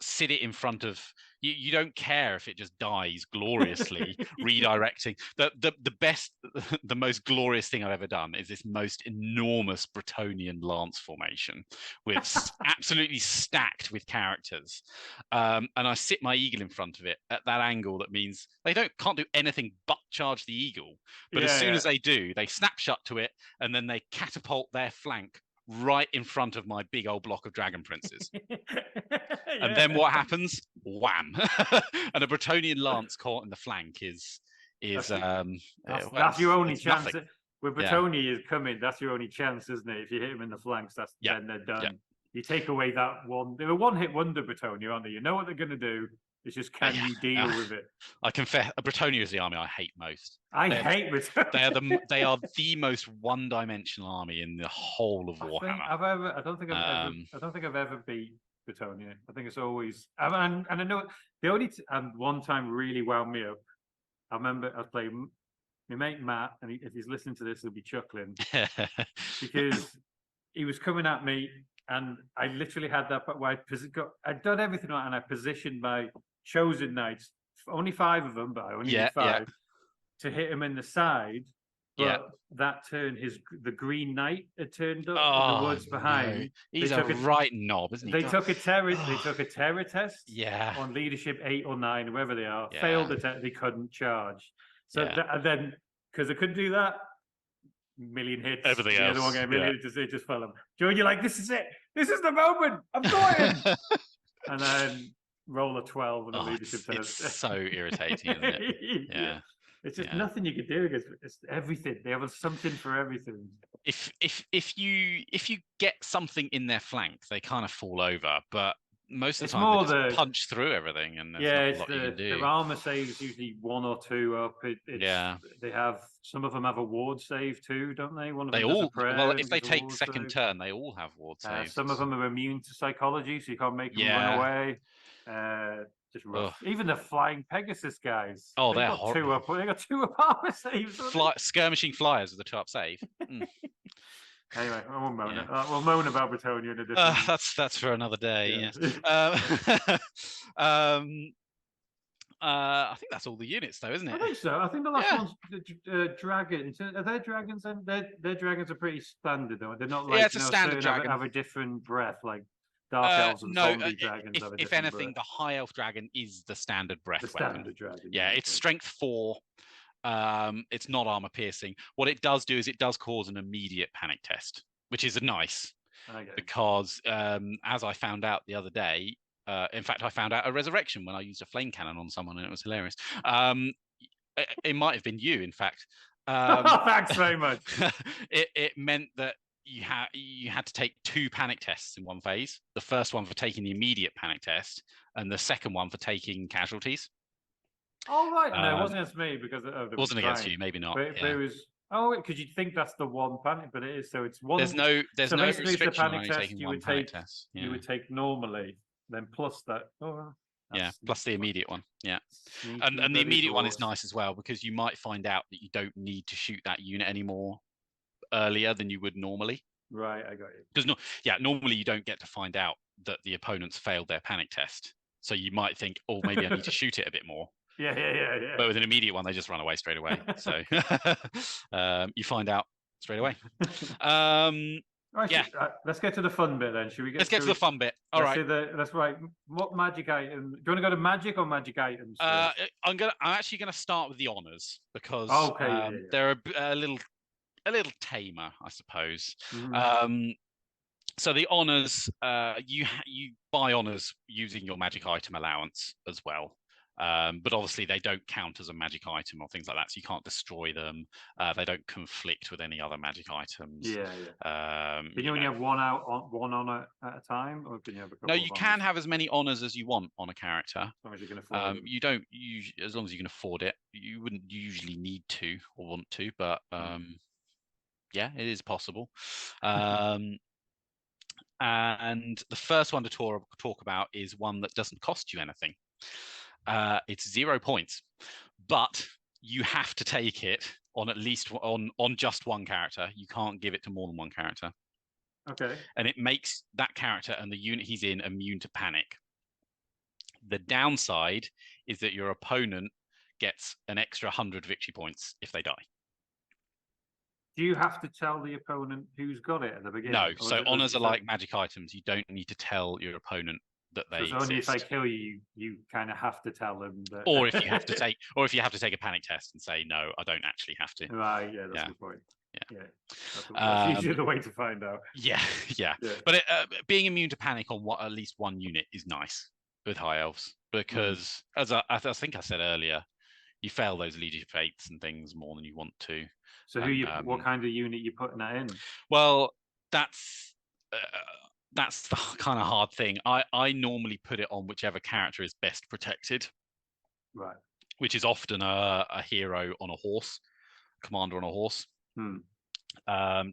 sit it in front of you don't care if it just dies gloriously redirecting. The most glorious thing I've ever done is this most enormous Bretonnian lance formation with absolutely stacked with characters, and I sit my eagle in front of it at that angle. That means they can't do anything but charge the eagle, but as soon as they do, they snap shut to it, and then they catapult their flank right in front of my big old block of dragon princes. And then what happens? Wham! And a Bretonnian lance caught in the flank is that's your only chance. Nothing. With Bretonnia is coming, that's your only chance, isn't it? If you hit him in the flanks, then they're done. You take away that one. They're a 1-hit wonder, Bretonnia, aren't they? You know what they're going to do. It's just can you deal with it? I confess, Bretonnia is the army I hate most. I hate Bretonnia. They are the most one-dimensional army in the whole of Warhammer. I don't think I've ever beat Bretonnia. I think it's always and I know the only and one time really wound me up. I remember I was playing my mate Matt, and if he's listening to this, he'll be chuckling because he was coming at me, and I literally had that. But I'd done everything right, and I positioned my chosen knights, only 5 of them, but I only need 5 to hit him in the side. But that turn, the Green Knight had turned up in the woods behind. No. He's a right knob, isn't he? They took a terror test. Yeah. On leadership 8 or 9, whoever they are, failed the test. They couldn't charge. So and then because they couldn't do that, million hits. Everything else. The other one getting million hits. It just fell them. Joe, you're like, this is it. This is the moment. I'm going. And then roll a 12 on a leadership test. It's so irritating, isn't it? Yeah. It's just nothing you could do because it's everything. They have something for everything. If you get something in their flank, they kind of fall over. But most of the time, more they just punch through everything, and there's not a lot you can do. Their armor saves usually 1 or 2 up. They have some of them have a ward save too, don't they? One of them does a prayer, well, if they take second turn, they all have ward saves. Some of them are immune to psychology, so you can't make them run away. Just rough. Even the flying Pegasus guys. Oh, they're horrible. They got 2 up armor saves. Skirmishing flyers with the 2 up save. Anyway, I won't moan. We'll moan about Bretonnia in a different. That's for another day. Yes. I think that's all the units, though, isn't it? I think so. I think the last one's the dragons. Are they dragons? And their dragons are pretty standard, though. They're not like it's a standard dragon. Have a different breath like. Dark Elves and zombie dragons. If anything, the High Elf dragon is the standard breath weapon. Standard dragon. Yeah, it's strength 4. It's not armor piercing. What it does do is it does cause an immediate panic test, which is nice because as I found out the other day, in fact, I found out a resurrection when I used a flame cannon on someone, and it was hilarious. It might have been you, in fact. Thanks very much. It meant that you had to take 2 panic tests in one phase. The first one for taking the immediate panic test, and the second one for taking casualties. Oh right, no, it wasn't against me because it wasn't against you, maybe not. But it was because you'd think that's the one panic, but it is. So it's one. There's no restriction the panic on test taking one panic test. You would take normally, then plus that. Plus the immediate one. Yeah, and the immediate one is nice as well because you might find out that you don't need to shoot that unit anymore earlier than you would normally. Right, I got you. Because normally you don't get to find out that the opponents failed their panic test, so you might think, oh, maybe I need to shoot it a bit more. Yeah. But with an immediate one, they just run away straight away. So you find out straight away. Right, let's get to the fun bit then. Should we get? Let's get to the fun bit. All right. That's right. What magic item? Do you want to go to magic or magic items? I'm actually gonna start with the honors because they're a little tamer, I suppose. Mm-hmm. So the honors, you buy honors using your magic item allowance as well. But obviously they don't count as a magic item or things like that, so you can't destroy them. They don't conflict with any other magic items. Can you only have one honor at a time, or can you have a couple? No, you can have as many honors as you want on a character. As long as you can afford it. You don't as long as you can afford it. You wouldn't usually need to or want to, but it is possible. And the first one to talk about is one that doesn't cost you anything. It's 0 points, but you have to take it on at least on just one character. You can't give it to more than one character. Okay. And it makes that character and the unit he's in immune to panic. The downside is that your opponent gets an extra 100 victory points if they die. Do you have to tell the opponent who's got it at the beginning? No. So honors are like magic items. You don't need to tell your opponent that they exist. Only if I kill you, you kind of have to tell them that. Or if you have to take, a panic test and say no, I don't actually have to. Right. Yeah, that's the point. Yeah. That's usually the way to find out. Yeah. But being immune to panic on at least one unit is nice with High Elves because, as I think I said earlier, you fail those leadership 8s and things more than you want to. So what kind of unit you putting that in? Well, that's the kind of hard thing. I normally put it on whichever character is best protected. Right. Which is often a hero on a horse, commander on a horse.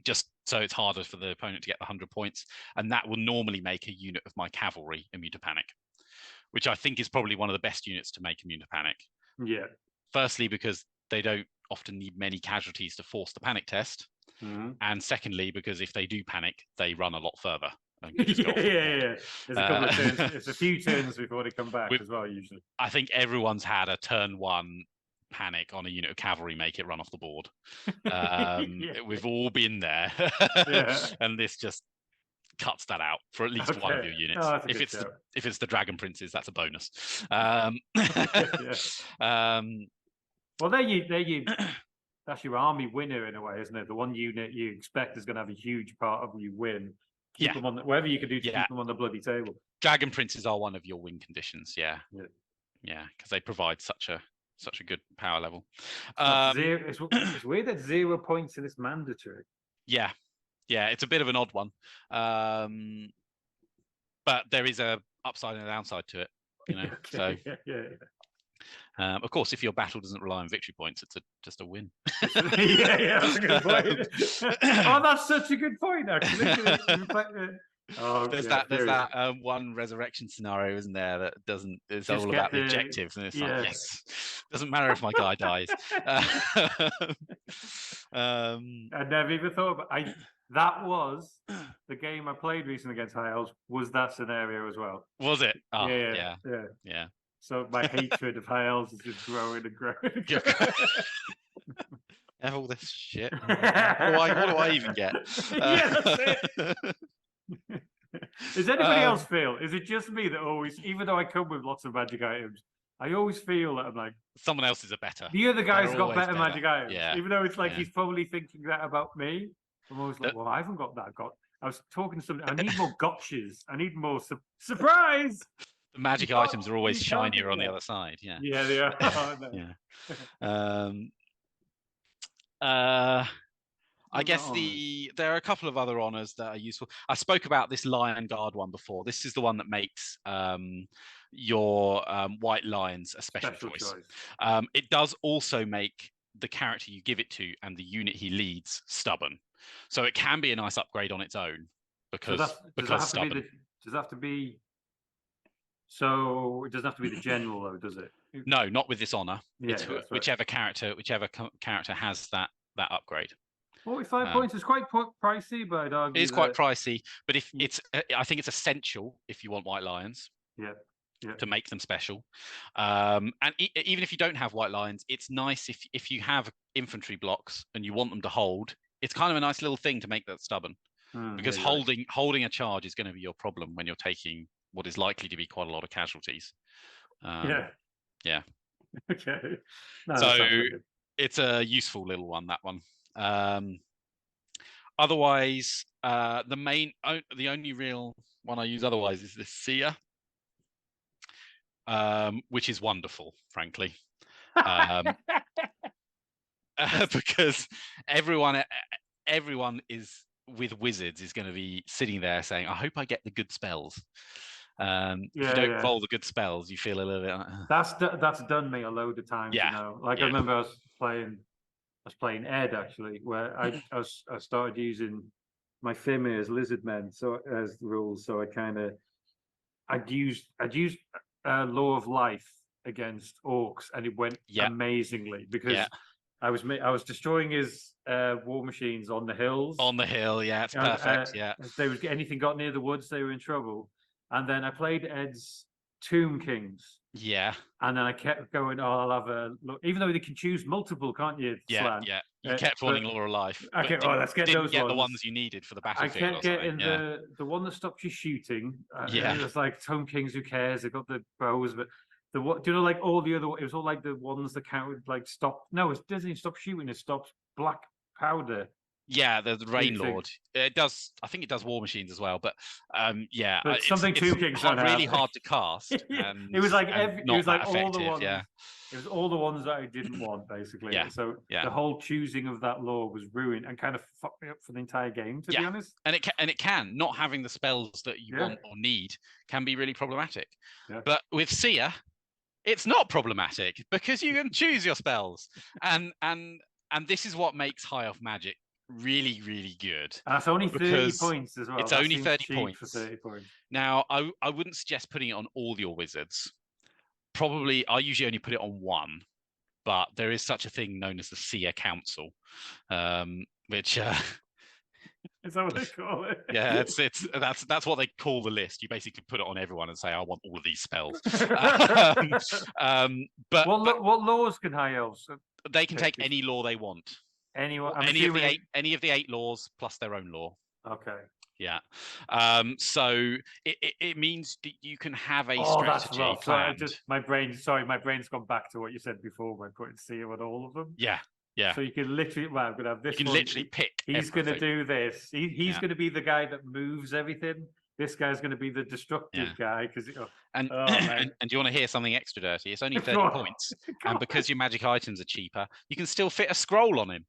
Just so it's harder for the opponent to get the 100 points. And that will normally make a unit of my cavalry immune to panic, which I think is probably one of the best units to make immune to panic. Yeah. Firstly, because they don't often need many casualties to force the panic test. And secondly, because if they do panic, they run a lot further. There's a couple of turns. It's a few turns before they come back as well, usually. I think everyone's had a turn 1 panic on a unit of cavalry make it run off the board. We've all been there. And this just cuts that out for at least one of your units. If it's the dragon princes, that's a bonus. Well, that's your army winner in a way, isn't it? The one unit you expect is going to have a huge part of you win. Keep them on whatever you can do to keep them on the bloody table. Dragon princes are one of your win conditions. Because they provide such a good power level. It's weird that 0 points in this mandatory. Yeah, it's a bit of an odd one, but there is a upside and a downside to it. So. Of course, if your battle doesn't rely on victory points, it's just a win. That's a good point. That's such a good point, actually. There's that one resurrection scenario, isn't there? That doesn't. It's all about the objectives, and it's like, yes, doesn't matter if my guy dies. I never even thought about. That was the game I played recently against High Elves. Was that scenario as well? Was it? Oh, yeah. So my hatred of High Elves is just growing and growing. Have all this shit. What do I even get? That's it. Does anybody else feel? Is it just me that always, even though I come with lots of magic items, I always feel that I'm like, someone else is a better. The other guy's got better magic items. Yeah. Even though it's like he's probably thinking that about me. I'm always like, well, I haven't got that. I was talking to somebody. I need more gotchas. I need more surprise. The magic items are always shinier on the other side. Yeah. Yeah, they are. I guess there are a couple of other honors that are useful. I spoke about this Lion Guard one before. This is the one that makes your white lions a special choice. It does also make the character you give it to and the unit he leads stubborn. So it can be a nice upgrade on its own because stubborn. Does that have to be? So it doesn't have to be the general, though, does it? No, not with this honor. Yeah, it's whichever character has that upgrade. 45 points is quite pricey, but I'd argue it is quite pricey. But if I think it's essential if you want white lions. To make them special, and even if you don't have white lions, it's nice if you have infantry blocks and you want them to hold. It's kind of a nice little thing to make that stubborn, because holding a charge is going to be your problem when you're taking what is likely to be quite a lot of casualties. Okay. So it's a useful little one, that one. Otherwise, the only real one I use otherwise is the seer, which is wonderful, frankly, because everyone is with wizards is going to be sitting there saying, "I hope I get the good spells." If you don't roll the good spells, you feel a little bit. That's done me a load of times. I remember I was playing Ed actually, where I started using my Fimir as lizard men as rules. So I'd used Law of Life against orcs, and it went amazingly because I was destroying his war machines on the hills. On the hill, it's perfect. If they was anything got near the woods, they were in trouble. And then I played Ed's Tomb Kings. Yeah. And then I kept going, I'll have a look. Even though they can choose multiple, can't you? Slan? You kept wanting Law of Life. Okay, let's get those ones. The ones you needed for the battlefield. I kept getting the one that stops you shooting. It was like Tomb Kings, who cares? They've got the bows, but do you know, like all the other, it was all like the ones that counted, like stop. No, it doesn't stop shooting. It stops black powder. Yeah, the Rain Lord. It does. I think it does War Machines as well. But but something Tomb Kings really hard to cast. It was like it was like all the ones. It was all the ones that I didn't want, basically. So the whole choosing of that law was ruined and kind of fucked me up for the entire game, to be honest. And it can not having the spells that you want or need can be really problematic. But with Seer, it's not problematic because you can choose your spells, and this is what makes High Elf Magic really, really good. And that's only 30 points as well. It's only 30 points. For 30 points. Now, I wouldn't suggest putting it on all your wizards. Probably, I usually only put it on one, but there is such a thing known as the Seer Council, which is that what they call it? Yeah, that's what they call the list. You basically put it on everyone and say, I want all of these spells. But what laws can High Elves? They can take any law they want. Anyone, any of the 8 laws plus their own law. Okay. Yeah. So it means that you can have a strategy planned. My brain's gone back to what you said before when putting Seer on all of them. Yeah. Yeah. So you can literally, I'm gonna have this. You can literally pick. He's going to do this. He's going to be the guy that moves everything. This guy's going to be the destructive guy because. And do you want to hear something extra dirty? It's only 30 points, and because your magic items are cheaper, you can still fit a scroll on him.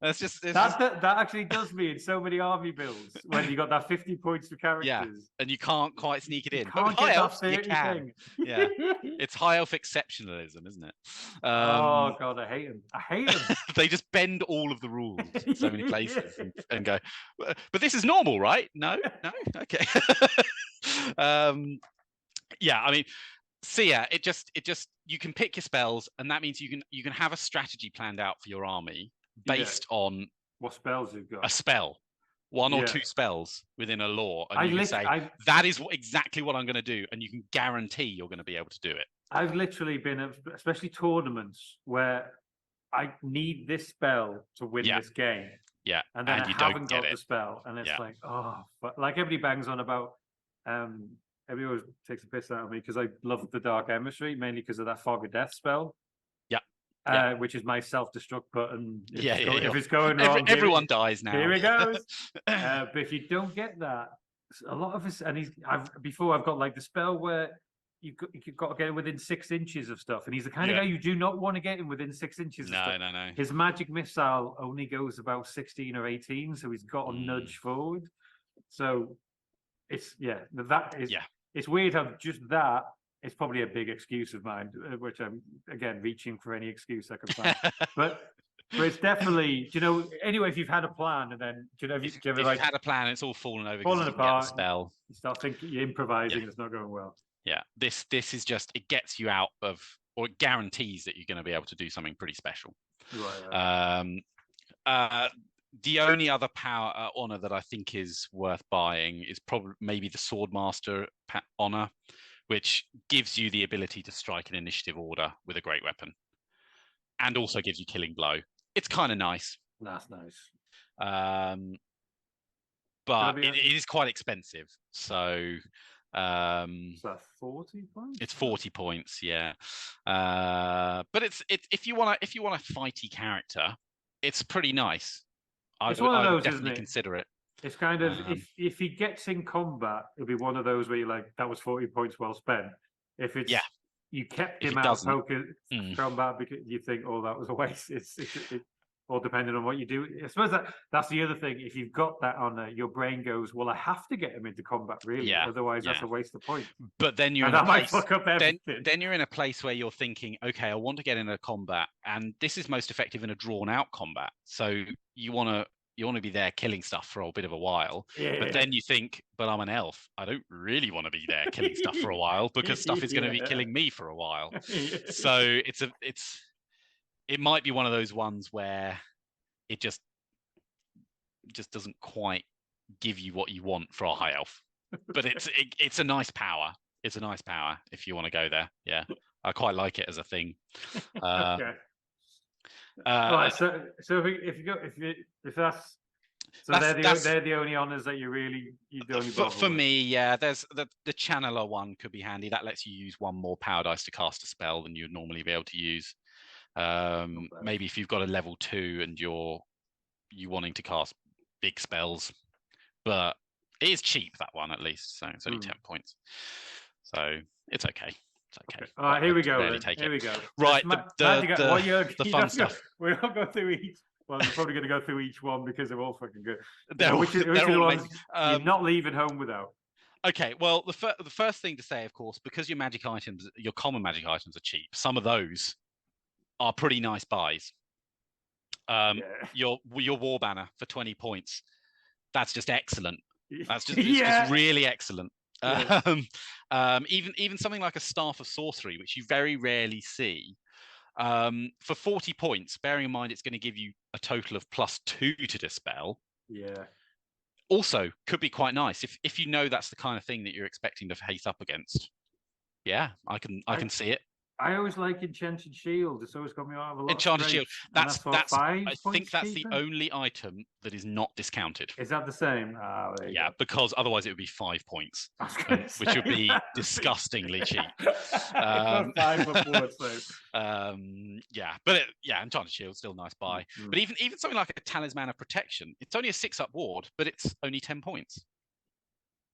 That actually does me in so many army builds when you got that 50 points for characters. Yeah, and you can't quite sneak it in. Can't High get Elves, that you can. thing. Yeah, it's High Elf exceptionalism, isn't it? Oh God, I hate them. They just bend all of the rules in so many places and go, but this is normal, right? No, okay. Yeah, I mean. So yeah, it just you can pick your spells, and that means you can have a strategy planned out for your army based on what spells you've got. A spell, one or two spells within a law, and you can say that is exactly what I'm going to do, and you can guarantee you're going to be able to do it. I've literally been, especially tournaments, where I need this spell to win this game. Yeah, and then I haven't got the spell, and it's like, but like everybody bangs on about. Everyone takes a piss out of me because I love the Dark Emissary, mainly because of that Fog of Death spell. Yeah. Which is my self-destruct button. If it's going wrong, everyone dies now. Here it goes. But if you don't get that, a lot of us, and I've got like the spell where you've got to get within 6 inches of stuff, and he's the kind of guy you do not want to get him within 6 inches of stuff. No. His magic missile only goes about 16 or 18, so he's got to nudge forward. So it's It's weird how just that is probably a big excuse of mine, which I'm again reaching for any excuse I can find. but it's definitely, anyway, if you've had a plan and then, if you've had a plan, it's all fallen apart. Spell. You start thinking you're improvising, it's not going well. Yeah, this is just, it gets you out of, or it guarantees that you're going to be able to do something pretty special. Right. The only other power honor that I think is worth buying is probably maybe the Swordmaster honor, which gives you the ability to strike an initiative order with a great weapon, and also gives you killing blow. It's kind of nice. That's nice. But it is quite expensive. So is that 40 points? It's 40 points, yeah. But it's if you want a fighty character, it's pretty nice. It's one of those, isn't it? Consider it. It's kind of if he gets in combat, it'll be one of those where you're like, that was 40 points well spent. If it's you kept him out of combat because you think, oh, that was a waste. It's all depending on what you do. I suppose that's the other thing. If you've got that on your brain goes, well, I have to get him into combat, really. Otherwise, that's a waste of points. But then might fuck up everything. Then you're in a place where you're thinking, okay, I want to get into combat, and this is most effective in a drawn-out combat. So you want to be there killing stuff for a bit of a while. But then you think, but I'm an elf. I don't really want to be there killing stuff for a while because stuff is going to be killing me for a while. So it might be one of those ones where it just doesn't quite give you what you want for a high elf, but it's a nice power. It's a nice power if you want to go there. Yeah, I quite like it as a thing. Okay. Right. So they're the only honors that you don't bother for me. Yeah, there's the channeler one could be handy. That lets you use one more power dice to cast a spell than you'd normally be able to use. Maybe if you've got a level 2 and you wanting to cast big spells, but it is cheap, that one, at least, so it's only 10 points, so it's okay. All right, here we go. Right, the fun stuff. We're not going through each. Well, we're probably going to go through each one because they're all fucking good. Which are the ones you're not leaving home without? Okay, well, the first thing to say, of course, because your common magic items are cheap, some of those are pretty nice buys. Your war banner for 20 points, that's just excellent. That's just it's really excellent. Yeah. Even something like a Staff of Sorcery, which you very rarely see, for 40 points, bearing in mind it's going to give you a total of +2 to dispel. Yeah. Also, could be quite nice if you know that's the kind of thing that you're expecting to face up against. Yeah, I can see it. I always like Enchanted Shield. It's always got me out of a lot Enchanted of Shield. That's I think that's the only item that is not discounted. Is that the same? Yeah, because otherwise it would be 5 points, which would be disgustingly cheap. Yeah, but Enchanted Shield still nice buy. But even something like a Talisman of Protection, it's only a 6-up ward, but it's only 10 points.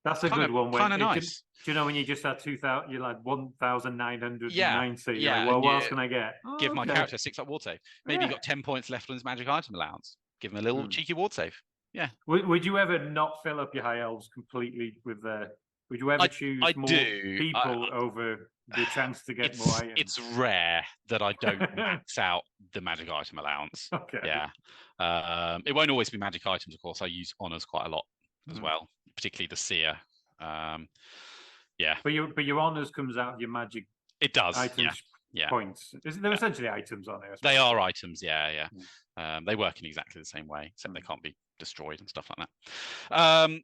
That's a good one. Kind of nice. Do you know when you just had 2,000? You're like 1,990. Yeah. Like, well, what else can I get? Give my character a 6-up ward save. Maybe you got 10 points left on his magic item allowance. Give him a little cheeky ward save. Yeah. Would you ever not fill up your high elves completely with the? Would you ever choose more people over the chance to get more items? It's rare that I don't max out the magic item allowance. Okay. Yeah. It won't always be magic items, of course. I use honors quite a lot as well, particularly the seer. Yeah. But your honors comes out of your magic. It does. Items points. They're essentially items, aren't they? They are items. Yeah. They work in exactly the same way, except they can't be destroyed and stuff like that.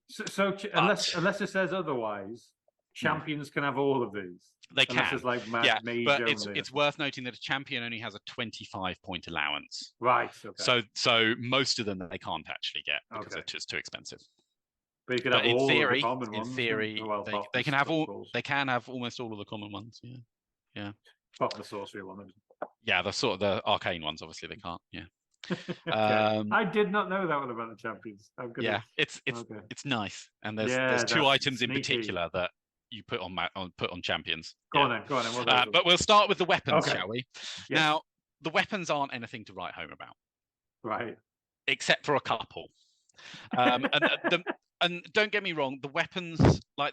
Unless it says otherwise, champions can have all of these. They can. It's like but it's worth noting that a champion only has a 25-point allowance. Right. Okay. So most of them they can't actually get because they're just too expensive. But you could have all theory, the common ones. In theory, they can have all. They can have almost all of the common ones. Yeah. Apart from the sorcery one. Yeah, the arcane ones. Obviously, they can't. Yeah. I did not know that one about the champions. It's nice, and there's 2 items in particular that you put on champions. Go on then. But we'll start with the weapons, shall we? Yes. Now, the weapons aren't anything to write home about, right? Except for a couple. And don't get me wrong, the weapons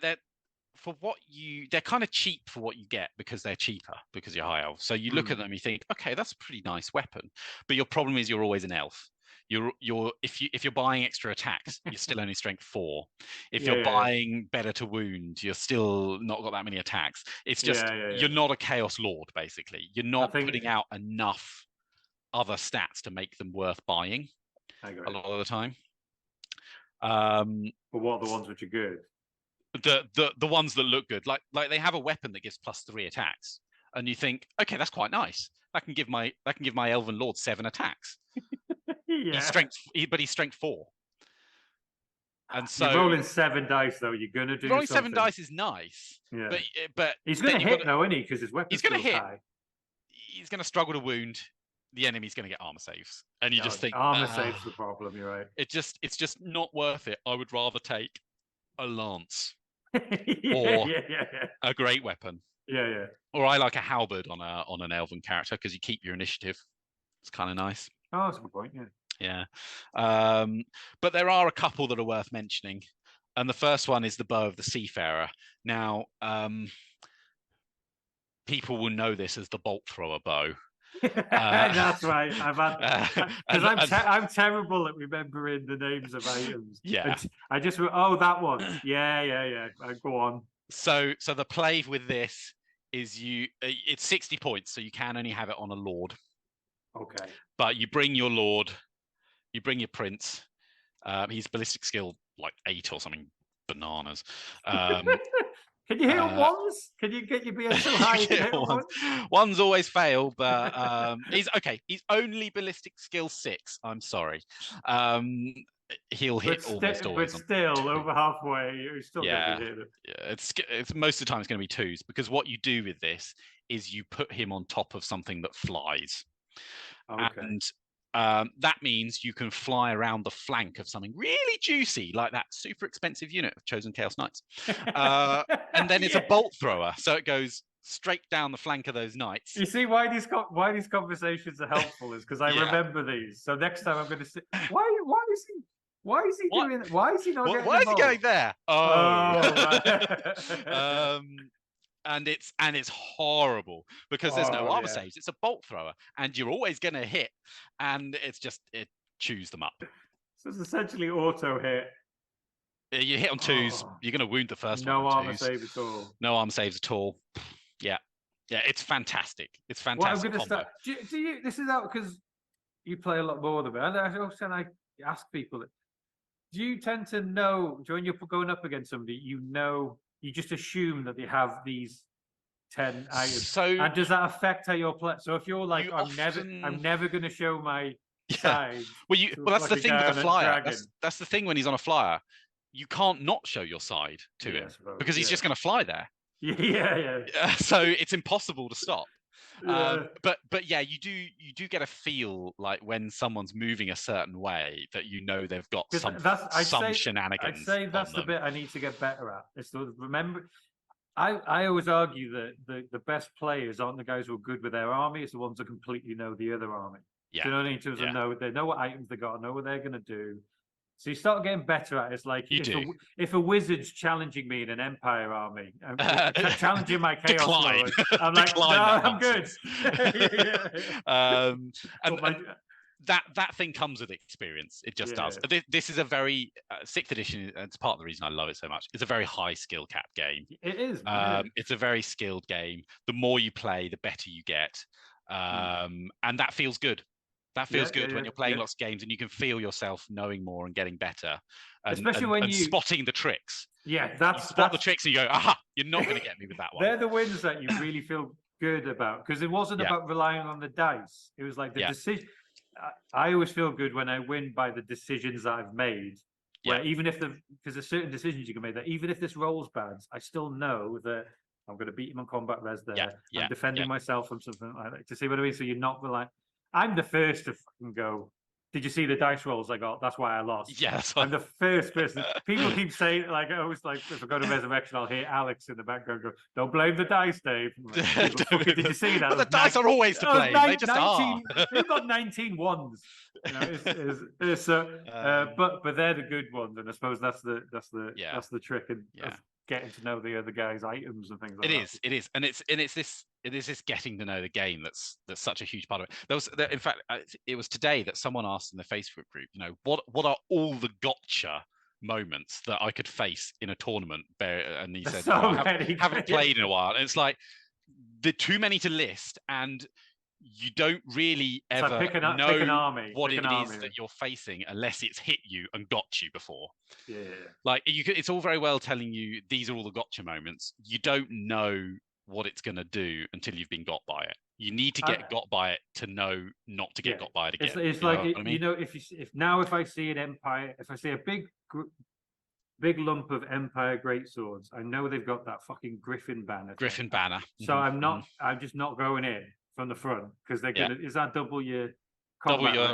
they're kind of cheap for what you get because they're cheaper because you're high elf. So you look at them, you think, okay, that's a pretty nice weapon. But your problem is you're always an elf. If you're buying extra attacks, you're still only strength 4. If you're buying better to wound, you're still not got that many attacks. It's just you're not a chaos lord, basically. You're not putting out enough other stats to make them worth buying a lot of the time. But what are the ones which are good? The ones that look good, like they have a weapon that gives +3 attacks, and you think, okay, that's quite nice. That can give my elven lord 7 attacks. He's strength 4. And so you're rolling 7 dice, though. You're gonna do rolling something. 7 dice is nice. Yeah. But he's gonna hit though, isn't he? Because his weapon's gonna hit. High. He's gonna struggle to wound. The enemy's going to get armor saves, and you just think armor saves the problem. You're right. It's just not worth it. I would rather take a lance or a great weapon. Yeah. Or I like a halberd on an elven character because you keep your initiative. It's kind of nice. Oh, that's a good point. Yeah. But there are a couple that are worth mentioning, and the first one is the bow of the Seafarer. Now, people will know this as the bolt thrower bow. That's right. I've had because I'm terrible at remembering the names of items. Yeah, I just that one. Yeah. Go on. So the play with this is it's 60 points, so you can only have it on a lord. Okay. But you bring your lord, you bring your prince. He's ballistic skill like 8 or something bananas. Can you hit on ones? Can you get your BS so high? Ones always fail, but he's okay. He's only ballistic skill 6. I'm sorry. He'll hit almost always. But still, over halfway, you're still going to hit it. Yeah, it's most of the time it's going to be 2s because what you do with this is you put him on top of something that flies. Okay. And that means you can fly around the flank of something really juicy, like that super expensive unit of Chosen Chaos Knights. And then it's a bolt thrower, so it goes straight down the flank of those knights. You see why these conversations are helpful is because I remember these. So next time I'm going to say, why is he doing it? Why is he not? Why is he going there? Right. And it's horrible because there's no armor saves. It's a bolt thrower, and you're always going to hit, and it chews them up. So it's essentially auto hit. You hit on 2s, you're going to wound the first one. No armor save at all. No armor saves at all. Yeah, it's fantastic. It's fantastic. Well, I'm going to start. Do you? This is out because you play a lot more than me. And I also ask people, do you tend to know when you're going up against somebody, you just assume that they have these 10 items. So, and does that affect how you're playing? So if you're like, I'm never going to show my side. Well, that's the thing with the flyer. That's the thing when he's on a flyer. You can't not show your side to him because he's just going to fly there. Yeah. So it's impossible to stop. Yeah. But yeah, you do get a feel like when someone's moving a certain way that they've got some shenanigans. I'd say that's the bit I need to get better at. It's to remember. I always argue that the best players aren't the guys who are good with their army; it's the ones that completely know the other army. Yeah. Do you know what I mean? In terms of they know what items they got, know what they're going to do. So you start getting better at it. It's like if a wizard's challenging me in an Empire army, challenging my Chaos Lord, I'm like, no, I'm good. That thing comes with experience. It just does. This is a very 6th edition. It's part of the reason I love it so much. It's a very high skill cap game. It is. It's a very skilled game. The more you play, the better you get, and that feels good. That feels good when you're playing lots of games and you can feel yourself knowing more and getting better, especially when you're spotting the tricks. Yeah, you spot the tricks and you go, aha! You're not going to get me with that one. They're the wins that you really feel good about because it wasn't about relying on the dice. It was like the decision. I always feel good when I win by the decisions that I've made. Where even if because there's certain decisions you can make that even if this rolls bad, I still know that I'm going to beat him on combat res there. I'm defending myself from something like that. To see what I mean? So you're not relying. I'm the first to fucking go. Did you see the dice rolls I got? That's why I lost. Yes, I'm the first person. People keep saying like I always like if I go to Resurrection, I'll hear Alex in the background go, "Don't blame the dice, Dave." Like, did you see that? But the dice are always to blame. They just 19, are. You've got 19 ones. You know, but they're the good ones, and I suppose that's the trick of getting to know the other guy's items and things like that. It is, and it's this getting to know the game that's such a huge part of it. In fact, it was today that someone asked in the Facebook group, what are all the gotcha moments that I could face in a tournament? And he said, I haven't played in a while, and it's like they're too many to list, and you don't really ever know what it is that you're facing unless it's hit you and got you before. Yeah. Like it's all very well telling you these are all the gotcha moments. You don't know what it's going to do until you've been got by it. You need to get got by it to know not to get got by it again. It's like if I see an Empire, if I see a big lump of Empire greatswords, I know they've got that fucking Griffin banner. So I'm just not going in from the front because they're gonna. Is that double your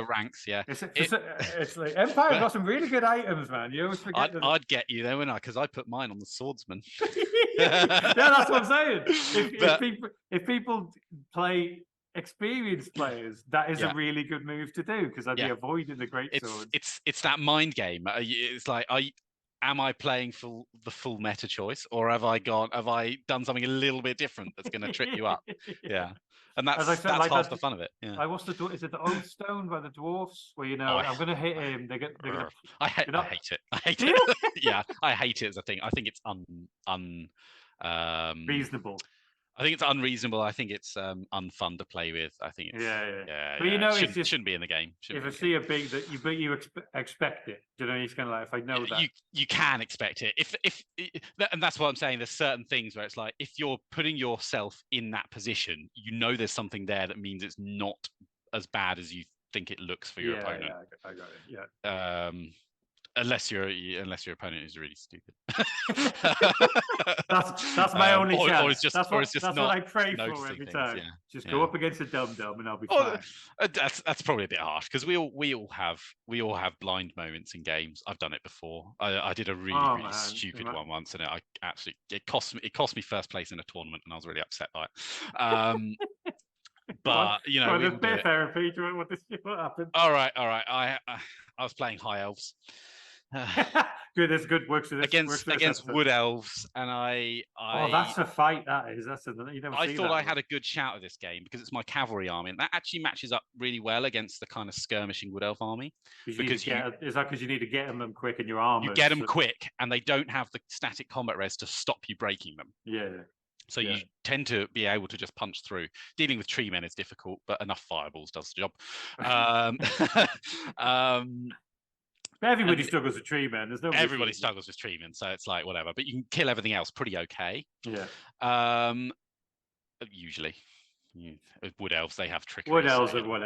ranks? Yeah. It's like Empire got some really good items, man. You always forget. I'd get you there, wouldn't I? Because I put mine on the swordsman. That's what I'm saying. If people play experienced players, that is a really good move to do because I'd be avoiding the greatswords. It's that mind game. It's like am I playing for the full meta choice, or have I done something a little bit different that's going to trip you up? Yeah. And that's half the fun of it. Yeah. Is it the Oath Stone by the dwarfs where I'm going to hit him? They're going to. I hate it. I hate it. Yeah, I hate it as a thing. I think it's reasonable. I think it's unreasonable. I think it's unfun to play with. I think it's But it shouldn't be in the game. If I see a big that you expect it, you know, it's kind of like if I know that you can expect it. And that's what I'm saying. There's certain things where it's like if you're putting yourself in that position, there's something there that means it's not as bad as you think it looks for your opponent. Yeah, I got it. Yeah. Unless your opponent is really stupid. that's my only chance. That's what I pray for every time. Just go up against a dum-dum and I'll be fine. That's probably a bit harsh because we all have blind moments in games. I've done it before. I did a really stupid one once, and it cost me first place in a tournament, and I was really upset by it. But there's bit therapy to it. What happened? All right. I was playing High Elves. Good, that's good. Works against wood elves, and oh, that's a fight. That is. That's a. You never. I thought I had a good shout of this game because it's my cavalry army, and that actually matches up really well against the kind of skirmishing wood elf army. Is that because you need to get them quick in your armor? You get them quick, and they don't have the static combat res to stop you breaking them. Yeah. So you tend to be able to just punch through. Dealing with tree men is difficult, but enough fireballs does the job. Everybody struggles with tree men. Everybody struggles with tree men, so it's like whatever. But you can kill everything else pretty okay. Yeah. Usually, wood elves, they have trickery. Wood elves are wood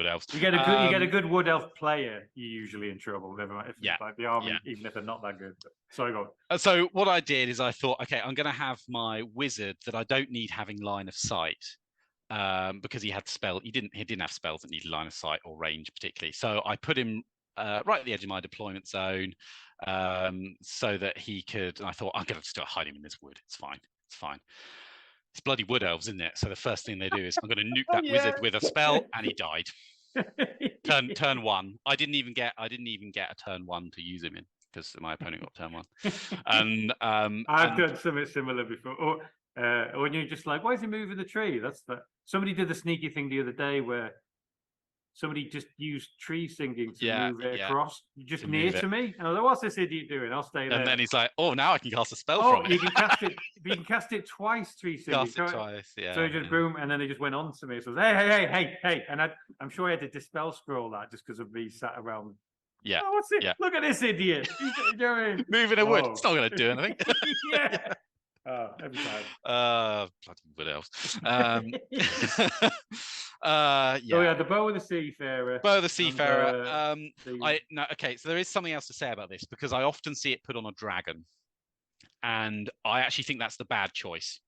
elves. You get a good wood elf player, you're usually in trouble. Never mind. Like the army, even if they're not that good. But, sorry, go on. So what I did is I thought, okay, I'm going to have my wizard that I don't need having line of sight. Because he had he didn't have spells that needed line of sight or range particularly. So I put him right at the edge of my deployment zone, so that he could. And I thought, I'm going to still hide him in this wood. It's fine. It's bloody wood elves, isn't it? So the first thing they do is I'm going to nuke that wizard with a spell, and he died. Turn 1. I didn't even get a turn 1 to use him in because my opponent got turn 1. And I've done something similar before. Or when you're just like, why is he moving the tree? Somebody did the sneaky thing the other day where somebody just used tree singing to move it across, just near to me. And I was like, what's this idiot doing? I'll stay there. And then he's like, oh, now I can cast a spell from it. You can cast it. You can cast it twice, tree singing. Cast it twice, yeah. So just boom, and then they just went on to me. So I was, hey. And I'm sure I had to dispel scroll that just because of me sat around. Yeah. Oh, what's it? Yeah. Look at this idiot. He's doing? Moving a wood. It's not going to do anything. Yeah. Oh, every time. Bloody wood elves. The bow of the seafarer. Bow of the seafarer. Okay, so there is something else to say about this because I often see it put on a dragon, and I actually think that's the bad choice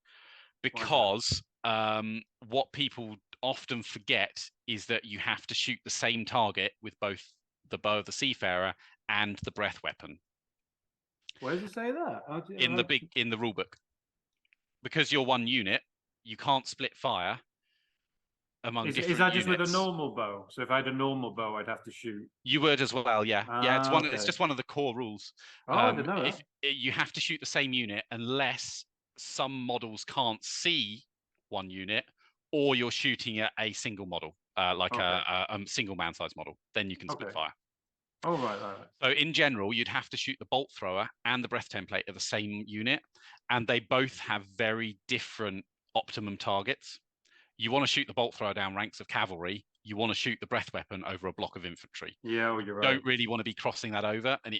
because what people often forget is that you have to shoot the same target with both the bow of the seafarer and the breath weapon. Where does it say that? In the rule book. Because you're one unit, you can't split fire among different units. Is that just with a normal bow? So if I had a normal bow, I'd have to shoot. You would as well, yeah. It's just one of the core rules. I didn't know that. You have to shoot the same unit unless some models can't see one unit, or you're shooting at a single model, a single man-sized model. Then you can split fire. Oh, right. So in general, you'd have to shoot the bolt thrower and the breath template of the same unit, and they both have very different optimum targets. You want to shoot the bolt thrower down ranks of cavalry. You want to shoot the breath weapon over a block of infantry. Yeah, well, you're right. You don't really want to be crossing that over, and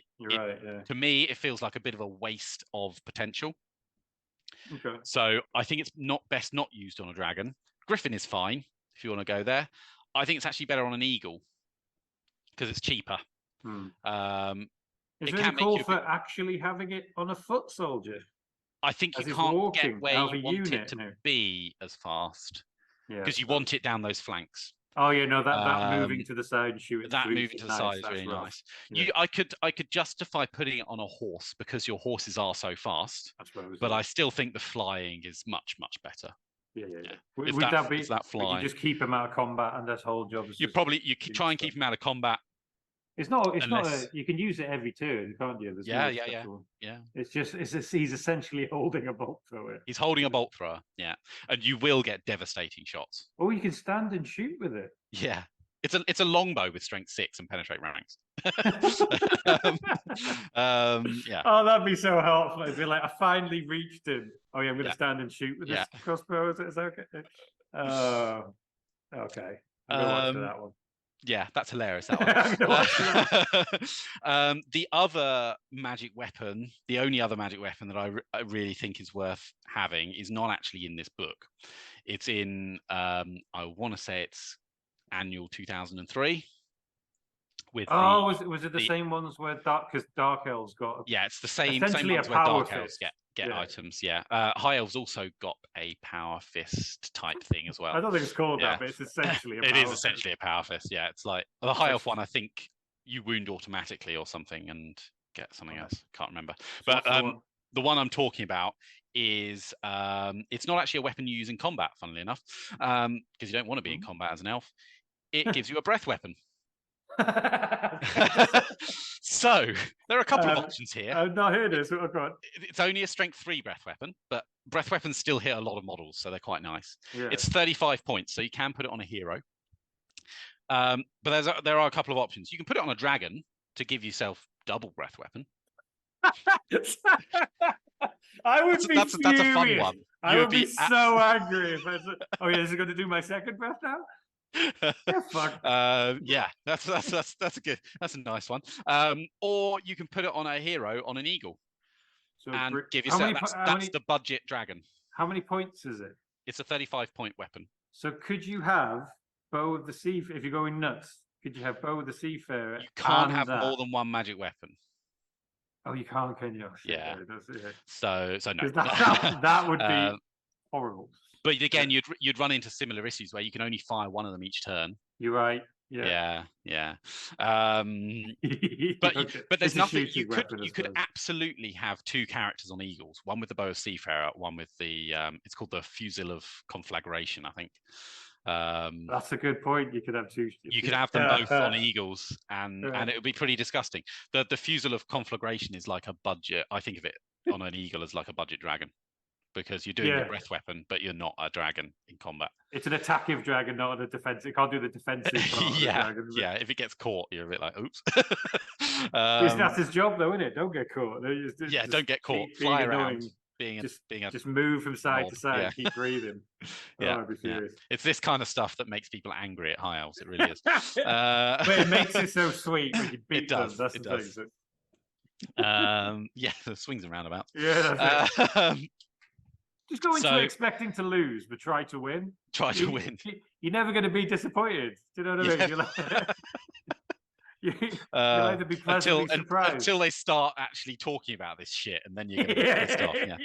to me, it feels like a bit of a waste of potential. Okay. So I think it's best not used on a dragon. Griffin is fine if you want to go there. I think it's actually better on an eagle because it's cheaper. Is there a call for actually having it on a foot soldier? I think you can't get where you want it to be as fast because you want it down those flanks. Oh yeah, no, that moving to the side and shooting. That moving to the side is really nice. Yeah. I could justify putting it on a horse because your horses are so fast. But I still think the flying is much better. Yeah. Would that be that flying? You just keep him out of combat, and that's whole job. You try and keep him out of combat. It's not. You can use it every turn, can't you? Yeah. He's essentially holding a bolt thrower. He's holding a bolt thrower. Yeah, and you will get devastating shots. Or you can stand and shoot with it. Yeah, it's a longbow with strength 6 and penetrate ranks. Yeah. Oh, that'd be so helpful. It'd be like I finally reached him. Oh yeah, I'm going to stand and shoot with this crossbow. Is it okay? Okay. I'm going to watch that one. Yeah, that's hilarious. That one. The other magic weapon, the only other magic weapon that I really think is worth having, is not actually in this book. It's in, I want to say it's annual 2003. Was it the same ones where Dark Elves got? It's the same ones where Dark Elves get items. Yeah, High Elves also got a power fist type thing as well. I don't think it's called that, but it's essentially it is essentially a power fist. Yeah, it's like the High Elf one. I think you wound automatically or something and get something else. Can't remember. But the one I'm talking about is it's not actually a weapon you use in combat. Funnily enough, because you don't want to be in combat as an elf. It gives you a breath weapon. So there are a couple of options here. I've not heard this. Oh, God. It's only a strength 3 breath weapon, but breath weapons still hit a lot of models, so they're quite nice. Yeah. It's 35 points, so you can put it on a hero. But there are a couple of options. You can put it on a dragon to give yourself double breath weapon. I would be that's a fun one. I would be so angry if I said, "Oh yeah, this is going to do my second breath now." Yeah, fuck. Yeah, that's a good. That's a nice one. Or you can put it on a hero, on an eagle, so and give yourself. That's the budget dragon. How many points is it? It's a 35-point weapon. So could you have Bow of the Sea? If you're going nuts, could you have Bow of the Seafarer? You can't have more than one magic weapon. Oh, you can't, can you? Oh, shit, yeah. Yeah. So no. That would be horrible. But again, you'd run into similar issues where you can only fire one of them each turn. You're right. Yeah. But there's nothing you could absolutely have 2 characters on eagles, one with the Bow of Seafarer, one with the it's called the Fusil of Conflagration, I think. That's a good point. You could have 2. You could have them both on eagles, and it would be pretty disgusting. The Fusil of Conflagration is like a budget. I think of it on an eagle as like a budget dragon, because you're doing a breath weapon, but you're not a dragon in combat. It's an attacking dragon, not a defensive. It can't do the defensive part of the dragon. Yeah. If it gets caught, you're a bit like, oops. That's his job, though, isn't it? Don't get caught. Don't get caught. Fly around. Just move from side to side, and keep breathing. Yeah. It's this kind of stuff that makes people angry at High Elves. It really is. But it makes it so sweet when you beat them. That's the thing. The swings and roundabouts. Yeah, that's it. Just go into it expecting to lose, but try to win. You're never going to be disappointed. Do you know what I mean? You'll either be pleasantly surprised until they start actually talking about this shit, and then you're going to be pissed off. Yeah.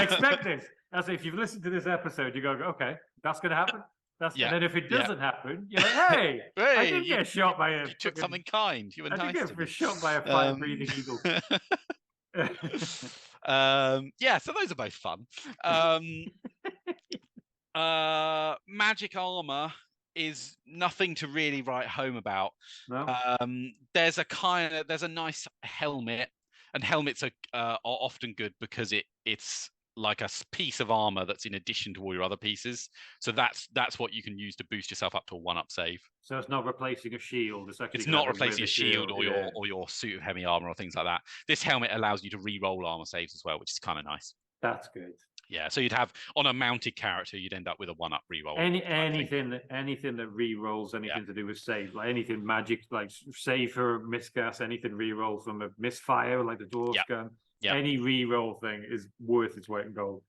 Expect this. As if you've listened to this episode, you go, okay, that's going to happen. And then if it doesn't happen, you're like, hey, I did get shot by a. You took something kind. You were nice. I did get shot by a fire-breathing eagle. So those are both fun. Magic armor is nothing to really write home about. No. There's a nice helmet, and helmets are often good because it's like a piece of armor that's in addition to all your other pieces. So that's what you can use to boost yourself up to a 1-up save. So it's not replacing a shield. It's not replacing a shield or your suit of heavy armor or things like that. This helmet allows you to re-roll armor saves as well, which is kind of nice. That's good. Yeah, so you'd have on a mounted character, you'd end up with a 1-up reroll. Anything that re-rolls anything to do with save, like anything magic, like save for a miscast, anything re-roll from a misfire, like the dwarf's gun. Yeah. Any re-roll thing is worth its weight in gold.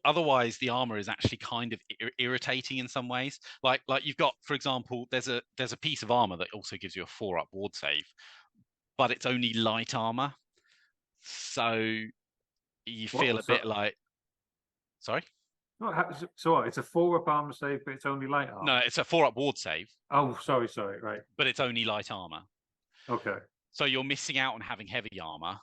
Otherwise, the armor is actually kind of irritating in some ways. Like you've got, for example, there's a piece of armor that also gives you a 4-up ward save, but it's only light armor, so you feel a bit like. Sorry. So it's a 4-up armor save, but it's only light armor. No, it's a 4-up ward save. Oh, sorry, right. But it's only light armor. Okay. So you're missing out on having heavy armor.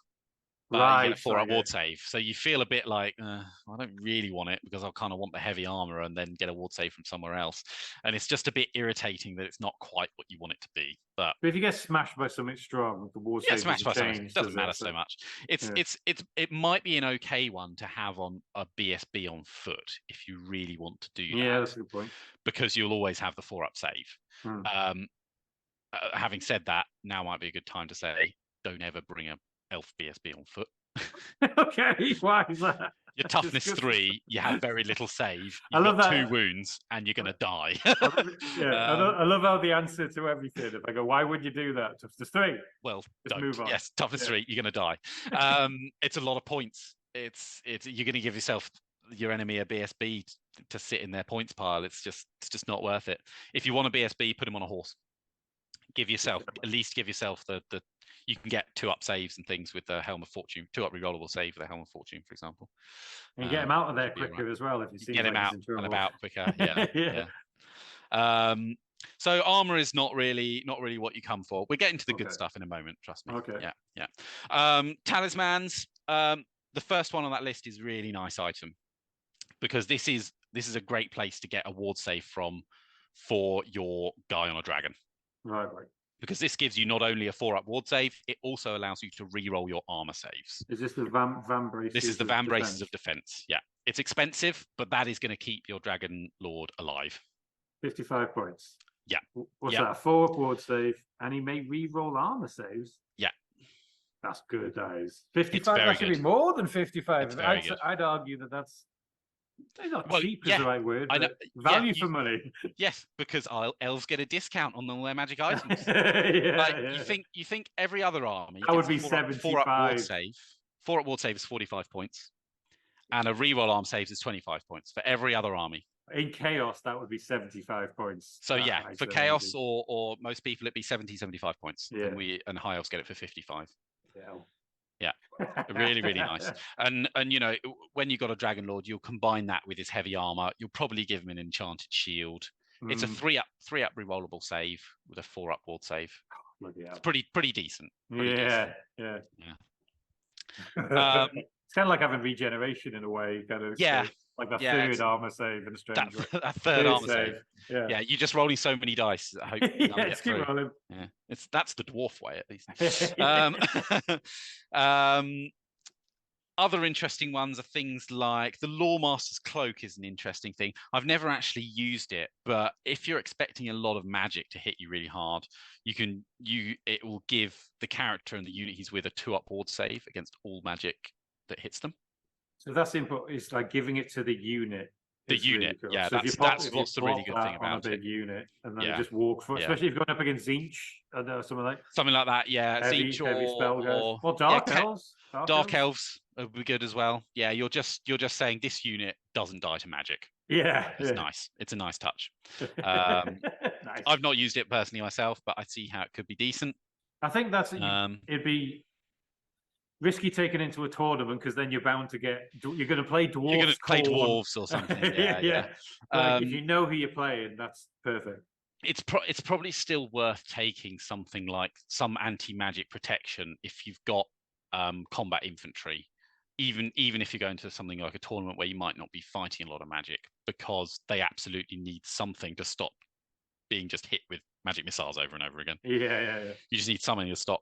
You get a 4-up ward save, so you feel a bit like I don't really want it because I kind of want the heavy armor and then get a ward save from somewhere else, and it's just a bit irritating that it's not quite what you want it to be. But if you get smashed by something strong, the ward save doesn't matter so much. It might be an okay one to have on a BSB on foot if you really want to do that. Yeah, that's a good point. Because you'll always have the 4-up save. Having said that, now might be a good time to say don't ever bring a elf BSB on foot. Okay, why is that? Your toughness 3, you have very little save. You've got 2 wounds, and you're going to die. I love how the answer to everything. If I go, why would you do that? Toughness 3. Well, just move on. Yes, toughness 3, you're going to die. It's a lot of points. It's you're going to give your enemy a BSB to sit in their points pile. It's just not worth it. If you want a BSB, put him on a horse. Give yourself the you can get 2-up saves and things with the Helm of Fortune, 2-up rerollable save with the Helm of Fortune, for example. And get him out of there quicker as well if you see get him out and about quicker. Yeah. So armor is not really what you come for. We're getting to the good stuff in a moment, trust me. Okay. Yeah. Talismans. The first one on that list is a really nice item because this is a great place to get a ward save from for your guy on a dragon. Right. because this gives you not only a 4-up ward save, it also allows you to re-roll your armor saves. Is this the Van Braces? This is the Van Braces of Defense. Yeah, it's expensive, but that is going to keep your Dragon Lord alive. 55 points. Yeah. What's that? 4-up ward save, and he may re-roll armor saves. Yeah. That's good, guys. 55. That should be more than 55. I'd argue that's not cheap is the right word. I know. Value for money. Yes, because elves get a discount on all their magic items. You think every other army that would be 75. 4-up ward save. 4-up ward save is 45 points, and a reroll arm saves is 25 points for every other army. In chaos, that would be 75 points. So for chaos or most people, it'd be 70, 75 points. Yeah. And high elves get it for 55. Yeah, really, really nice. And when you got a Dragon Lord, you'll combine that with his heavy armor. You'll probably give him an enchanted shield. It's a 3-up rerollable save with a 4-up ward save. It's pretty decent. Yeah. It's kind of like having regeneration in a way. Like the third armor save in a strange way. That third armor save. Yeah, you're just rolling so many dice. I hope keep rolling. Yeah, that's the dwarf way at least. Other interesting ones are things like the Lawmaster's Cloak is an interesting thing. I've never actually used it, but if you're expecting a lot of magic to hit you really hard, it will give the character and the unit he's with a 2-up ward save against all magic that hits them. So that's important. It's like giving it to the unit. The unit, really cool. Yeah, that's what's the really good thing about a big unit, and then you just walk for, especially if you're going up against Zinch or something like that. Yeah, Zinch heavy spell guys. Or Dark Elves. Dark Elves would be good as well. Yeah, you're just saying this unit doesn't die to magic. Yeah, it's nice. It's a nice touch. Nice. I've not used it personally myself, but I see how it could be decent. I think it'd be risky taken into a tournament because then you're bound to you're going to play dwarves. You're going to play dwarves or something. Yeah. If you know who you're playing, that's perfect. It's probably still worth taking something like some anti-magic protection if you've got combat infantry, even if you're going to something like a tournament where you might not be fighting a lot of magic, because they absolutely need something to stop being just hit with magic missiles over and over again. Yeah. You just need something to stop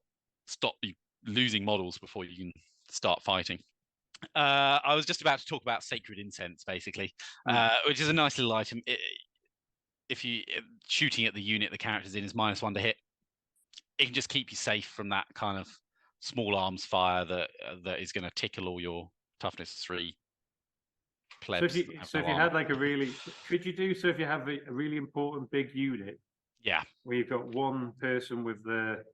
you losing models before you can start fighting. I was just about to talk about Sacred Incense, basically, which is a nice little item. If you shooting at the unit the character's in is -1 to hit, it can just keep you safe from that kind of small arms fire that is going to tickle all your toughness 3 plebs. So if you had like if you have a really important big unit, where you've got one person with the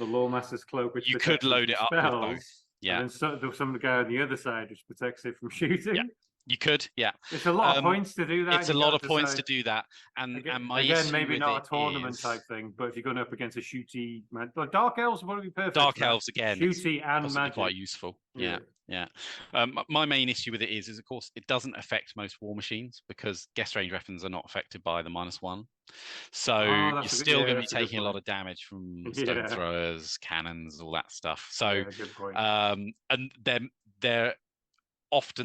Lawmaster's Cloak, which you could load it up with both. Yeah, and then some guy on the other side which protects it from shooting. Yeah, you could. Yeah, it's a lot of points to do that. It's a lot of points to do that, and my issue maybe not a tournament type thing, but if you're going up against a shooty, Dark Elves would be perfect. Dark Elves again, shooty and magic, quite useful. Yeah. My main issue with it is of course it doesn't affect most war machines because guest range weapons are not affected by the -1. So you're still going to be taking a lot of damage from stone throwers, cannons, all that stuff. So and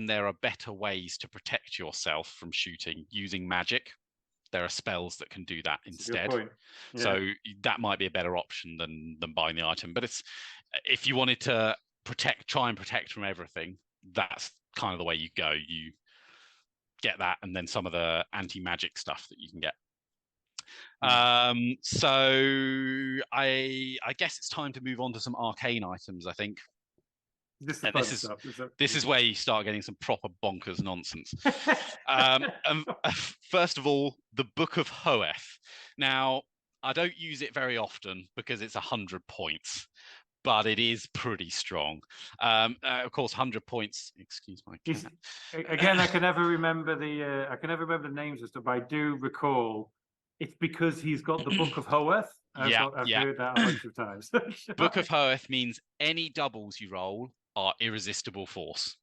there are better ways to protect yourself from shooting using magic. There are spells that can do that instead. So that might be a better option than buying the item. But if you wanted to try and protect from everything, that's kind of the way you go. You get that, and then some of the anti-magic stuff that you can get. So I guess it's time to move on to some arcane items, I think. This is where you start getting some proper bonkers nonsense. First of all, the Book of Hoeth. Now, I don't use it very often because it's 100 points, but it is pretty strong. Of course, 100 points. Excuse my cat. Again, I can never remember the names and stuff, but I do recall it's because he's got the Book of Hoeth. I've heard that a bunch of times. Book of Hoeth means any doubles you roll are irresistible force.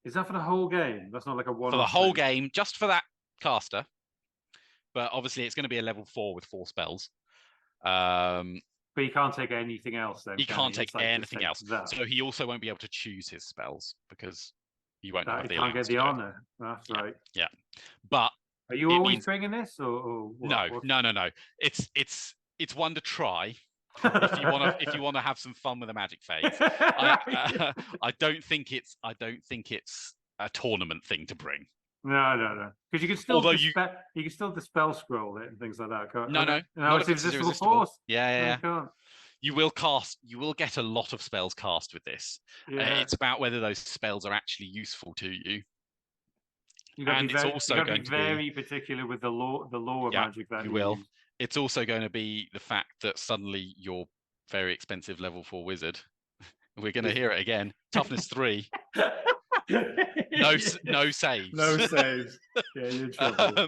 Is that for the whole game? That's not like a one. For the whole game, just for that caster. But obviously, it's going to be a level 4 with 4 spells. But you can't take anything else then. He can't take anything else. So he also won't be able to choose his spells because you won't have the can't get the honor. That's right. Yeah. But are you always bringing this or what? No. It's it's one to try if you want to have some fun with a magic phase. I don't think it's a tournament thing to bring. No. Because you can still you can still dispel scroll it and things like that. Can't, no, it's irresistible force. Yeah. You will get a lot of spells cast with this. Yeah. It's about whether those spells are actually useful to you. It's also going to be very particular with the lore magic that you will. Use. It's also going to be the fact that suddenly your very expensive level 4 wizard. We're going to hear it again. Toughness 3. No saves. No saves. Yeah, you're in trouble.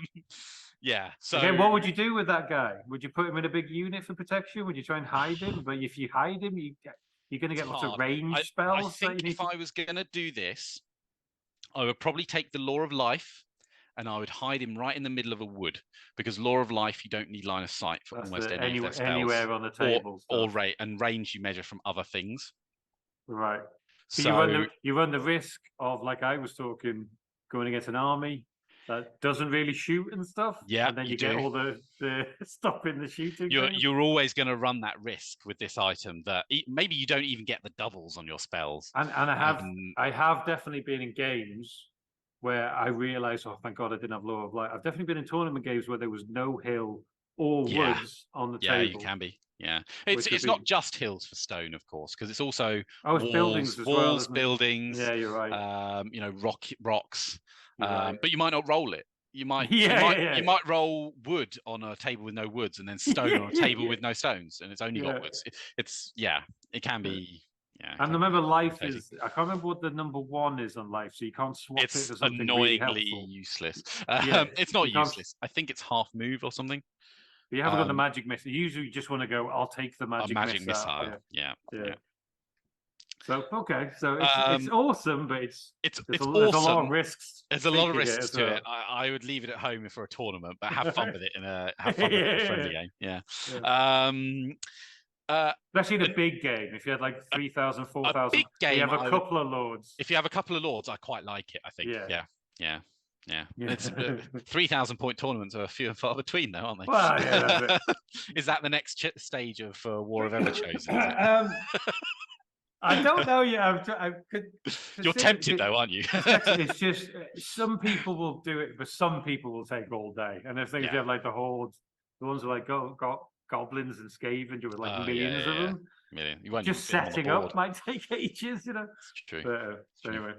Yeah. So again, what would you do with that guy? Would you put him in a big unit for protection? Would you try and hide him? But if you hide him, you're going to get lots of range spells. I think if I was going to do this, I would probably take the Law of Life, and I would hide him right in the middle of a wood, because Law of Life, you don't need line of sight for almost any of their spells. Anywhere on the table. Or range you measure from other things. Right. So you run the risk of, like I was talking, going against an army that doesn't really shoot and stuff. Yeah, and then you get all the stopping the shooting. You're always going to run that risk with this item that maybe you don't even get the doubles on your spells. And I have definitely been in games where I realized, oh, thank God I didn't have Law of Light. I've definitely been in tournament games where there was no hill or woods on the table. Yeah, you can be. Yeah, it's not just hills for stone, of course, because it's also buildings as well, buildings. Yeah, you're right. Rocks. Right. But you might not roll it. You might roll wood on a table with no woods, and then stone on a table with no stones, and it's only got woods. It can be. Yeah, and remember, life is. I can't remember what the number 1 is on life, so you can't swap it for something annoyingly useless. It's not useless. I think it's half move or something. But you haven't got the magic missile. You usually just want to go, I'll take the magic missile. Yeah. So it's awesome, but there's a lot of risks. There's a lot of risks to it. I would leave it at home for a tournament, but have fun with it in a friendly game. Yeah. Especially in a big game. If you had like 3,000, 4,000, you have a couple of lords. If you have a couple of lords, I quite like it. I think. Yeah. It's 3,000 point tournaments are few and far between, though, aren't they? Well, yeah, that's it. Is that the next stage of War of Everchosen? I don't know yet. You're tempted, though, aren't you? It's just some people will do it, but some people will take all day. And if you have like the hordes, the ones who like got goblins and Scavenger with like millions of them. Just setting up might take ages, It's true. But, anyway.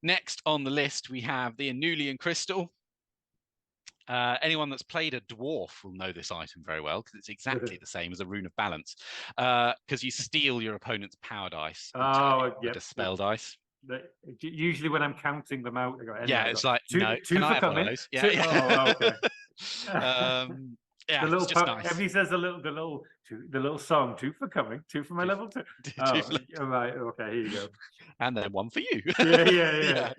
Next on the list, we have the Anulian Crystal. Anyone that's played a dwarf will know this item very well, because it's exactly the same as a Rune of Balance, because you steal your opponent's power dice with a spell dice. Usually when I'm counting them out, I go, it's like, two can I have one of those? Yeah. Okay. It's just nice. Everybody says the little song, 2 for coming, 2 for my level 2. Oh, right, okay, here you go. And then 1 for you. Yeah.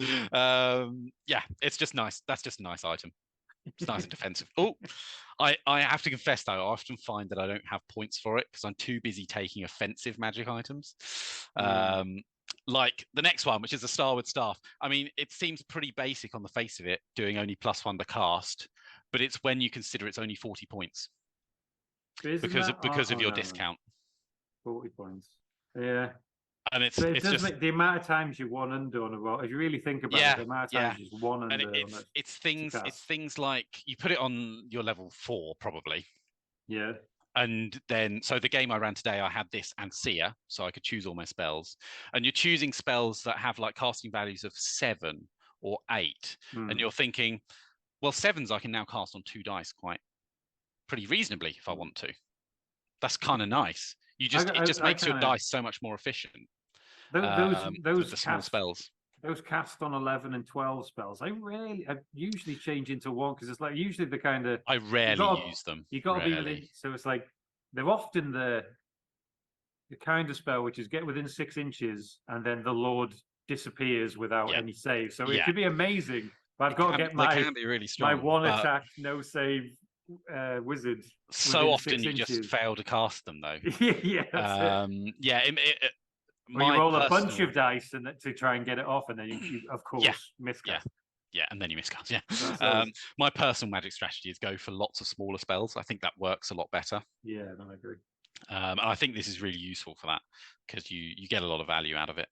It's just nice. That's just a nice item. It's nice and defensive. Oh, I have to confess, though, I often find that I don't have points for it because I'm too busy taking offensive magic items. Like the next one, which is the Starward Staff. I mean, it seems pretty basic on the face of it, doing only +1 to cast, but it's when you consider it's only 40 points because of your discount. 40 points. Yeah. And it's just make the amount of times you won under on a roll. If you really think about it, the amount of times you won under. And it's things like you put it on your level 4 probably. Yeah. And then, so the game I ran today, I had this and Seer, so I could choose all my spells. And you're choosing spells that have like casting values of 7 or 8, and you're thinking, well, 7s I can now cast on 2 dice pretty reasonably if I want to. That's kind of nice. It just makes your dice so much more efficient. Those small spells. Those cast on 11 and 12 spells, I usually change into 1 because it's like usually the kind of. I rarely use them. You got to be so it's like they're often the kind of spell which is get within 6 inches and then the Lord disappears without any save. So it could be amazing, but I've got to get can be really strong, my 1 attack no save wizard. So often you just fail to cast them, though. You roll a bunch of dice to try and get it off, and then you of course miscast. Yeah, and then you miscast. Yeah. My personal magic strategy is go for lots of smaller spells. I think that works a lot better. Yeah, no, I agree. And I think this is really useful for that because you get a lot of value out of it.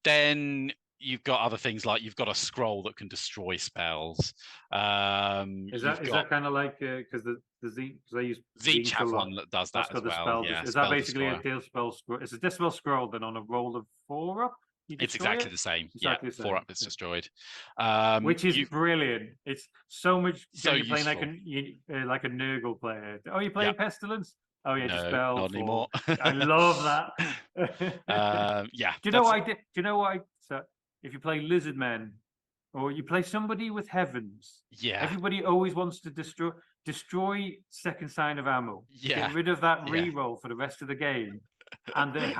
Then you've got other things like you've got a scroll that can destroy spells. Is that kind of like because the Tzeentch, because I use Tzeentch have one that does that as well. Yeah, is that basically a dispel scroll? It's a dispel scroll then on a roll of 4 up? It's exactly the same. Exactly the same. 4 up is destroyed, which is brilliant. It's so much. So you're playing like a Nurgle player. Oh, you're playing Pestilence. Oh yeah, no, dispel. Not anymore. I love that. Yeah. Do you know what I did? Do you know what I? So if you play Lizardmen, or you play somebody with Heavens, everybody always wants to destroy second sign of ammo. Get rid of that reroll for the rest of the game. And they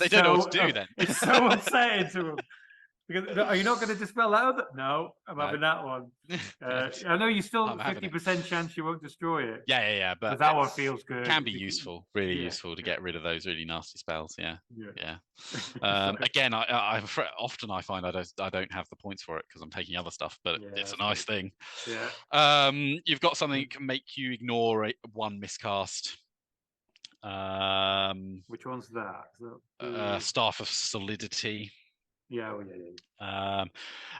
don't know what to do then. It's so upsetting to them. Because, are you not going to dispel that other? No, I'm having that one. I know you still 50% chance you won't destroy it. Yeah. But that one feels good. Can be useful, really useful to get rid of those really nasty spells. Yeah. Again, I often find I don't have the points for it because I'm taking other stuff, but it's a nice thing. Yeah. You've got something that can make you ignore one miscast. Which one's that? Staff of Solidity. Yeah.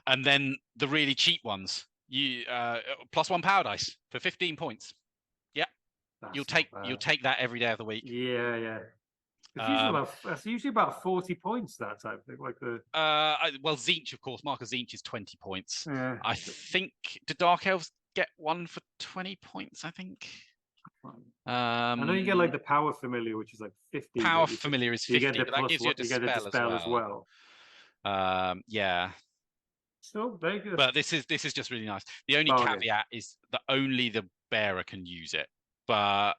And then the really cheap ones, you +1 power dice for 15 points. Yeah, you'll take that every day of the week. Yeah. It's usually about 40 points, that type of thing. Like well, Tzeentch, of course, Marcus Tzeentch is 20 points. Yeah. I think do Dark Elves get one for 20 points? I think. I know you get like the Power Familiar, which is like 50. Power Familiar is 50, you get but that gives you a dispel as well. Yeah. So very good. But this is just really nice. The only caveat is that only the bearer can use it. But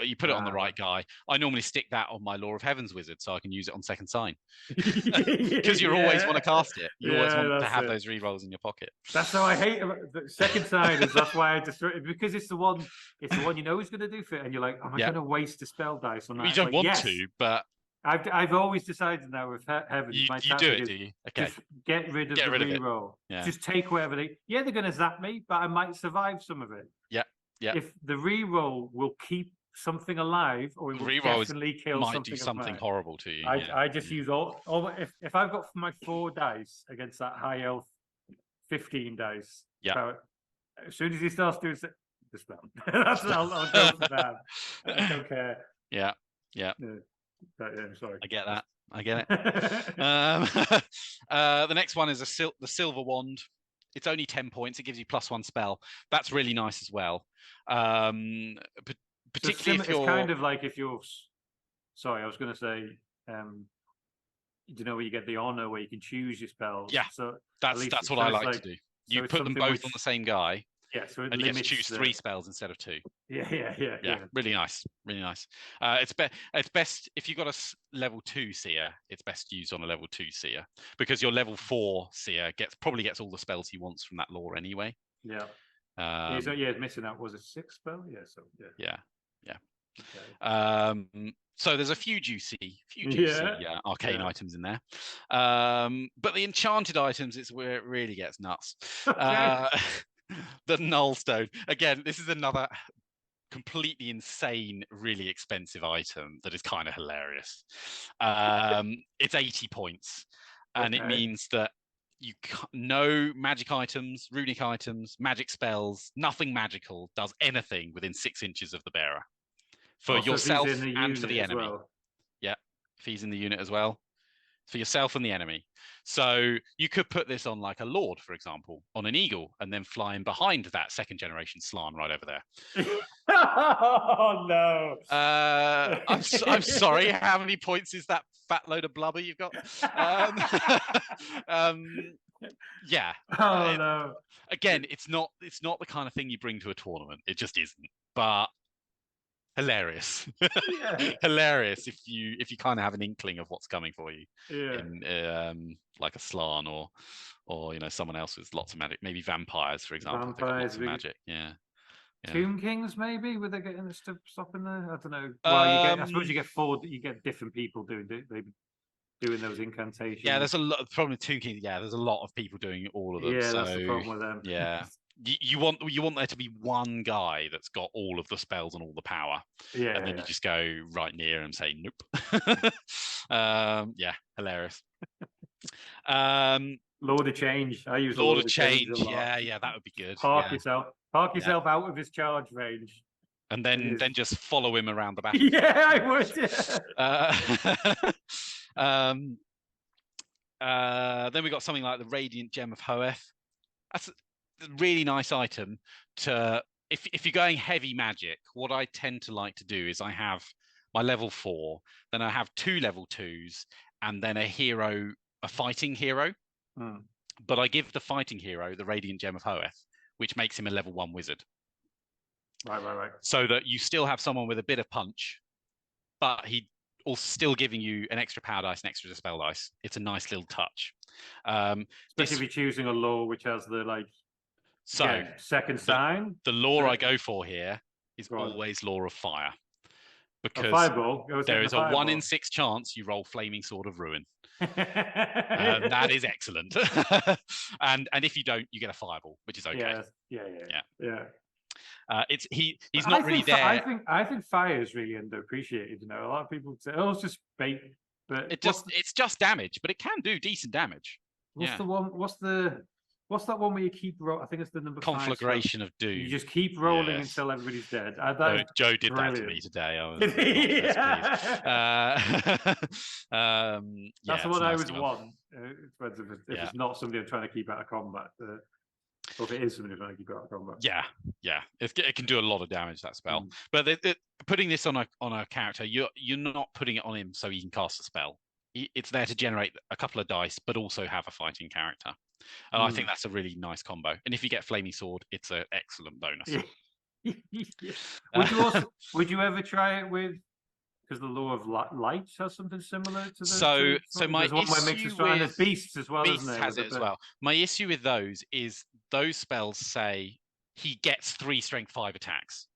you put it on the right guy. I normally stick that on my Law of Heavens wizard so I can use it on second sign. Because you always want to cast it. You always want to have those rerolls in your pocket. That's how I hate the second sign. That's why I destroy it, because it's the one you know he's going to do for it, and you're like, am I going to waste a spell dice on that? You don't want to, but I've always decided now with Heavens. You do it, do you? Okay. Just get rid of the reroll. Just take whatever they're going to zap me, but I might survive some of it. Yeah. If the reroll will keep something alive, or it will definitely kill something. Might do something horrible to you. I just use all if I've got my 4 dice against that high elf 15 dice. Yeah. As soon as he starts doing the spell, I'll go for that. I don't care. Yeah. I'm sorry. I get that. I get it. The next one is the Silver Wand. It's only 10 points. It gives you +1 spell. That's really nice as well. Particularly if you're... It's kind of like if you're... Sorry, I was going to say... you know, where you get the honor where you can choose your spells. Yeah, so that's what I like to do. You put them both on the same guy. Yeah, so and you get to choose 3 spells instead of 2. Yeah. Really nice. It's best if you've got a level 2 seer. It's best used on a level 2 seer because your level 4 seer probably gets all the spells he wants from that lore anyway. Yeah. He's missing out. Was it 6 spell? Yeah. Okay. So there's a few juicy arcane items in there, but the enchanted items is where it really gets nuts. The Nullstone. Again, this is another completely insane, really expensive item that is kind of hilarious. It's 80 points, and it means that no magic items, runic items, magic spells, nothing magical does anything within 6 inches of the bearer for yourself and for the enemy. Yeah, fees in the unit as well for yourself and the enemy. So you could put this on like a lord, for example, on an eagle, and then fly in behind that 2nd generation Slann right over there. Oh no! I'm sorry. How many points is that fat load of blubber you've got? Yeah. Oh no! Again, it's not the kind of thing you bring to a tournament. It just isn't. But hilarious. Hilarious if you kind of have an inkling of what's coming for you. In, like a Slann or someone else with lots of magic, maybe vampires, for example. Vampires, lots of magic. Yeah. Tomb Kings, maybe, were they getting this stuff in there? I don't know. Well, I suppose you get 4. You get different people doing it. doing those incantations. Yeah, there's a lot. Probably two keys. Yeah, there's a lot of people doing all of them. Yeah, so, that's the problem with them. Yeah, you want there to be one guy that's got all of the spells and all the power. Yeah, and then you just go right near and say nope. Yeah, hilarious. Lord of Change. I use Lord of Change a lot. Yeah, that would be good. Park yourself out of his charge range. And then just follow him around the battle. Yeah, I would. Then we got something like the Radiant Gem of Hoeth. That's a really nice item to if you're going heavy magic. What I tend to like to do is I have my level 4, then I have 2 level 2s, and then a fighting hero. But I give the fighting hero the Radiant Gem of Hoeth, which makes him a level 1 wizard. Right. So that you still have someone with a bit of punch, but he also still giving you an extra power dice and extra dispel dice. It's a nice little touch. Especially if you're choosing a lore which has the second sign. The lore I go for here is always Lore of Fire. Because there is a 1 in 6 chance you roll Flaming Sword of Ruin. That is excellent. and if you don't, you get a fireball, which is okay. Yeah. He's not really there. I think fire is really underappreciated. You know, a lot of people say, "Oh, it's just bait," but it's just damage, but it can do decent damage. What's the one? What's that one where you keep rolling? I think it's the number Conflagration 5. of Doom. You just keep rolling until everybody's dead. Joe did that to me today. I was That's the one I always want. If it's not somebody I'm trying to keep out of combat. Or if it is somebody I'm trying to keep out of combat. Yeah. It can do a lot of damage, that spell. But putting this on a character, you're not putting it on him so he can cast a spell. It's there to generate a couple of dice, but also have a fighting character. And I think that's a really nice combo. And if you get Flaming Sword, it's an excellent bonus. Would you ever try it with? Because the Lore of Light has something similar to the. So my issue with Beasts as well. Beasts has it as well. My issue with those is those spells say he gets 3 strength 5 attacks.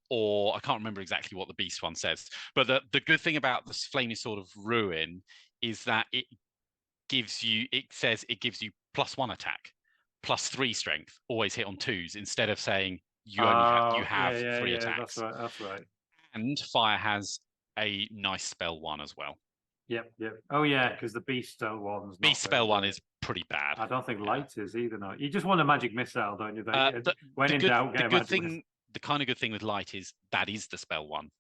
Or I can't remember exactly what the Beast one says. But the good thing about this Flaming Sword of Ruin is that it gives you +1 attack, +3 strength, always hit on 2s, instead of saying you have 3 attacks. That's right. And fire has a nice spell 1 as well. Yep. Oh yeah, because the beast spell one's beast spell 1 is pretty bad. I don't think light is either. No, you just want a magic missile, don't you? When in doubt, get a magic missile. The kind of good thing with light is that is the spell 1.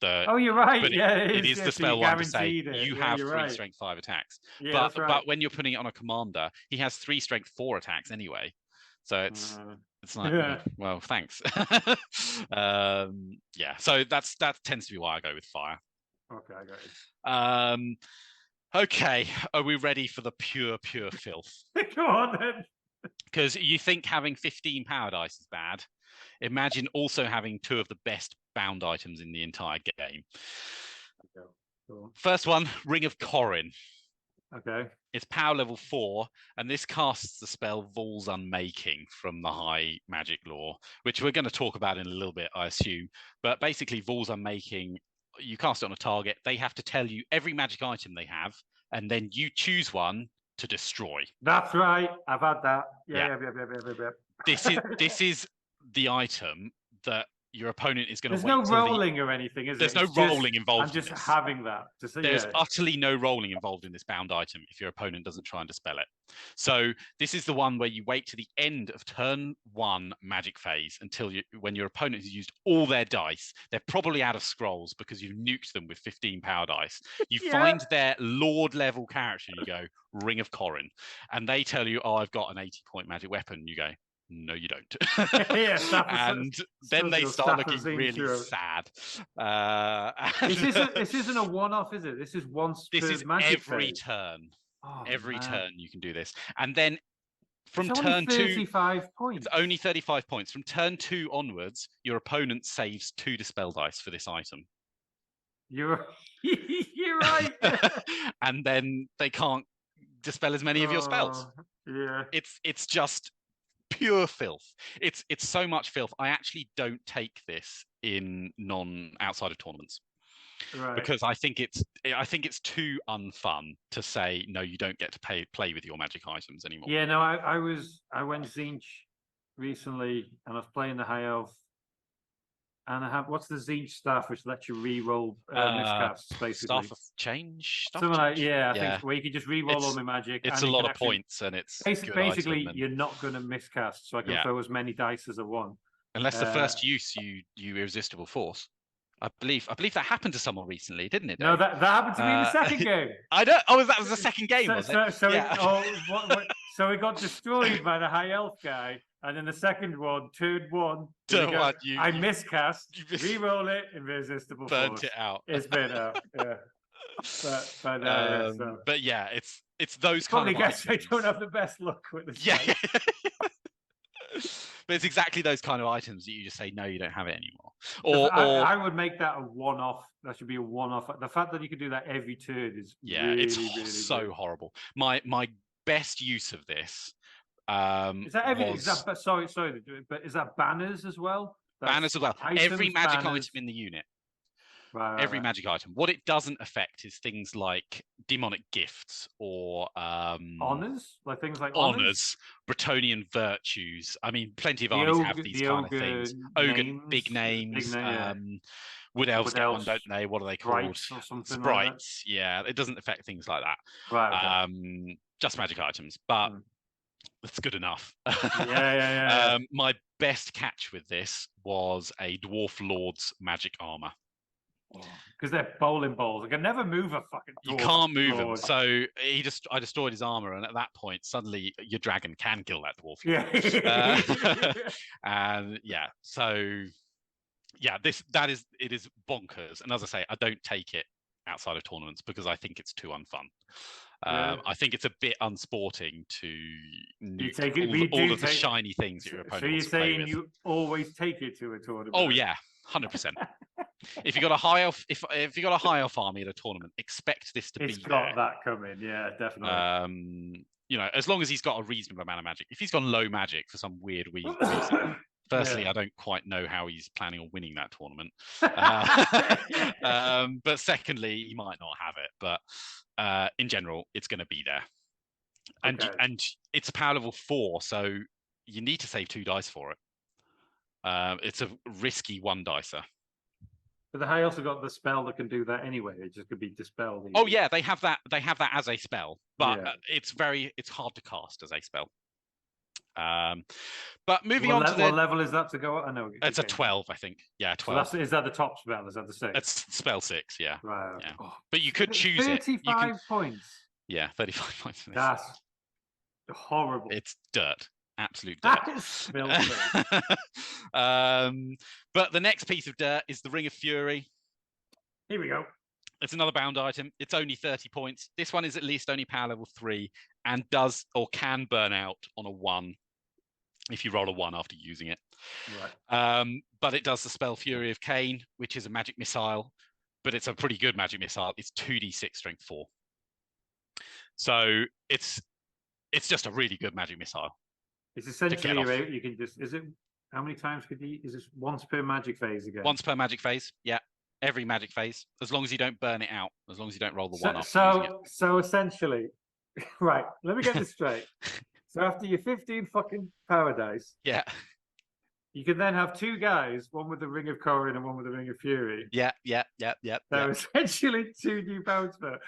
You're right. But it is the spell 1 to say you have 3 strength 5 attacks. Yeah, but when you're putting it on a commander, he has 3 strength 4 attacks anyway. So it's like, well, thanks. So that tends to be why I go with fire. Okay, I got it. Okay, are we ready for the pure filth? Go on then. Because you think having 15 power dice is bad. Imagine also having 2 of the best bound items in the entire game. Okay, cool. First one, Ring of Corrin. Okay. It's power level 4, and this casts the spell Vol's Unmaking from the High Magic lore, which we're going to talk about in a little bit, I assume. But basically, Vol's Unmaking, you cast it on a target. They have to tell you every magic item they have, and then you choose one to destroy. That's right. I've had that. Yeah. This is the item that your opponent is going to. There's no rolling or anything, is there? There's no rolling involved. I'm just having that. There's utterly no rolling involved in this bound item if your opponent doesn't try and dispel it. So this is the one where you wait to the end of turn 1 magic phase when your opponent has used all their dice. They're probably out of scrolls because you've nuked them with 15 power dice. You find their Lord level character and you go, Ring of Corrin. And they tell you, I've got an 80-point magic weapon. And you go, no, you don't. And then they start looking really sad. This isn't a one-off, is it? This is once. This is every turn. Every turn you can do this, and then from turn 2, 35 points. It's only 35 points. From turn 2 onwards, your opponent saves 2 dispel dice for this item. You're right. And then they can't dispel as many of your spells. Yeah. It's just pure filth. It's so much filth. I actually don't take this in outside of tournaments. because I think it's too unfun to say no, you don't get to play with your magic items anymore. Yeah, no, I went Zinch recently, and I was playing the High Elf, and I have what's the Zinch staff which lets you re-roll miscasts, basically. Staff of Change. Something like I think where you can just re-roll all my magic. It's a lot of points, and it's basically you're not going to miscast, so I can throw as many dice as I want. Unless the first use you irresistible force. I believe that happened to someone recently, didn't it, Dave? No, that happened to me in the second game. I don't. Oh, that was the second game, was it? So it got destroyed by the High Elf guy, and then the second one, turn one, I miscast, re-roll it, irresistible force. Burnt it out. It's burnt out. Yeah. But yeah, it's those probably kind of. Guess I don't have the best luck with this. Yeah. But it's exactly those kind of items that you just say no, you don't have it anymore. Or I would make that a one-off. That should be a one-off. The fact that you can do that every turn is really, it's really so good. horrible. My best use of this. Is that every? Sorry, but is that banners as well? Banners as well. Every magic item in the unit. Every magic item. What it doesn't affect is things like demonic gifts or honors, like things like honors, Bretonian virtues. I mean, plenty of armies have these kind of things. Ogre, big names. Wood elves get one, don't they? What are they called? Sprites. Like yeah, it doesn't affect things like that. Right. Okay. Just magic items, but that's good enough. Yeah. My best catch with this was a Dwarf Lord's magic armor. Because they're bowling balls. I can never move a fucking dwarf. You can't move him. So I destroyed his armor, and at that point, suddenly your dragon can kill that dwarf. Yeah. And yeah, so yeah, it is bonkers. And as I say, I don't take it outside of tournaments because I think it's too unfun. I think it's a bit unsporting to nuke all of the shiny things that your opponent. So you're saying you always take it to a tournament? Oh yeah, 100%. If you got a high elf, if you got a high elf army at a tournament, expect this to be. It's got that coming, yeah, definitely. As long as he's got a reasonable amount of magic. If he's got low magic for some weird reason, firstly, I don't quite know how he's planning on winning that tournament. But secondly, he might not have it. But in general, it's going to be there, and it's a power level 4, so you need to save 2 dice for it. It's a risky 1 dicer. But the High Elves have got the spell that can do that anyway. It just could be dispelled. Easy. Oh yeah, they have that. They have that as a spell, but it's hard to cast as a spell. But moving on to what level is that to go? I know it's a 12, I think. Yeah, 12. So is that the top spell? Is that the 6? It's spell 6. Yeah. Right. Yeah. But you could choose 35 points. Yeah, 35 points. That's horrible. It's dirt. Absolute dirt. But the next piece of dirt is the Ring of Fury. Here we go. It's another bound item. It's only 30 points. This one is at least only power level 3 and does or can burn out on a 1 if you roll a 1 after using it. Right. But it does the spell Fury of Cain, which is a magic missile, but it's a pretty good magic missile. It's 2d6 strength 4. So it's just a really good magic missile. It's essentially you can just how many times is this once per magic phase again? Once per magic phase, yeah. Every magic phase, as long as you don't burn it out, as long as you don't roll the 1 off. So essentially, right, let me get this straight. So after your 15 fucking power dice, yeah, you can then have 2 guys, one with the Ring of Corin and one with the Ring of Fury. Yeah. So essentially 2 new power spells.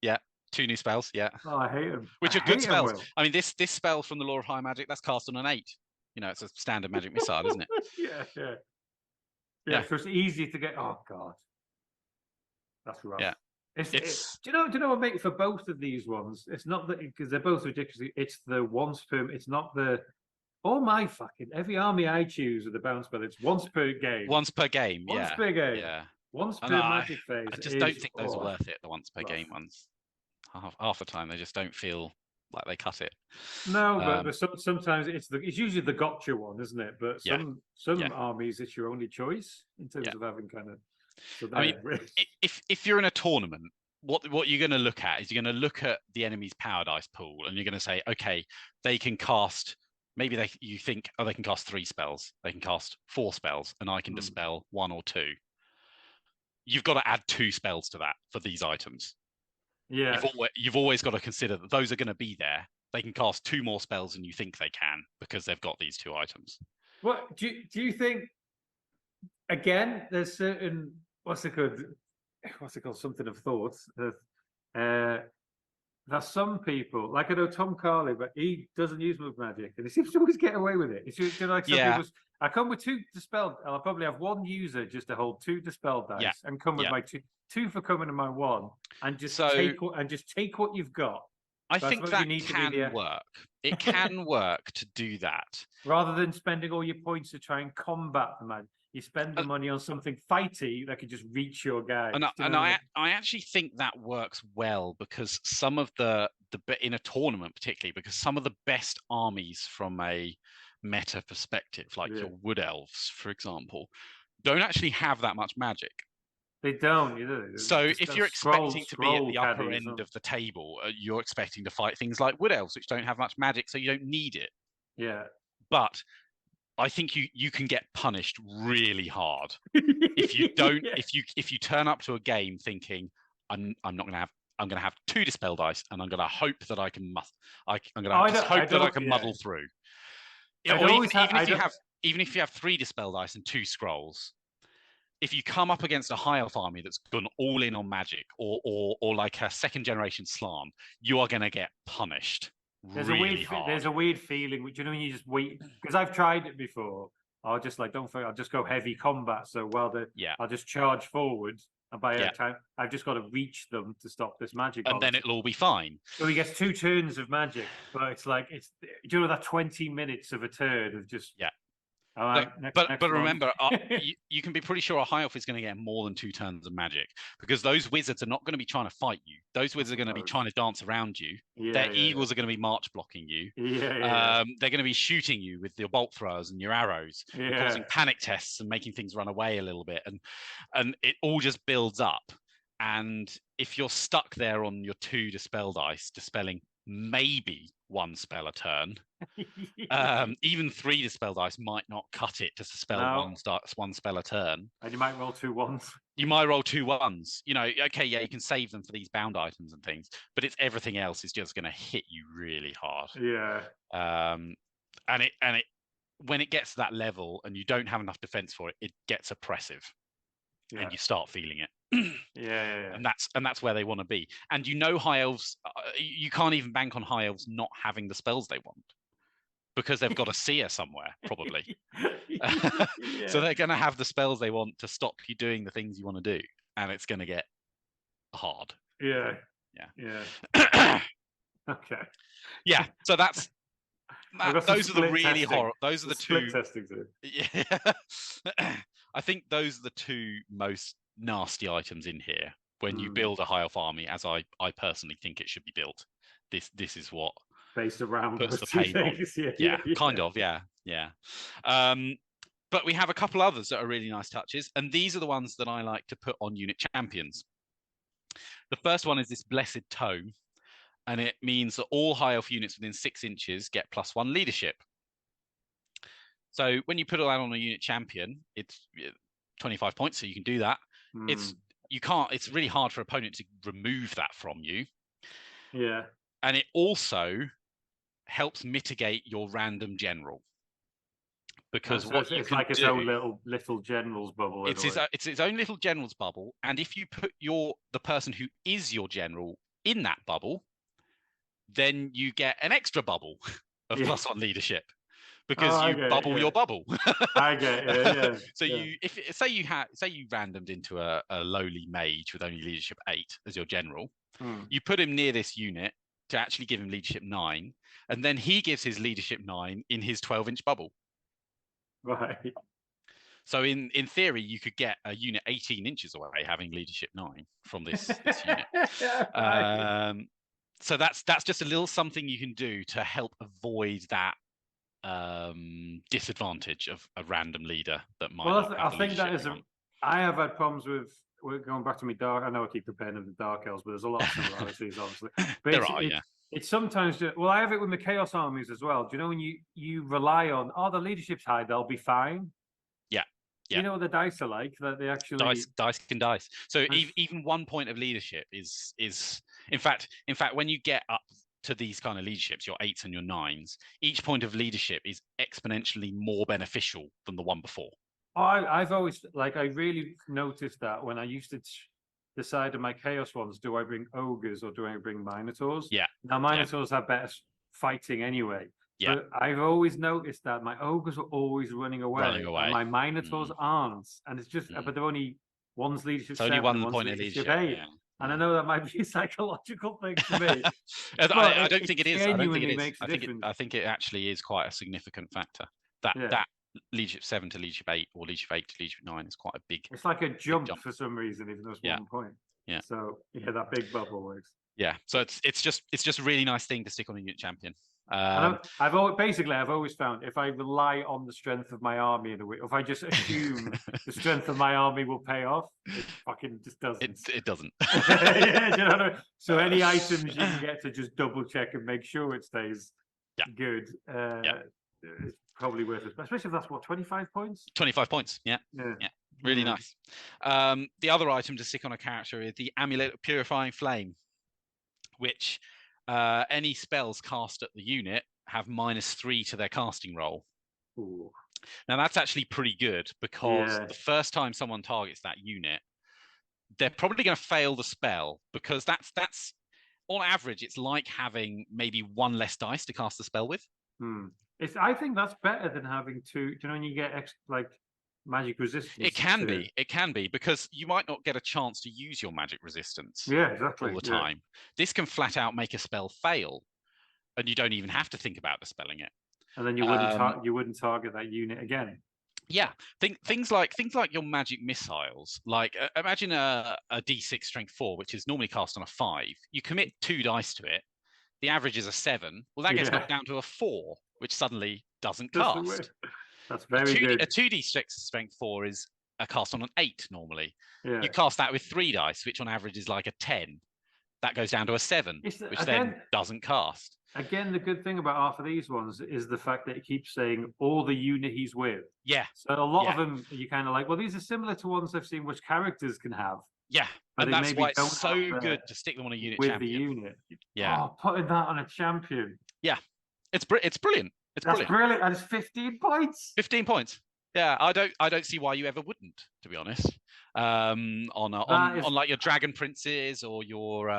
Yeah. 2 new spells, yeah. Oh, I hate them. Which are good spells. I mean, this spell from the Law of High Magic, that's cast on an 8. It's a standard magic missile, isn't it? Yeah. So it's easy to get. Oh God, that's rough. Yeah. Do you know what make for both of these ones? It's not that because they're both ridiculous. It's the once per. It's not the. Oh my fucking! Every army I choose with the bounce spell, it's once per game. Once per game. Once per game. Yeah. Once per magic phase. I just don't think those are worth it. The once per game ones. Half the time they just don't feel like they cut it. No, but sometimes it's usually the gotcha one, isn't it? But some armies it's your only choice in terms of having kind of. So I mean, if you're in a tournament, what you're going to look at is you're going to look at the enemy's power dice pool, and you're going to say, okay, they can cast. Maybe you think, they can cast 3 spells. They can cast 4 spells, and I can dispel 1 or 2. you've got to add 2 spells to that for these items. Yeah. You've always got to consider that those are going to be there. They can cast 2 more spells than you think they can because they've got these 2 items. What do you think? Again, there's certain what's it called? Something of thought. There's some people, like I know Tom Carley, but he doesn't use move magic, and he seems to always get away with it. It's just, like some people. I come with 2 dispelled, and I'll probably have 1 user just to hold 2 dispelled dice, and come with my 2 for coming to my 1, and just take what you've got. I think that can work. It can work to do that. Rather than spending all your points to try and combat the magic, you spend the money on something fighty that could just reach your guy. I actually think that works well because some of the in a tournament particularly, because some of the best armies from a meta perspective, like your wood elves, for example, don't actually have that much magic. They don't either. So if you're expecting to be at the upper end of the table, you're expecting to fight things like wood elves, which don't have much magic, so you don't need it. Yeah. But I think you can get punished really hard if you don't if you turn up to a game thinking I'm going to have 2 dispel dice and I'm going to hope that I can muddle through. Even if you have 3 dispel dice and 2 scrolls, if you come up against a high elf army that's gone all in on magic or like a 2nd generation slant, you are going to get punished. There's a weird feeling, which when you just wait, because I've tried it before. I'll just I'll just go heavy combat. So I'll just charge forward, and by that time I've just got to reach them to stop this magic. And then it'll all be fine. So he gets 2 turns of magic, but it's that 20 minutes of a turn of just But remember, you can be pretty sure a high elf is going to get more than 2 turns of magic because those wizards are not going to be trying to fight you. Those wizards are going to be trying to dance around you. Their eagles are going to be march blocking you. They're going to be shooting you with your bolt throwers and your arrows, causing panic tests and making things run away a little bit. And it all just builds up. And if you're stuck there on your 2 dispel dice, dispelling maybe 1 spell a turn, even 3 dispel dice might not cut it to dispel 1 spell a turn. And you might roll 2 1s. You might roll 2 1s. You can save them for these bound items and things, but it's everything else is just going to hit you really hard. And it when it gets to that level and you don't have enough defense for it, it gets oppressive, and you start feeling it. And that's where they want to be. And high elves, you can't even bank on high elves not having the spells they want because they've got a seer somewhere probably. So they're going to have the spells they want to stop you doing the things you want to do, and it's going to get hard. Okay. So that's those are the really horrible. Those are the 2 testing. I think those are the 2 most nasty items in here when you build a high elf army, as I personally think it should be built. This is what based around puts the pain on. But we have a couple others that are really nice touches, and these are the ones that I like to put on unit champions. The first one is this Blessed Tome, and it means that all high elf units within 6 inches get +1 leadership. So when you put all that on a unit champion, it's 25 points, so you can do that. It's really hard for an opponent to remove that from you. And it also helps mitigate your random general, because it's like its own little general's bubble. It's its own little general's bubble, and if you put the person who is your general in that bubble, then you get an extra bubble of +1 leadership. Because you bubble your bubble. I get it. So if say you randomed into a lowly mage with only leadership 8 as your general, you put him near this unit to actually give him leadership 9, and then he gives his leadership 9 in his 12-inch bubble. Right. So in theory, you could get a unit 18 inches away having leadership 9 from this unit. So that's just a little something you can do to help avoid that disadvantage of a random leader that might. Well, I think that is I have had problems with. We're going back to me dark. I know I keep comparing them to dark elves, but there's a lot of similarities, obviously. But it's sometimes I have it with my chaos armies as well. Do you know when you rely on the leadership's high, they'll be fine. You know what the dice are like? That they actually dice can dice. So even 1 point of leadership is in fact when you get up to these kind of leaderships, your 8s and your 9s, each point of leadership is exponentially more beneficial than the one before. I've always I really noticed that when I used to decide on my chaos ones, do I bring ogres or do I bring minotaurs? Yeah. Now minotaurs have better fighting anyway. Yeah. But I've always noticed that my ogres are always running away. And my minotaurs aren't. And it's just, but they're only one's leadership. It's only 1 point of leadership. Yeah. And I know that might be a psychological thing to me. I don't think it is. I think it actually is quite a significant factor. That leadership 7 to leadership 8 or leadership 8 to leadership 9 is quite a big. It's like a jump for some reason, even though it's 1 point. Yeah. So that big bubble works. Yeah. So it's just a really nice thing to stick on a unit champion. I've always found if I rely on the strength of my army in a way, if I just assume the strength of my army will pay off, it fucking just doesn't. It doesn't. Yeah, you know what I mean? So any items you can get to just double check and make sure it stays good. It's probably worth it, especially if that's 25 points. 25 points. Yeah. Really nice. The other item to stick on a character is the Amulet of Purifying Flame, which any spells cast at the unit have -3 to their casting roll. Ooh. Now that's actually pretty good because the first time someone targets that unit, they're probably going to fail the spell because that's on average it's like having maybe 1 less dice to cast the spell with. I think that's better than having 2. Do you know when you get magic resistance? It can be because you might not get a chance to use your magic resistance. Yeah, exactly. All the time. This can flat out make a spell fail, and you don't even have to think about dispelling it. And then you wouldn't target that unit again. Yeah, things like your magic missiles. Like imagine a D6 strength 4, which is normally cast on a 5. You commit 2 dice to it. The average is a 7. Well, that gets knocked down to a 4, which suddenly doesn't cast. That's very good. A 2d6 strength 4 is a cast on an 8 normally. Yeah. You cast that with 3 dice, which on average is like a 10. That goes down to a 7, which then doesn't cast. Again, the good thing about half of these ones is the fact that it keeps saying all the unit he's with. Yeah. So a lot of them, you kind of like, well, these are similar to ones I've seen which characters can have. Yeah. And that's why it's so good to stick them on a unit with champion. The unit. Yeah. Oh, putting that on a champion. Yeah. It's brilliant. That's brilliant. And it's 15 points. 15 points. Yeah, I don't see why you ever wouldn't, to be honest. On like your Dragon Princes or your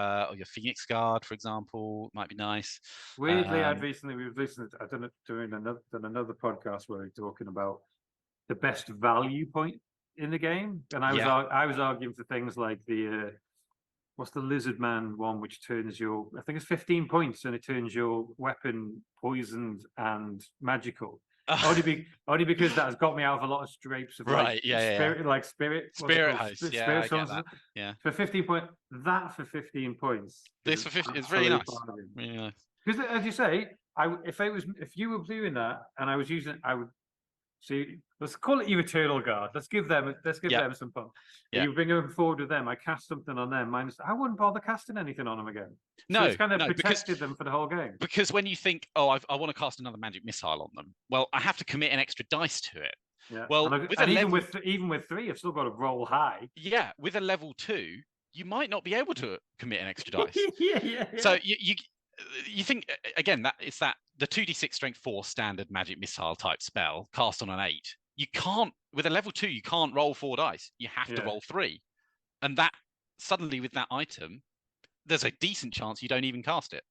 Phoenix Guard, for example, might be nice. Weirdly, we've listened. I don't know, doing another podcast where we're talking about the best value point in the game, and I was arguing for things like the what's the Lizard Man one, which turns I think it's 15 points, and it turns your weapon poisoned and magical. Only because that has got me out of a lot of scrapes of spirit heist. Yeah, I get that. Yeah. For 15 points, for 15 points. This for 15 is really nice. Really nice. Because as you say, if you were doing that and I was using, I would see. Let's call it your Eternal Guard. Let's give them some fun. Yeah. You bring them forward with them. I cast something on them. I wouldn't bother casting anything on them again. No, it's kind of protected them for the whole game. Because when you think, I want to cast another magic missile on them, well, I have to commit an extra dice to it. Yeah. Well, even with 3, I've still got to roll high. Yeah, with a level 2, you might not be able to commit an extra dice. Yeah. So you think again that it's the 2d6 strength 4 standard magic missile type spell cast on an 8. You can't with a level 2. You can't roll 4 dice. You have to roll 3, and that suddenly with that item, there's a decent chance you don't even cast it.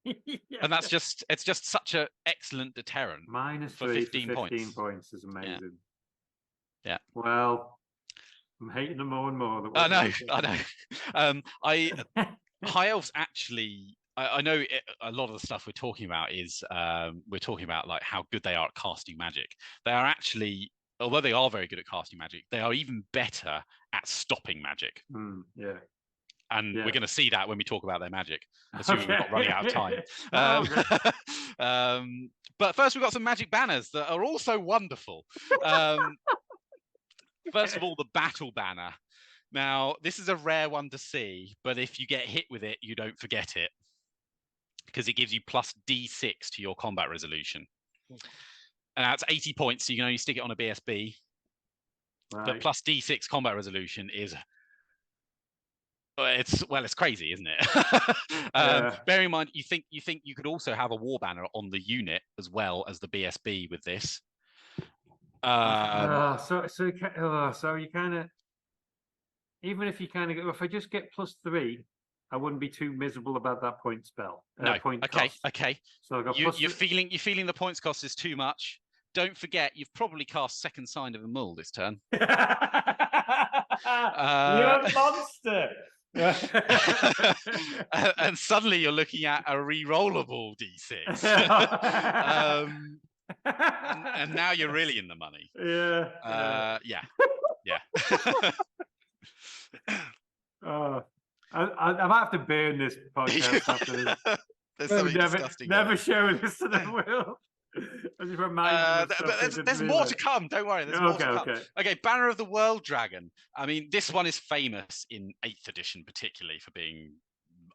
And it's just such an excellent deterrent. -3 for 15 points is amazing. Yeah. Well, I'm hating them more and more. I know. High Elves actually. I know a lot of the stuff we're talking about is we're talking about like how good they are at casting magic. They are actually, although they are very good at casting magic, they are even better at stopping magic. Yeah. And we're going to see that when we talk about their magic, assuming we're not running out of time. But first, we've got some magic banners that are also wonderful. First of all, the battle banner. Now, this is a rare one to see, but if you get hit with it, you don't forget it, because it gives you plus D6 to your combat resolution. And that's 80 points, so you can only stick it on a BSB. But plus D6 combat resolution is it's crazy, isn't it? Bear in mind, you think you could also have a war banner on the unit as well as the BSB with this. So you kind of, even if you kind of, if I just get +3, I wouldn't be too miserable about that point spell. No, point okay, cost. okay. So I got you're feeling the points cost is too much. Don't forget, you've probably cast Second Sign of the Mull this turn. You're a monster. And suddenly you're looking at a re-rollable D6. And now you're really in the money. Yeah. I might have to burn this podcast after this. There's something disgusting. Never show this to the world. There's more to come. Don't worry. There's more to come. Okay, Banner of the World Dragon. I mean, this one is famous in 8th edition, particularly for being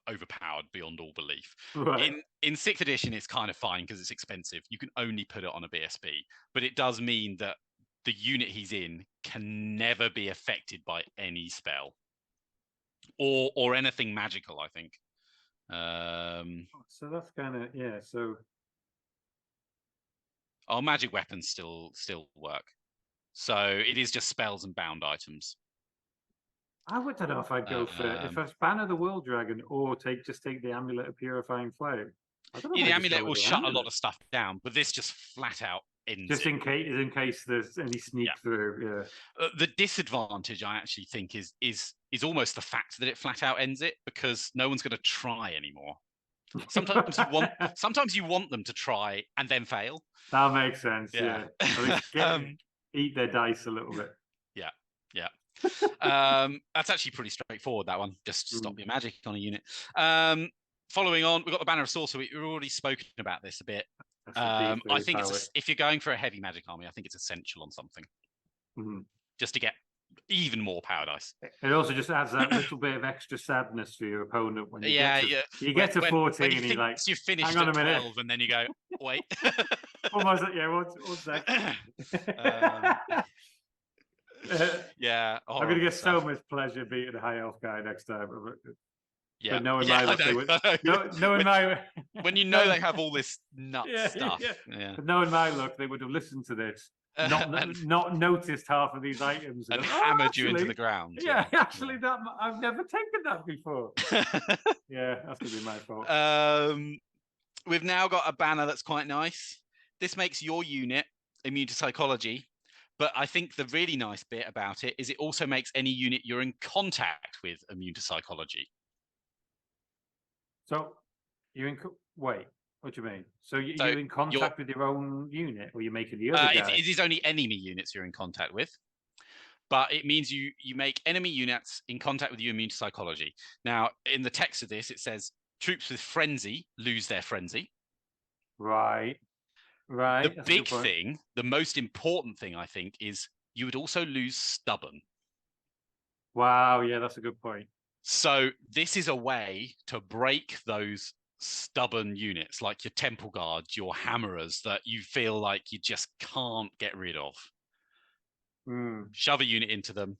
overpowered beyond all belief. Right. In 6th edition, it's kind of fine because it's expensive. You can only put it on a BSB, but it does mean that the unit he's in can never be affected by any spell or anything magical, I think. So that's kind of So our magic weapons still work. So it is just spells and bound items. I don't know if I'd go for if I Banner the World Dragon or take the Amulet of Purifying Flame. The amulet will shut a lot of stuff down, but this just flat out ends. Just in case there's any sneak through. Yeah. The disadvantage I actually think is almost the fact that it flat out ends it, because no one's going to try anymore. Sometimes you want them to try and then fail. That makes sense. Yeah. Eat their dice a little bit. Yeah. That's actually pretty straightforward, that one. Just stop your magic on a unit. Following on, we've got the Banner of Sorcery. We've already spoken about this a bit. I think if you're going for a heavy magic army, I think it's essential on something. Just to get even more power dice. It also just adds that little bit of extra sadness for your opponent when you get to 14 when and you're like, you finished hang on at a minute. 12 and then you go, wait. Almost like, one sec. I'm going to get so much pleasure beating a High Elf guy next time. But knowing my luck, when you know they have all this nuts stuff. But knowing my luck, they would have listened to this, not noticed half of these items, and hammered you into the ground. Actually, that I've never taken that before. That's gonna be my fault. We've now got a banner that's quite nice. This makes your unit immune to psychology. But I think the really nice bit about it is it also makes any unit you're in contact with immune to psychology. So you're in. Wait, what do you mean? So you're in contact with your own unit, or you're making the other guy? It is only enemy units you're in contact with, but it means you make enemy units in contact with you immune to psychology. Now, in the text of this, it says troops with frenzy lose their frenzy. Right. The big thing, the most important thing, I think, is you would also lose stubborn. Wow, yeah, that's a good point. So this is a way to break those stubborn units, like your temple guards, your hammerers, that you feel like you just can't get rid of. Shove a unit into them.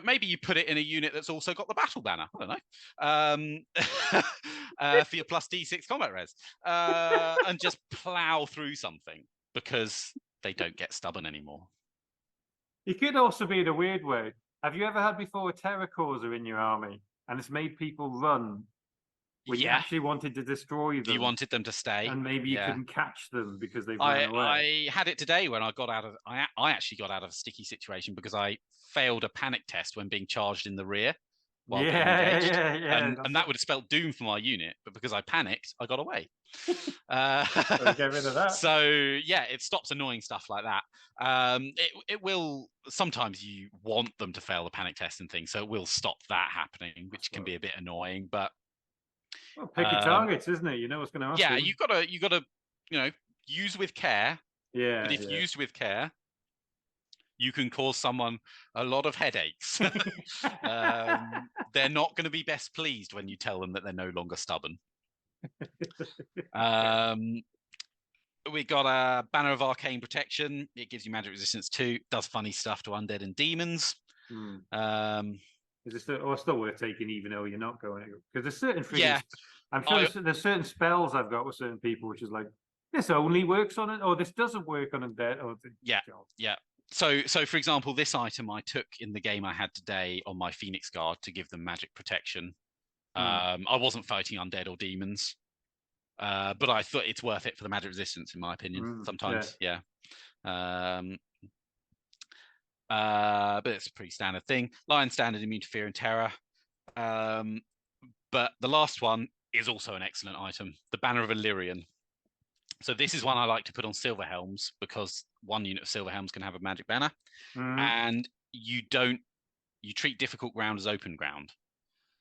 Maybe you put it in a unit that's also got the battle banner. I don't know. For your plus D6 combat res. And just plow through something, because they don't get stubborn anymore. It could also be in a weird way. Have you ever had before a terror causer in your army, and it's made people run when you actually wanted to destroy them? You wanted them to stay, and maybe you couldn't catch them because they've run away. I had it today when I got out of. I actually got out of a sticky situation because I failed a panic test when being charged in the rear while being engaged. And that would have spelled doom for my unit, but because I panicked, I got away. So get rid of that. So it stops annoying stuff like that. It will sometimes you want them to fail the panic test and things, so it will stop that happening, which can be a bit annoying. But pick your targets, isn't it? You know what's going to happen. Yeah, you gotta use with care. Yeah. But if used with care, you can cause someone a lot of headaches. They're not going to be best pleased when you tell them that they're no longer stubborn. we got a Banner of Arcane Protection. It gives you magic resistance 2. Does funny stuff to undead and demons. Is it still worth taking, even though you're not going to? Because there's certain things. Yeah, I'm sure there's certain spells I've got with certain people, which is like, this only works on it, or this doesn't work on undead. Or yeah. So for example, this item I took in the game I had today on my Phoenix Guard to give them magic protection. I wasn't fighting undead or demons, but I thought it's worth it for the magic resistance, in my opinion. Sometimes, yeah. But it's a pretty standard thing. Lion standard, immune to fear and terror. But the last one is also an excellent item, the Banner of Illyrian. So this is one I like to put on Silver Helms, because one unit of Silver Helms can have a magic banner, and you treat difficult ground as open ground.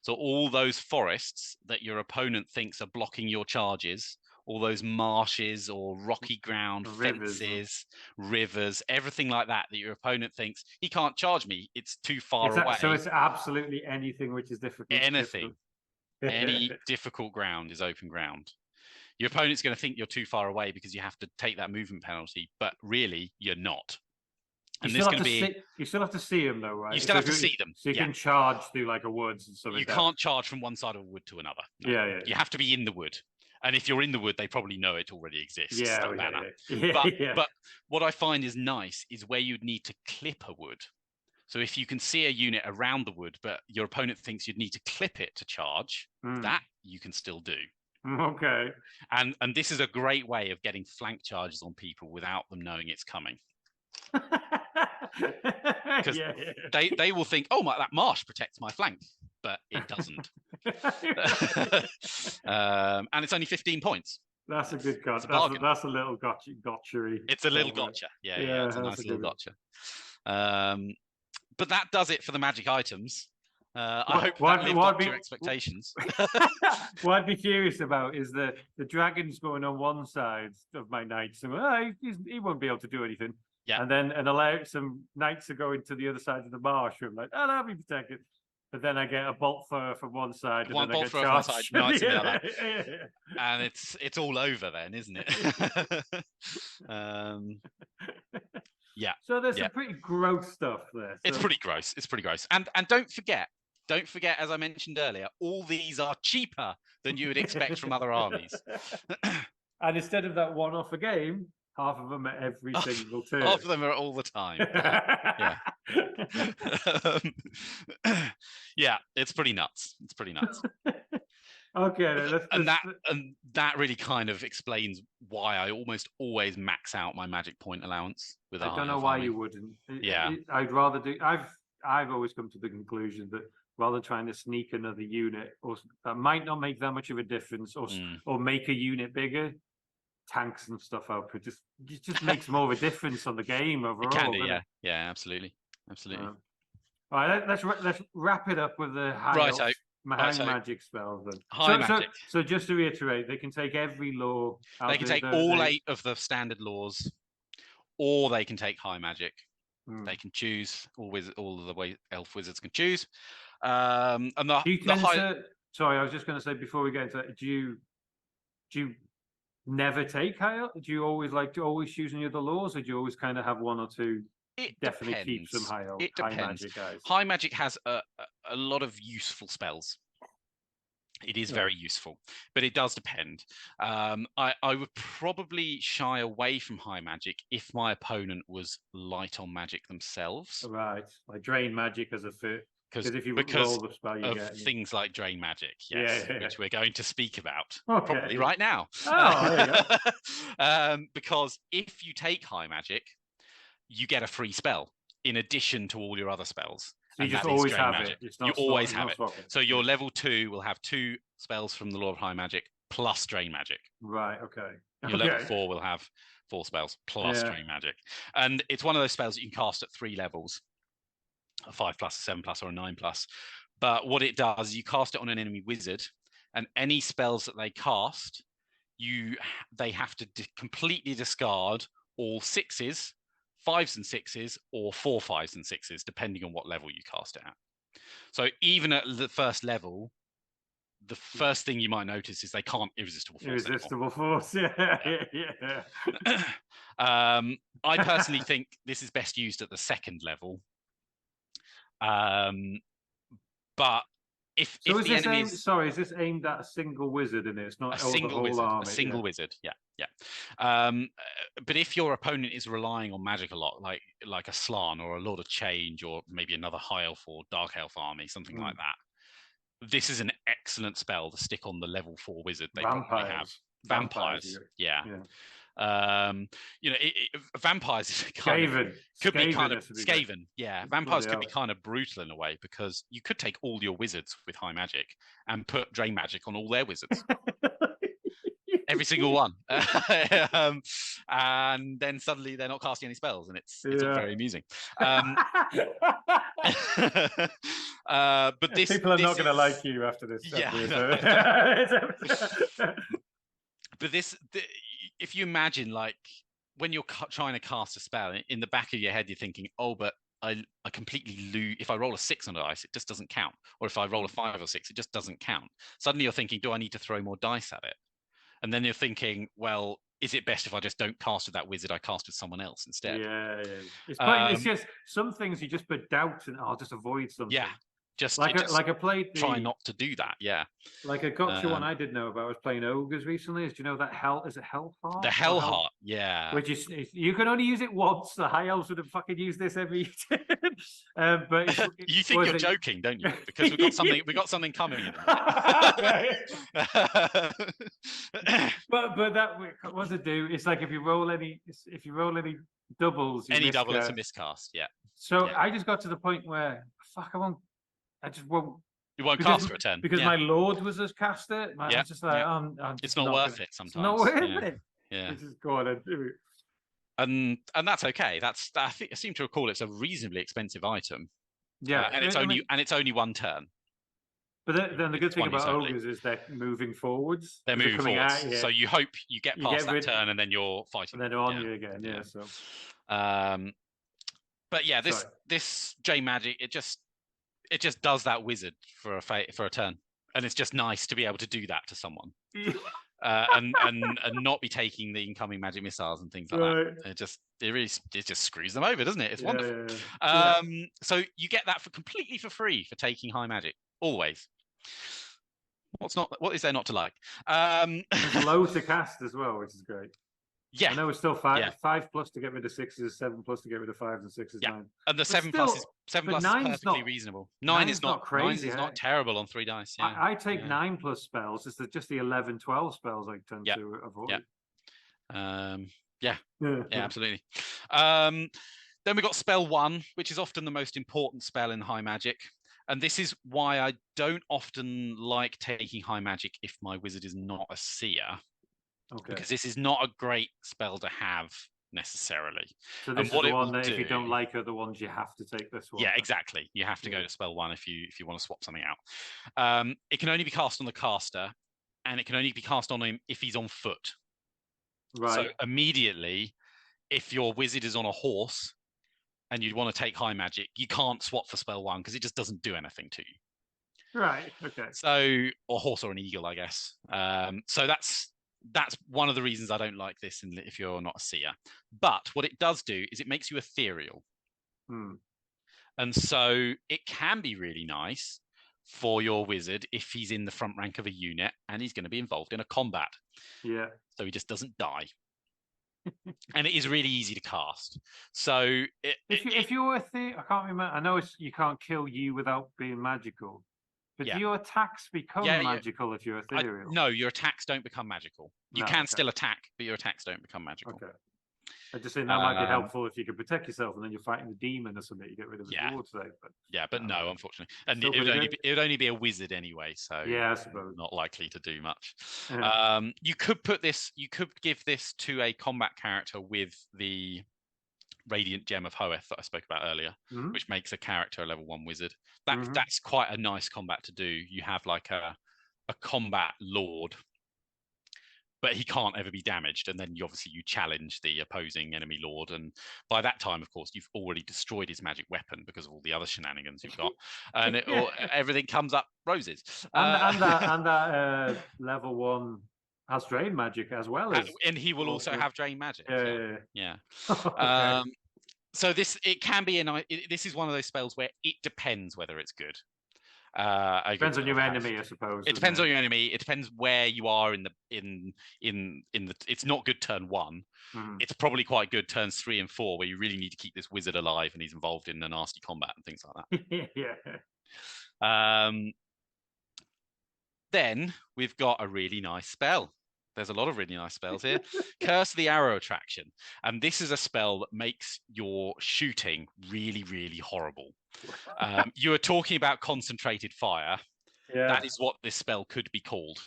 So all those forests that your opponent thinks are blocking your charges, all those marshes or rocky ground, fences, rivers, everything like that your opponent thinks, he can't charge me, it's too far away. So it's absolutely anything which is difficult. Anything. Any difficult ground is open ground. Your opponent's going to think you're too far away because you have to take that movement penalty, but really you're not. And you still have to see them, though, right? You still have to see them. So you can charge through like a woods and stuff. You can't charge from one side of a wood to another. No. Yeah. You have to be in the wood. And if you're in the wood, they probably know it already exists. But what I find is nice is where you'd need to clip a wood. So if you can see a unit around the wood, but your opponent thinks you'd need to clip it to charge, that you can still do. Okay. And this is a great way of getting flank charges on people without them knowing it's coming. Because they will think, oh, that marsh protects my flank, but it doesn't. And it's only 15 points. That's a good gotcha. That's a little gotchery. It's a little gotcha. Yeah, it's a nice little gotcha. But that does it for the magic items. I hope that lived up to your expectations. What I'd be curious about is the dragons going on one side of my knights, and he won't be able to do anything. Yeah. And allow some knights to go into the other side of the marsh. I'm like, that'll be protected. But then I get a bolt thrower from one side, and then I get charged. Side, knights on the other. And it's all over then, isn't it? Yeah. So there's some pretty gross stuff there. So. It's pretty gross. And don't forget, as I mentioned earlier, all these are cheaper than you would expect from other armies. And instead of that one-off a game, half of them are every single turn. Half of them are all the time. Yeah, it's pretty nuts. Okay, and that really kind of explains why I almost always max out my magic point allowance with. I don't know why you wouldn't. I'd rather do. I've always come to the conclusion that rather than trying to sneak another unit, or that might not make that much of a difference, or make a unit bigger, tanks and stuff out, it just makes more of a difference on the game overall. It can do, yeah, absolutely. All right, let's wrap it up with the high magic spells then. Magic. So just to reiterate, they can take every law. They can take all 8 of the standard laws, or they can take high magic. They can choose. All of the elf wizards can choose. And sorry, I was just going to say before we get into that, do you never take high elf? Do you always choose any of the laws, or do you always kind of have one or two? It definitely depends. Keep some high depends. Magic guys. High magic has a lot of useful spells. It is very useful, but it does depend. I would probably shy away from high magic if my opponent was light on magic themselves. Right, like drain magic as a fit. Because if you roll the spell, you get things like drain magic, which we're going to speak about probably right now. Oh, there you go. Because if you take high magic, you get a free spell in addition to all your other spells. So you just always have it. You always have it. So your level 2 will have 2 spells from the Law of High Magic plus drain magic. Right. Okay. Your level 4 will have 4 spells plus drain magic, and it's one of those spells that you can cast at 3 levels. A 5+, a 7+, or a 9+. But what it does, you cast it on an enemy wizard, and any spells that they cast, they have to completely discard all 6s, 5s and 6s, or 4 5s and 6s, depending on what level you cast it at. So even at the first level, the first thing you might notice is they can't irresistible force. Irresistible force, yeah. I personally think this is best used at the second level. But if the enemy is this aimed at a single wizard in it? It's not a single wizard, army, a single wizard, yeah. But if your opponent is relying on magic a lot, like a Slann or a Lord of Change, or maybe another High Elf or Dark Elf army, something like that, this is an excellent spell to stick on the level 4 wizard they probably have. Vampires, yeah. You know, vampires could be kind of Skaven. Yeah, vampires could be kind of brutal in a way, because you could take all your wizards with high magic and put drain magic on all their wizards. Every single one. And then suddenly they're not casting any spells, and it's all very amusing. But people are not going to like you after this. But if you imagine, like, when you're trying to cast a spell, in the back of your head you're thinking, oh, but I completely lose. If I roll a 6 on a dice, it just doesn't count. Or if I roll a 5 or 6, it just doesn't count. Suddenly you're thinking, do I need to throw more dice at it? And then you're thinking, well, is it best if I just don't cast with that wizard, I cast with someone else instead? Yeah. It's just some things you just put doubt and I'll just avoid something. Yeah. Just try not to do that. Yeah. Like a gotcha one I didn't know about. I was playing ogres recently. Do you know that is it Hellheart? The Hellheart, yeah. Which is, you can only use it once. The High Elves would have fucking used this every turn. But you think you're joking, don't you? Because we got something coming. but that what to do? It's like if you roll any doubles, any double, it's a miscast. Yeah. So I just got to the point where I just won't. You won't cast for a turn because my Lord was a caster. I'm just like, it's not worth it sometimes. It's not worth it. Yeah. Just go on and do it. And that's okay. I seem to recall it's a reasonably expensive item. Yeah, and it's only one turn. But then the good thing about ogres is they're moving forwards. They're moving forwards. So you hope you get past that turn and then you're fighting. And then they're on you again. Yeah. So. But yeah, this J magic, it just does that wizard for a turn, and it's just nice to be able to do that to someone, and not be taking the incoming magic missiles and things like that. It just screws them over, doesn't it? It's wonderful. So you get that completely for free for taking high magic always. What is there not to like? It's low to cast as well, which is great. Yeah, I know it's still 5 plus to get rid of 6s, 7 plus to get rid of 5s, and 6s. 9. And the 7 plus is perfectly reasonable. 9 is not crazy. 9 is not terrible on 3 dice. Yeah. I take 9 plus spells. It's just the 11, 12 spells I tend to avoid. Yeah, absolutely. Then we got spell 1, which is often the most important spell in high magic. And this is why I don't often like taking high magic if my wizard is not a seer. Okay. Because this is not a great spell to have necessarily. So this is the one that if you don't like other ones, you have to take this one. Yeah, exactly. You have to go to spell 1 if you want to swap something out. It can only be cast on the caster, and it can only be cast on him if he's on foot. Right. So immediately, if your wizard is on a horse and you'd want to take high magic, you can't swap for spell 1 because it just doesn't do anything to you. Right. Okay. So, or horse or an eagle, I guess. So that's one of the reasons I don't like this if you're not a seer. But what it does do is it makes you ethereal. And so it can be really nice for your wizard if he's in the front rank of a unit and he's going to be involved in a combat. Yeah. So he just doesn't die. And it is really easy to cast. So if you're a seer, I can't remember. I know you can't kill you without being magical. But do your attacks become magical if you're ethereal? No, your attacks don't become magical. You can still attack, but your attacks don't become magical. Okay. I just think that might be helpful if you can protect yourself and then you're fighting a demon or something, you get rid of the ward save. But no, unfortunately. And it would only be a wizard anyway, so I suppose. Not likely to do much. You could give this to a combat character with the Radiant Gem of Hoeth that I spoke about earlier, which makes a character a level 1 wizard. That's quite a nice combat to do. You have like a combat lord, but he can't ever be damaged, and then you challenge the opposing enemy lord, and by that time, of course, you've already destroyed his magic weapon because of all the other shenanigans you've got, and everything comes up roses. And that level 1 has drain magic as well as, and he will also have drain magic. Yeah. Okay. So this can be this is one of those spells where it depends whether it's good. Depends on your enemy, I suppose. It depends on your enemy. It depends where you are in the. It's not good turn 1. It's probably quite good turns 3 and 4, where you really need to keep this wizard alive and he's involved in a nasty combat and things like that. Then we've got a really nice spell. There's a lot of really nice spells here. Curse of the Arrow Attraction. And this is a spell that makes your shooting really, really horrible. You were talking about concentrated fire. Yeah. That is what this spell could be called.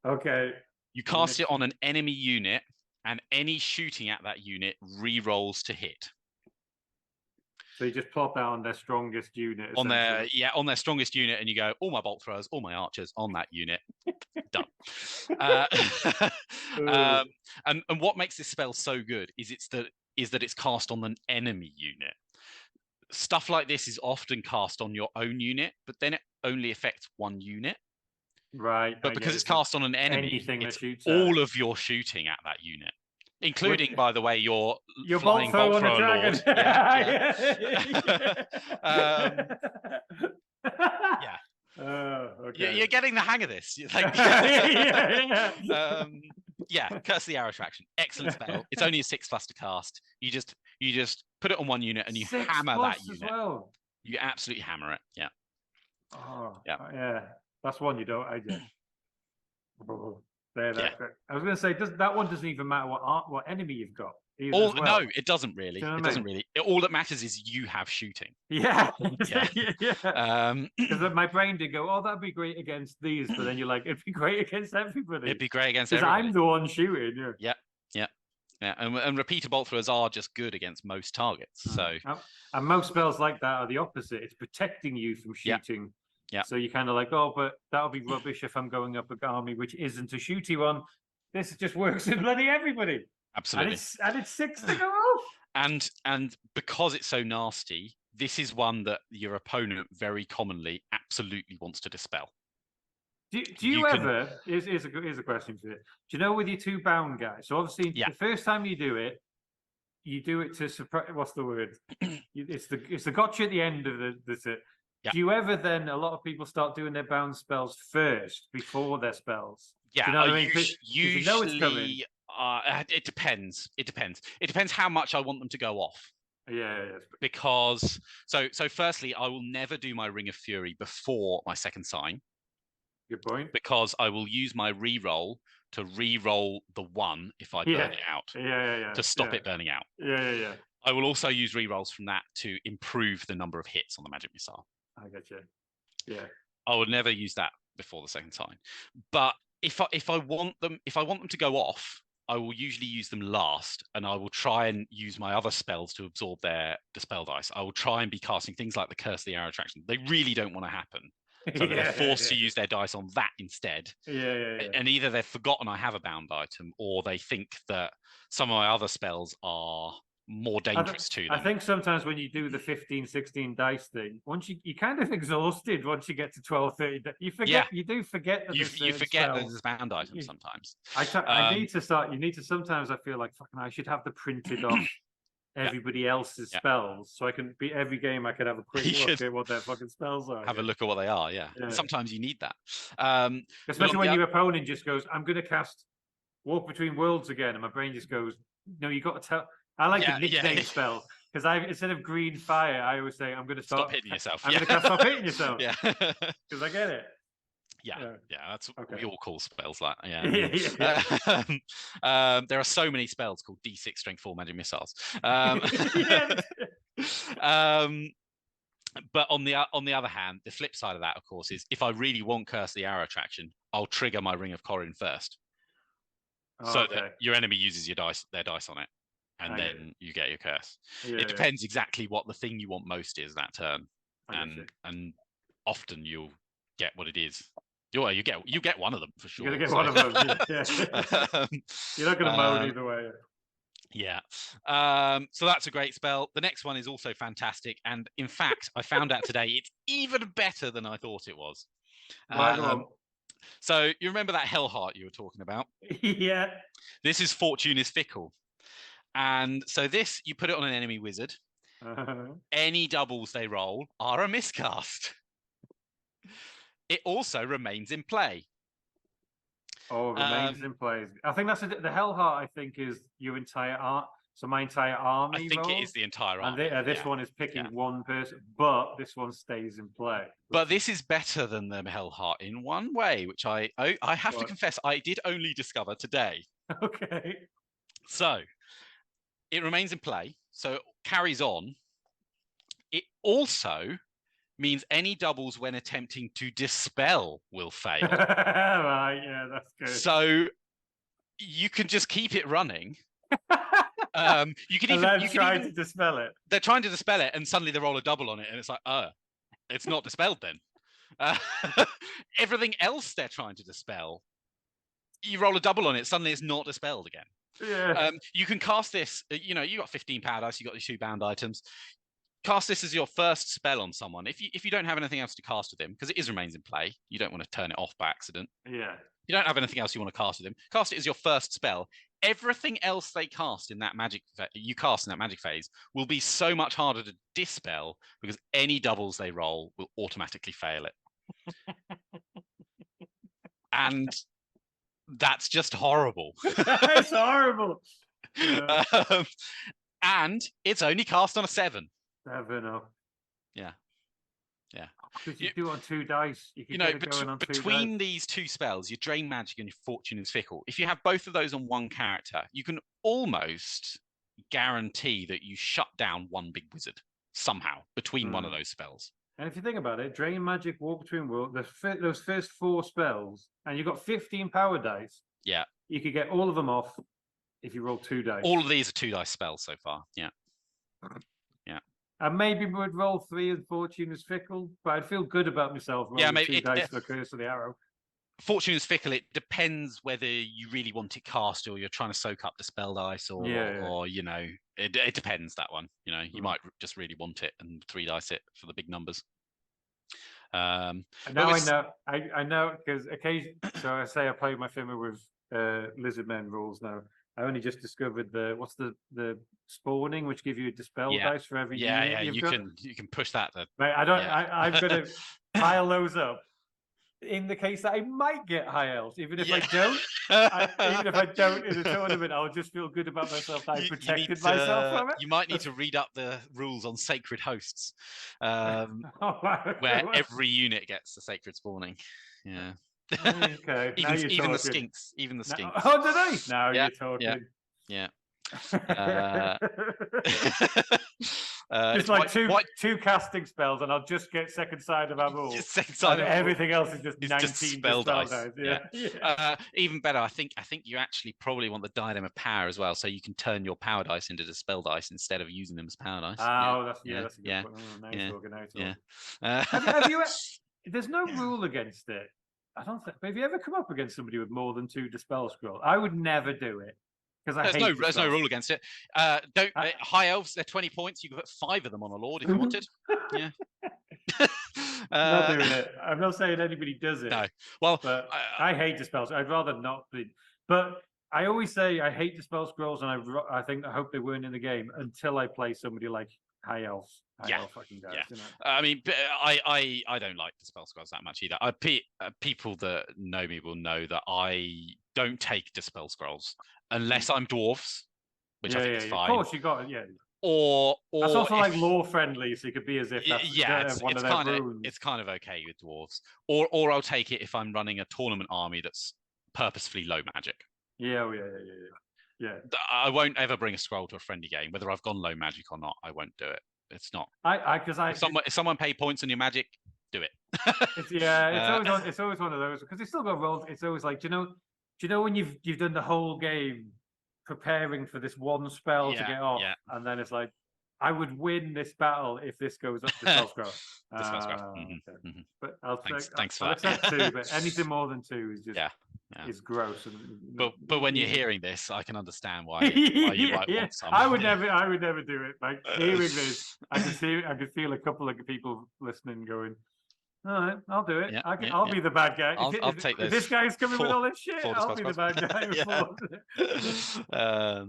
Okay. You cast it on an enemy unit, and any shooting at that unit re-rolls to hit. So you just plot that on their strongest unit. On their strongest unit, and you go, all my bolt throwers, all my archers on that unit. Done. And what makes this spell so good is that it's cast on an enemy unit. Stuff like this is often cast on your own unit, but then it only affects one unit. Right. But because it's cast on an enemy, it's all of your shooting at that unit. Including, by the way, your flying bolt thrower lord. Okay. You're getting the hang of this. Like, Curse of the Arrow Attraction. Excellent spell. It's only a 6+ to cast. You just put it on one unit and you hammer that unit. Well. You absolutely hammer it. Yeah. Oh, yeah. That's one you don't. I just. I was going to say, that one doesn't even matter what enemy you've got. No, it doesn't really. It doesn't really. All that matters is you have shooting. Yeah. Because my brain did go, oh, that'd be great against these, but then you're like, it'd be great against everybody. It'd be great against everybody. Because I'm the one shooting. Yeah. And repeater bolt throwers are just good against most targets. So. And most spells like that are the opposite. It's protecting you from shooting. Yeah. So you're kind of like, oh, but that'll be rubbish if I'm going up an army which isn't a shooty one. This just works with bloody everybody. Absolutely. And it's 6 to go off. And because it's so nasty, this is one that your opponent very commonly absolutely wants to dispel. Do you ever? Here's a question for you. Do you know with your 2 bound guys? So obviously, the first time you do it to surprise. What's the word? It's the gotcha at the end of the. Yeah. Do you ever then? A lot of people start doing their bound spells first before their spells. Yeah, do you know what I mean? Usually, you know it's coming. It depends. It depends how much I want them to go off. Yeah. Because so firstly, I will never do my Ring of Fury before my second sign. Good point. Because I will use my re-roll to re-roll the 1 if I burn it out. Yeah. To stop it burning out. Yeah. I will also use re-rolls from that to improve the number of hits on the magic missile. I get you. Yeah. I would never use that before the second sign. But if I want them to go off, I will usually use them last, and I will try and use my other spells to absorb their dispel dice. I will try and be casting things like the Curse of the Arrow Attraction. They really don't want to happen. So they're forced to use their dice on that instead. Yeah. And either they've forgotten I have a bound item, or they think that some of my other spells are more dangerous to them. I think sometimes when you do the 15, 16 dice thing, once you kind of exhausted once you get to 12, 30, you forget. You do forget that you forget that there's bound items sometimes. I need to start. You need to sometimes. I feel like fucking. I should have the printed off everybody else's spells, so I can be every game. I could have a quick look at what their fucking spells are. Have a look at what they are. Yeah. Sometimes you need that, especially when your opponent just goes, "I'm going to cast Walk Between Worlds again," and my brain just goes, "No, you got to tell." I like the nickname spell because instead of green fire, I always say I'm going to stop hitting yourself. I'm going to stop hitting yourself. Yeah, because I get it. Yeah. That's what we all call spells like. Yeah. There are so many spells called D6 Strength 4 magic missiles. But on the other hand, the flip side of that, of course, is if I really want Curse of the Arrow Attraction, I'll trigger my Ring of Corin first, so that your enemy uses their dice on it, and then you get your curse. It depends exactly what the thing you want most is that turn, and often you'll get what it is. You get one of them for sure. You're gonna get one of them. You're not gonna moan either way. Yeah. So that's a great spell. The next one is also fantastic, and in fact, I found out today it's even better than I thought it was. So you remember that Hellheart you were talking about? Yeah. This is Fortune is Fickle. And so this, you put it on an enemy wizard. Any doubles they roll are a miscast. It also remains in play. Oh, remains in play. I think that's the Hellheart. I think is your entire art. So my entire army. I think it is the entire army. And this one is picking one person, but this one stays in play. But this is better than the Hellheart in one way, which I have to confess I did only discover today. Okay. So it remains in play, so it carries on. It also means any doubles when attempting to dispel will fail. Right, yeah, that's good. So you can just keep it running. You can try to dispel it. They're trying to dispel it, and suddenly they roll a double on it, and it's like, it's not dispelled then. Everything else they're trying to dispel, you roll a double on it, suddenly it's not dispelled again. Yeah. You can cast this. You got 15 power dice. You got these 2 bound items. Cast this as your first spell on someone. If you don't have anything else to cast with him, because it remains in play, you don't want to turn it off by accident. Yeah. You don't have anything else you want to cast with him. Cast it as your first spell. Everything else they cast in that magic phase will be so much harder to dispel because any doubles they roll will automatically fail it. And that's just horrible. It's horrible. Yeah. And it's only cast on a 7. 7 up. Yeah. Because you do it on 2 dice. Between these 2 spells, your Drain Magic and your Fortune is Fickle, if you have both of those on one character, you can almost guarantee that you shut down one big wizard somehow between one of those spells. And if you think about it, Drain Magic, Walk Between Worlds, those first 4 spells, and you've got 15 power dice. Yeah. You could get all of them off if you roll 2 dice. All of these are 2 dice spells so far. Yeah. And maybe we'd roll 3 and Fortune is Fickle, but I'd feel good about myself rolling 2 dice for the Curse of the Arrow. Fortune is Fickle. It depends whether you really want it cast or you're trying to soak up the spell dice, or it depends, that one. You might just really want it and 3 dice it for the big numbers. And now I know because occasionally, so I say I play my Fimmer with Lizardmen rules now. I only just discovered what's the spawning, which give you a dispel dice for every unit you've got. You can push that. Mate, I'm gonna pile those up in the case that I might get High Elves. Even if I don't, even if I don't in the tournament, I'll just feel good about myself that I protected myself from it. You might need to read up the rules on Sacred Hosts, where every unit gets the sacred spawning. Yeah. Okay. even the skinks. Oh, do they? Now you're talking. Yeah. Just like two casting spells, and I'll just get second side of our rule. Everything else is just 19 spell dice. Yeah. Even better, I think you actually probably want the Diadem of Power as well, so you can turn your power dice into dispel dice instead of using them as power dice. Oh, that's a good point. There's no rule against it. I don't think. Have you ever come up against somebody with more than 2 dispel scrolls? I would never do it because there's no rule against it. High Elves, they're 20 points. You can put 5 of them on a Lord if you wanted. Yeah. I'm not doing it. I'm not saying anybody does it. No. Well, but I hate dispel. I'd rather not be. But I always say I hate dispel scrolls, and I hope they weren't in the game until I play somebody like High Elves. I mean, I don't like the spell scrolls that much either. People that know me will know that I don't take dispel scrolls unless I'm dwarves, which I think is fine. Of course, you got it. Or that's also like lore friendly, so it could be as if that's it's kind of okay with dwarves. Or I'll take it if I'm running a tournament army that's purposefully low magic. Yeah. I won't ever bring a scroll to a friendly game, whether I've gone low magic or not. I won't do it. It's not. If someone pay points on your magic, do it. It's always one of those because it's still got rolls. It's always like, do you know when you've done the whole game preparing for this one spell to get off, and then it's like, I would win this battle if this goes up to spell scroll. But thanks for that. Accept 2, but anything more than 2 is just is gross. But when you're hearing this, I can understand why you might want some. I would never do it. Like hearing this, I could feel a couple of people listening going, All right, I'll do it. Yeah, I'll be the bad guy. I'll take those. If this guy's coming with all this shit, I'll be the bad guy.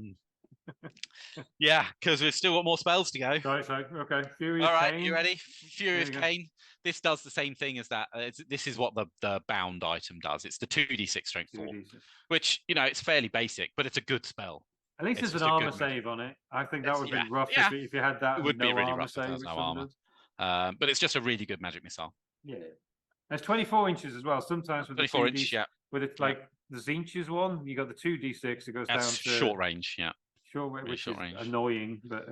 Yeah, because we've still got more spells to go. Right, okay. Furious all right, Cane. you ready? Furious Cane. This does the same thing as that. This is what the bound item does. It's the 2d6 strength 4, which, it's fairly basic, but it's a good spell. At least there's an armor save on it. I think that would be rough if you had that. It would be really rough if there's no armor. But it's just a really good magic missile. Yeah. It's 24 inches as well. Sometimes with 24 inch, with it like the Zinch's one, you got the 2d6. It goes down to short range, which is annoying, but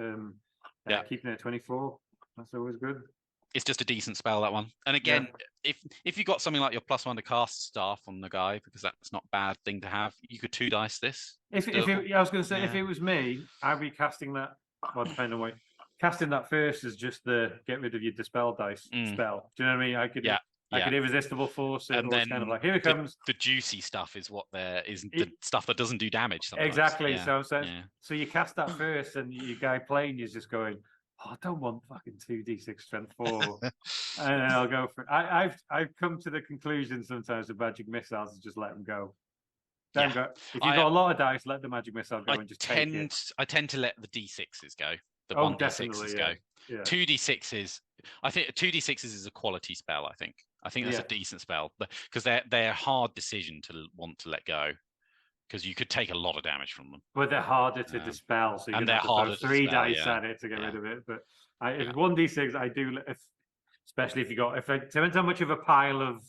keeping it at 24, that's always good. It's just a decent spell, that one. And again, if you got something like your +1 to cast staff on the guy, because that's not a bad thing to have, you could 2 dice this. I was going to say, if it was me, I'd be casting that. Well, depending on what, casting that first is just the get rid of your dispel dice spell. Do you know what I mean? I could irresistible force it, and then kind of like, here it comes. The juicy stuff is the stuff that doesn't do damage sometimes. Exactly. So I'm saying, so you cast that first, and your guy playing is just going, I don't want fucking 2d6 strength 4, and then I'll go for it. I've come to the conclusion sometimes with magic missiles is just let them go. If you've got a lot of dice, let the magic missile go and just take it. I tend to let the d6s go. The 1d6s go. 2d6s. I think 2d6s is a quality spell. I think that's a decent spell, but because they're a hard decision to want to let go, because you could take a lot of damage from them. But they're harder to dispel, so you have to throw 3 dice at it to get rid of it. But if 1d6, I do, especially if it depends how much of a pile of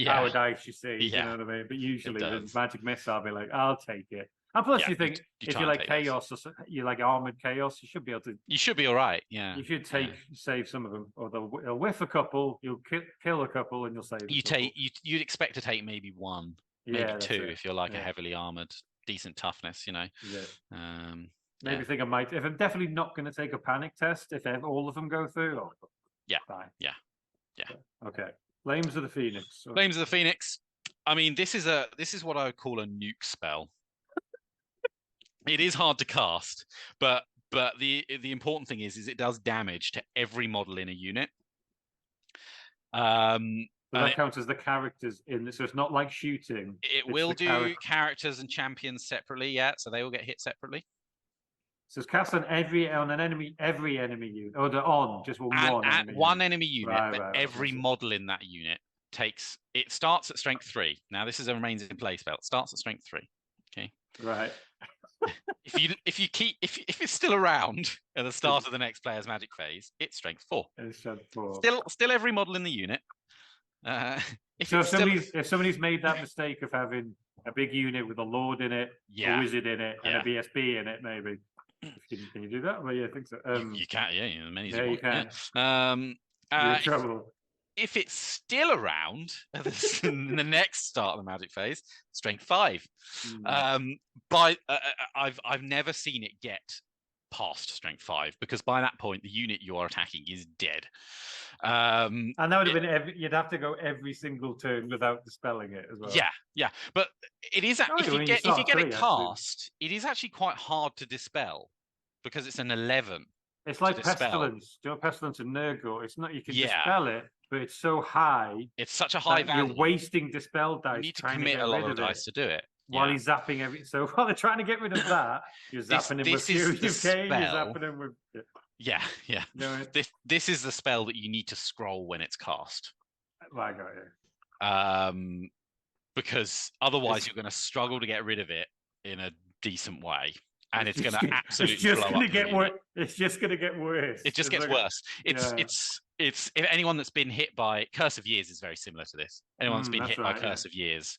power dice you see, you know what I mean? But usually the magic missile, I'll be like, I'll take it. And plus, you think if you like chaos, or you like armored chaos, you should be able to. You should be all right. Yeah. You should save some of them, or they'll whiff a couple. You'll kill a couple, and you'll save. You'd expect to take maybe 1, maybe 2 if you're like a heavily armored, decent toughness. Maybe think I might. If I'm definitely not going to take a panic test, if all of them go through. Fine. Yeah. Okay. Flames of the Phoenix. Flames of the Phoenix. I mean, this is what I would call a nuke spell. It is hard to cast, but the important thing is it does damage to every model in a unit. That counts as the characters in this, so it's not like shooting. It will do characters and champions separately, so they will get hit separately. So it's cast on every enemy unit, or just one enemy unit. But every model in that unit starts at strength 3. Now this is a remains in play spell. It starts at strength 3. Okay. Right. If it's still around at the start of the next player's magic phase, it's strength 4. It's strength 4. Still every model in the unit. If somebody's made that mistake of having a big unit with a lord in it, a wizard in it, and a BSB in it, maybe. Can you do that? Well, I think so. You can, many you can. You're in trouble. If it's still around in the next start of the magic phase, strength 5. I've never seen it get past strength 5, because by that point the unit you are attacking is dead. And that would have been you'd have to go every single turn without dispelling it as well. Yeah. But it is if you get it cast, it is actually quite hard to dispel, because it's an 11. It's like Pestilence. Do you know Pestilence and Nurgle? It's not, you can dispel it, but it's so high. It's such a high value. You're wasting dispel dice. You need to commit a lot of dice to do it. While he's zapping so while they're trying to get rid of that, you're zapping him with Furious Cane, you're zapping him with. Yeah. This is the spell that you need to scroll when it's cast. I got you. Because otherwise you're going to struggle to get rid of it in a decent way. And it's going to absolutely blow up. It's just going to get worse. It just gets worse. It's if anyone that's been hit by Curse of Years is very similar to this. Anyone that's been hit by Curse of Years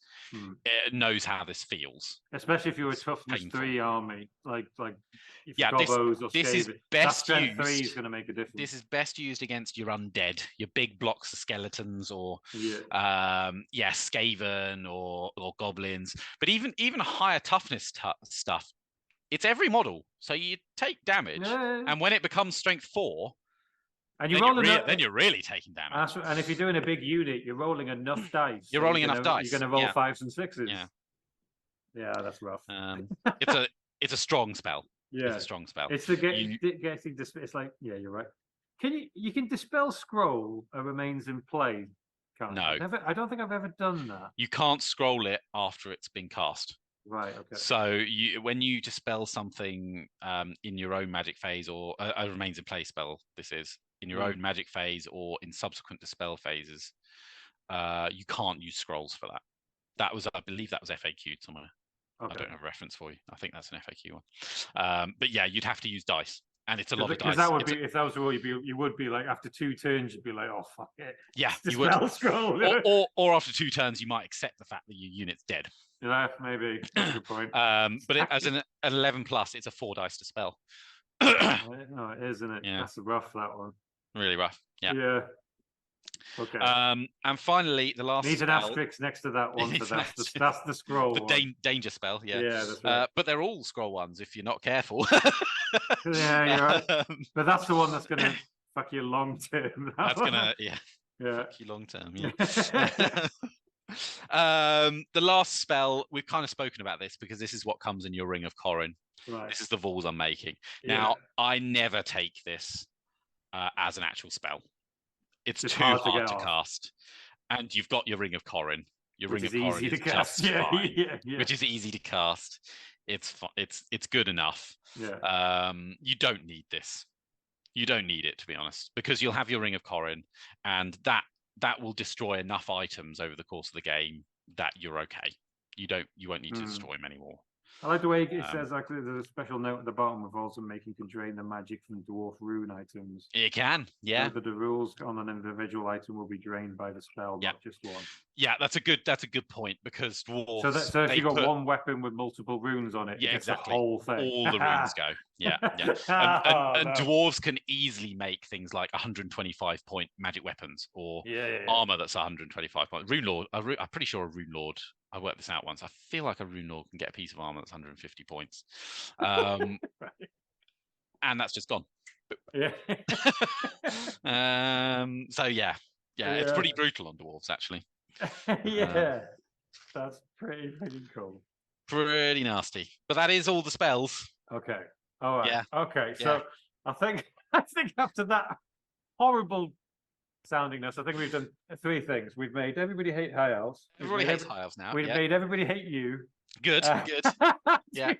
knows how this feels. Especially if you're a toughness 3 army, like if this is best used. 3 is going to make a difference. This is best used against your undead, your big blocks of skeletons, or Skaven or goblins. But even higher toughness stuff. It's every model, so you take damage, and when it becomes strength 4, and then you're really taking damage. And if you're doing a big unit, you're rolling enough dice. You're rolling enough dice. You're going to roll 5s and 6s. Yeah, that's rough. It's a strong spell. Yeah, it's a strong spell. It's the getting. It's like you're right. you can dispel scroll a remains in play? No. I don't think I've ever done that. You can't scroll it after it's been cast. Right. Okay. So when you dispel something in your own magic phase, or a remains in play spell, this is in your own magic phase or in subsequent dispel phases, you can't use scrolls for that. I believe that was FAQ'd somewhere. Okay. I don't have a reference for you. I think that's an FAQ one. But yeah, you'd have to use dice. And it's a lot of dice. Because that would be, if that was the rule, you would be like, after 2 turns, you'd be like, oh, fuck it. Yeah, you would. Scroll. Or after 2 turns, you might accept the fact that your unit's dead. Yeah, maybe. That's a good point. But as an 11 plus, it's a 4 dice to spell. No, it is, isn't it? Yeah. That's rough, that one. Really rough. Yeah. Yeah. Okay. And finally, the last needs an asterisk next to that one. So that's the scroll. The danger spell. Yeah. Yeah, that's right. But they're all scroll ones if you're not careful. Yeah, you're right. But that's the one that's going to fuck you long term. That's going to fuck you long term. Yeah. The last spell, we've kind of spoken about this because this is what comes in your Ring of Corrin. Right. This is the rules I'm making. Now, I never take this as an actual spell. It's too hard to cast. And you've got your Ring of Corrin. Your Ring of Corrin is just fine, which is easy to cast. It's good enough. Yeah. You don't need this. You don't need it, to be honest, because you'll have your Ring of Corrin, and that will destroy enough items over the course of the game that you're okay. You won't need to destroy them anymore. I like the way it says, actually, there's a special note at the bottom of also making can drain the magic from dwarf rune items. It can, yeah. So that the rules on an individual item will be drained by the spell, not just one. Yeah, that's a good point, because dwarves. So if you've got one weapon with multiple runes on it, yeah, exactly. The whole thing. All the runes go. Yeah, yeah. And dwarves can easily make things like 125 point magic weapons or armor that's 125 points. Rune Lord, I'm pretty sure a Rune Lord. I worked this out once. I feel like a Rune Lord can get a piece of armor that's 150 points. Right. And that's just gone. Yeah. So yeah, it's pretty brutal on dwarves, actually. That's pretty cool. Pretty nasty. But that is all the spells. Okay. All right. Yeah. Okay. So I think after that horrible soundingness, I think we've done 3 things. We've made everybody hate High Elves. Everybody hates High Elves now. We've made everybody hate you. Good. Yeah.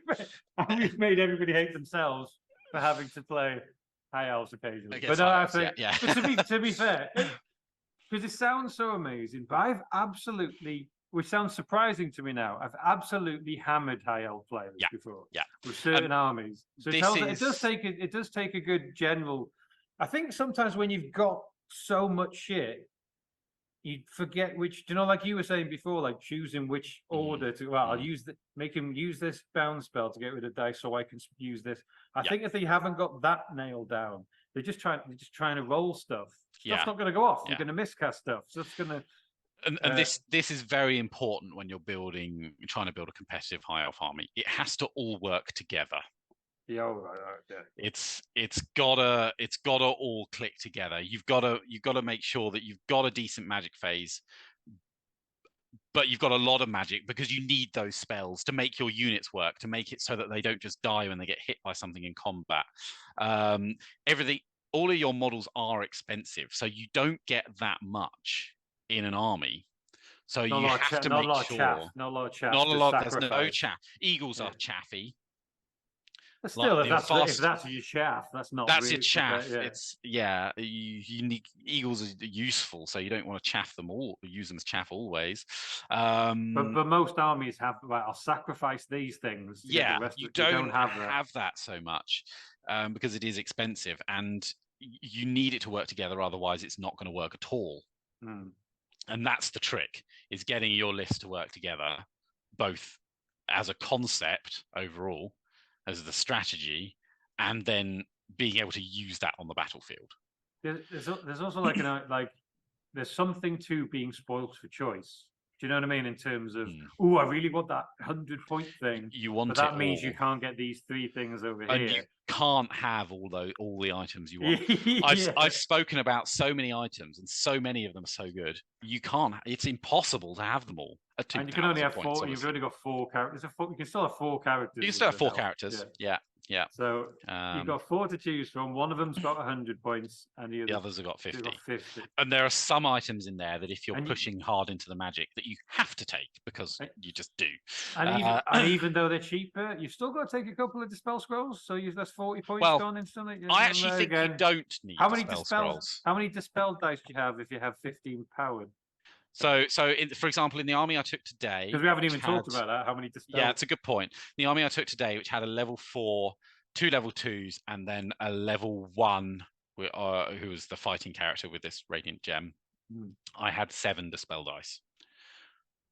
And we've made everybody hate themselves for having to play High Elves occasionally. But no, I think to be fair, because it sounds so amazing, but which sounds surprising to me now, I've absolutely hammered High Elf players before. Yeah. With certain armies. So it does take a good general. I think sometimes when you've got so much shit, you forget which, like you were saying before, like choosing which order to, I'll make him use this bound spell to get rid of dice so I can use this. I think if they haven't got that nailed down, they're just trying to roll stuff. Stuff's not going to go off. You're going to miscast stuff. Stuff's going to. And this is very important when you're trying to build a competitive High Elf army. It has to all work together. Yeah, right. It's gotta all click together. You've got to make sure that you've got a decent magic phase, but you've got a lot of magic, because you need those spells to make your units work, to make it so that they don't just die when they get hit by something in combat. All of your models are expensive, so you don't get that much in an army. So you have to make sure. Not a lot of chaff. Not a lot. There's no chaff. Eagles are chaffy. But still, if that's your chaff, that's not. That's really, your chaff. It's you need, eagles are useful, so you don't want to chaff them all. Use them as chaff always. But most armies have. Right, I'll sacrifice these things. Yeah, you don't have that so much because it is expensive, and you need it to work together. Otherwise, it's not going to work at all. And that's the trick: is getting your list to work together, both as a concept overall, as the strategy, and then being able to use that on the battlefield. There's also like there's something to being spoiled for choice. Do you know what I mean? In terms of, I really want that 100-point thing. You want, but that means you can't get these 3 things over here. You can't have all the items you want. I've spoken about so many items, and so many of them are so good. You can't. It's impossible to have them all. And you can only have 4. You've only got 4 characters. You can still have 4 characters. You can still have 4 characters. Yeah. Yeah. So you've got 4 to choose from. One of them's got 100 points, and the others have got 50. got 50. And there are some items in there that if you're pushing hard into the magic that you have to take because you just do. And even though they're cheaper, you've still got to take a couple of dispel scrolls. So that's 40 points gone instantly. I actually think you don't need dispel scrolls. How many dispel dice do you have if you have 15 powered? So for example, in the army I took today, because we haven't even talked about that. How many dispel? Yeah, it's a good point. The army I took today, which had a level 4, 2 level 2s, and then a level 1, who was the fighting character with this radiant gem. I had 7 dispel dice.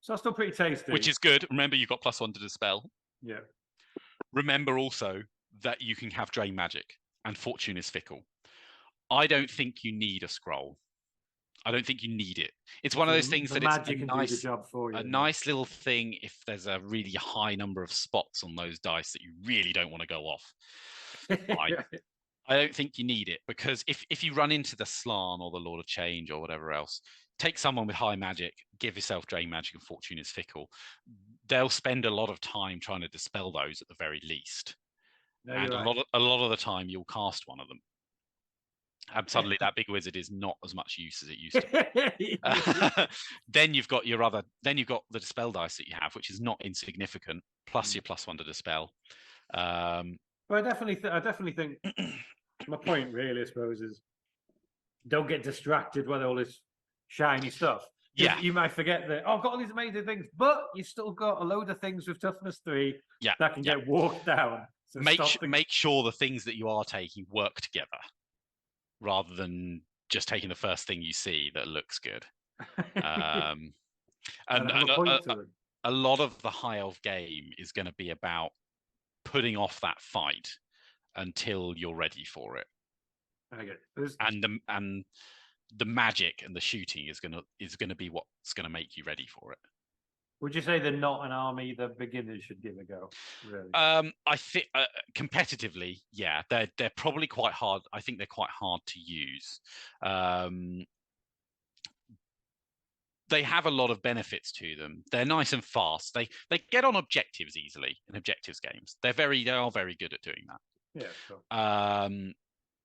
So that's still pretty tasty. Which is good. Remember, you've got +1 to dispel. Yeah. Remember also that you can have drain magic, and fortune is fickle. I don't think you need a scroll. I don't think you need it. It's one of those things that it's a nice little thing if there's a really high number of spots on those dice that you really don't want to go off. I don't think you need it, because if you run into the Slan or the Lord of Change or whatever else, take someone with high magic, give yourself drain magic and fortune is fickle. They'll spend a lot of time trying to dispel those at the very least. And a lot of the time you'll cast one of them. And suddenly that big wizard is not as much use as it used to be. Then you've got the dispel dice that you have, which is not insignificant, plus your +1 to dispel. But I definitely think my point really, I suppose, is don't get distracted with all this shiny stuff. Yeah, you might forget that. I've got all these amazing things, but you've still got a load of things with toughness 3 that can get walked down. So make sure the things that you are taking work together, rather than just taking the first thing you see that looks good. And a lot of the High Elf game is going to be about putting off that fight until you're ready for it. And the magic and the shooting is going to be what's going to make you ready for it. Would you say they're not an army that beginners should give a go? Really? I think competitively, yeah, they're probably quite hard. I think they're quite hard to use. They have a lot of benefits to them. They're nice and fast. They get on objectives easily in objectives games. They are very good at doing that. Yeah. Sure.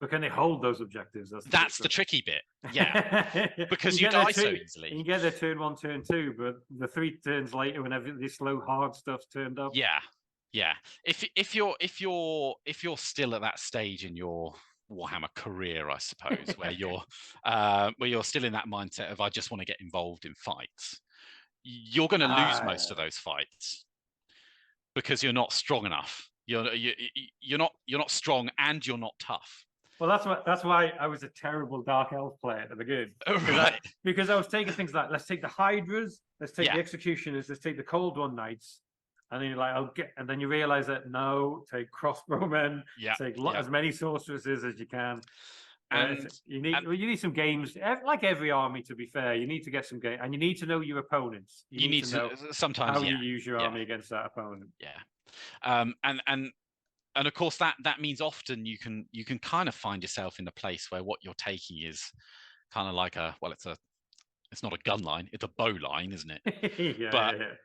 But can they hold those objectives? That's the tricky bit. Yeah, because you die so easily. You get their turn 1, turn 2, but the 3 turns later, whenever this slow hard stuff's turned up. Yeah. If you're still at that stage in your Warhammer career, I suppose, where you're still in that mindset of I just want to get involved in fights, you're going to lose most of those fights because you're not strong enough. You're not strong, and you're not tough. Well, that's why I was a terrible Dark Elf player at the beginning. Right. Because I was taking things like, let's take the Hydras, let's take the Executioners, let's take the Cold One Knights, and then you're like, and then you realize that no, take crossbowmen, take as many sorceresses as you can. And you need some games, like every army. To be fair, you need to get some game, and you need to know your opponents. You need to know sometimes how you use your army against that opponent. Yeah, and of course that means often you can kind of find yourself in a place where what you're taking is kind of like it's not a gun line, it's a bow line, isn't it?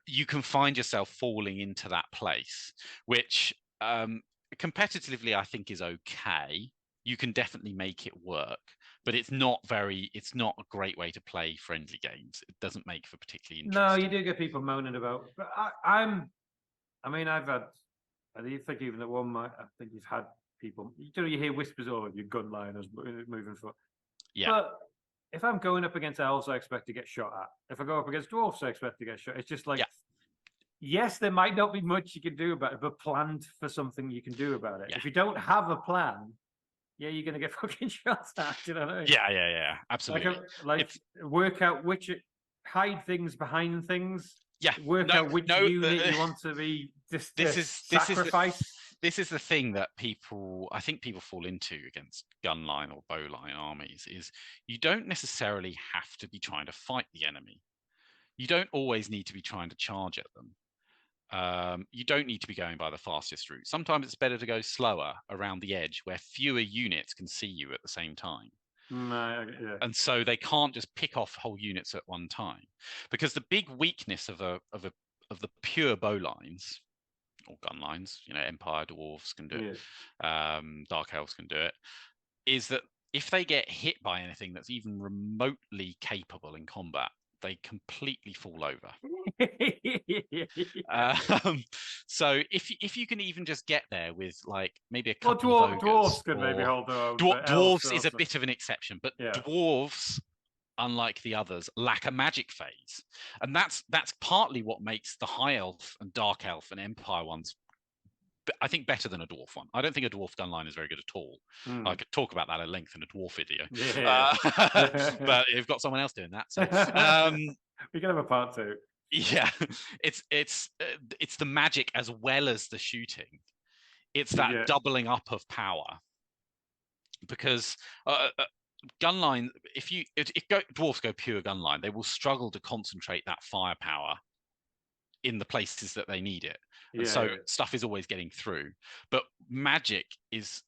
You can find yourself falling into that place, which competitively I think is okay. You can definitely make it work, but it's not a great way to play friendly games. It doesn't make for particularly interesting. No, you do get people moaning about, but I think even at one, I think you've had people, you hear whispers of your gun liners moving forward. Yeah. But if I'm going up against elves, I expect to get shot at. If I go up against dwarfs, I expect to get shot. It's just like, yes, there might not be much you can do about it, but planned for something you can do about it. If you don't have a plan, you're going to get fucking shot at. You know what I mean? Yeah, absolutely. Work out hide things behind things. Yeah. Work out which unit you want to be sacrifice. This is the thing that I think people fall into against gunline or bowline armies is you don't necessarily have to be trying to fight the enemy. You don't always need to be trying to charge at them. You don't need to be going by the fastest route. Sometimes it's better to go slower around the edge where fewer units can see you at the same time. And so they can't just pick off whole units at one time, because the big weakness of the pure bow lines or gun lines, Empire dwarves can do it, Dark Elves can do it, is that if they get hit by anything that's even remotely capable in combat, they completely fall over. So if you can even just get there with like maybe a couple of ogres, dwarves could maybe hold their own. Dwarves is a bit of an exception, but dwarves, unlike the others, lack a magic phase, and that's partly what makes the High Elf and Dark Elf and Empire ones, I think, better than a dwarf one. I don't think a dwarf gun line is very good at all. I could talk about that at length in a dwarf video, but you've got someone else doing that. So we can have a part 2. Yeah, it's the magic as well as the shooting. It's that doubling up of power, because gun line, if dwarves go pure gun line, they will struggle to concentrate that firepower in the places that they need it. And so stuff is always getting through. But magic is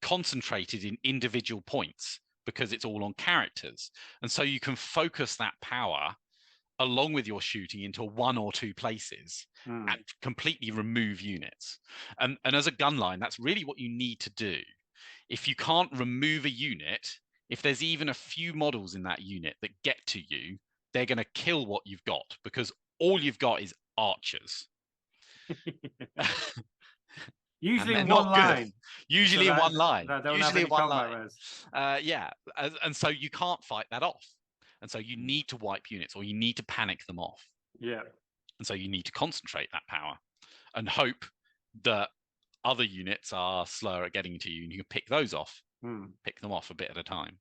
concentrated in individual points because it's all on characters. And so you can focus that power along with your shooting into 1 or 2 places and completely remove units. And as a gun line, that's really what you need to do. If you can't remove a unit, if there's even a few models in that unit that get to you, they're going to kill what you've got, because all you've got is archers. Usually in one line. Usually in one line. Usually in one line. And so you can't fight that off. And so you need to wipe units, or you need to panic them off. Yeah. And so you need to concentrate that power and hope that other units are slower at getting to you, and you can pick those off. Pick them off a bit at a time.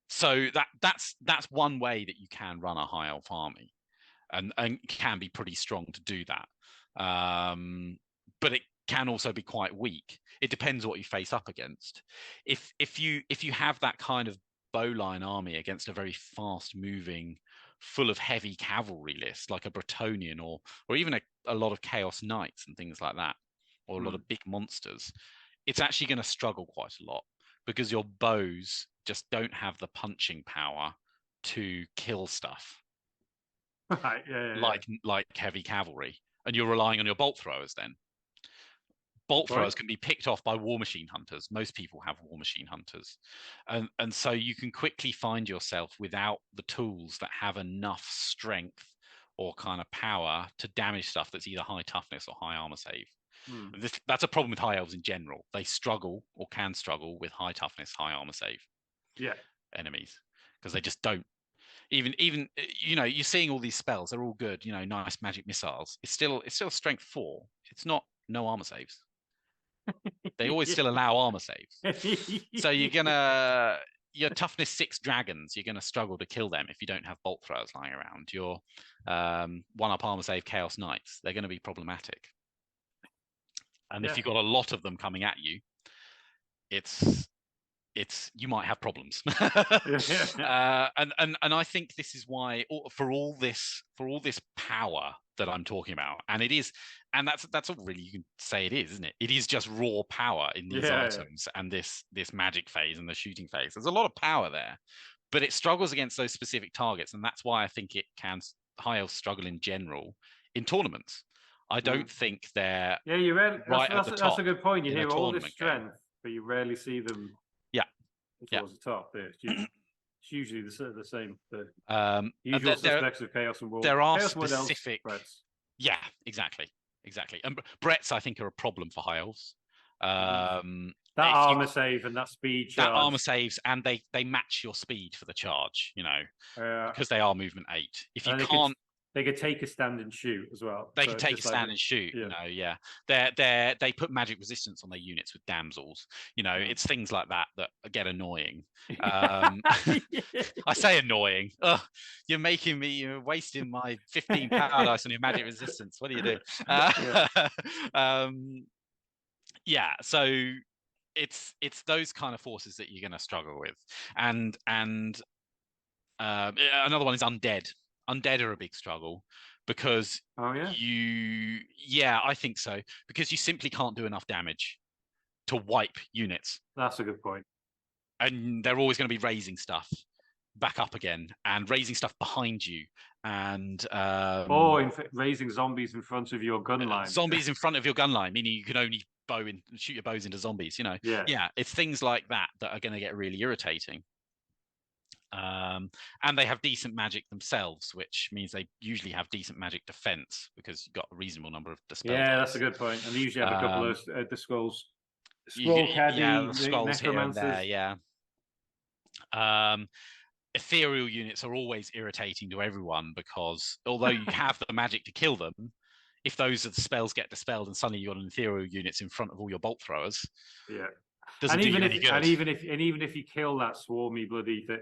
So that's one way that you can run a High Elf army, and can be pretty strong to do that. But it can also be quite weak. It depends what you face up against. If you have that kind of bowline army against a very fast moving, full of heavy cavalry list, like a Bretonnian or even a lot of Chaos Knights and things like that, or a lot of big monsters, it's actually going to struggle quite a lot, because your bows just don't have the punching power to kill stuff. Right, like heavy cavalry, and you're relying on your bolt throwers then. Bolt throwers can be picked off by war machine hunters. Most people have war machine hunters. And so you can quickly find yourself without the tools that have enough strength or kind of power to damage stuff that's either high toughness or high armor save. That's a problem with High Elves in general. They struggle, or can struggle, with high toughness, high armor save enemies, because they just don't. Even you're seeing all these spells, they're all good, nice magic missiles. It's still strength 4. It's not no armor saves. They always still allow armor saves. So your toughness 6 dragons, you're going to struggle to kill them if you don't have bolt throwers lying around. Your 1-up armor save Chaos Knights, they're going to be problematic. And if you've got a lot of them coming at you, you might have problems. And I think this is why, for all this power that I'm talking about, and that's all really you can say it is, isn't it? It is just raw power in these items and this magic phase and the shooting phase. There's a lot of power there, but it struggles against those specific targets, and that's why I think High Elves struggle in general in tournaments. I don't think they're that's a good point. You hear all this strength, but you rarely see them towards the top. It's usually the same. The usual suspects of Chaos and War. There are specific Bretts. Yeah, exactly. And Bretts, I think, are a problem for High Elves. That armor save and that speed charge. That armor saves, and they match your speed for the charge, because they are movement 8. If you can't, they could take a stand and shoot as well. They could take a stand and shoot. They put magic resistance on their units with damsels. It's things like that get annoying. I say annoying. Ugh, you're wasting my 15 power dice on your magic resistance. What do you do? So it's those kind of forces that you're going to struggle with, and another one is undead. Undead are a big struggle, because I think so, because you simply can't do enough damage to wipe units. That's a good point. And they're always going to be raising stuff. back up again and raising stuff behind you and raising zombies in front of your gun line. Zombies in front of your gun line, meaning you can only shoot your bows into zombies. Yeah, it's things like that are going to get really irritating. And they have decent magic themselves, which means they usually have decent magic defense because you've got a reasonable number of dispels. Yeah, that's a good point. And they usually have a couple of the scrolls. Scroll caddy, the scrolls here and there, ethereal units are always irritating to everyone because although you have the magic to kill them, if those are the spells get dispelled and suddenly you've got an ethereal units in front of all your bolt throwers, doesn't do you any good. And even if you kill that swarmy bloody thing,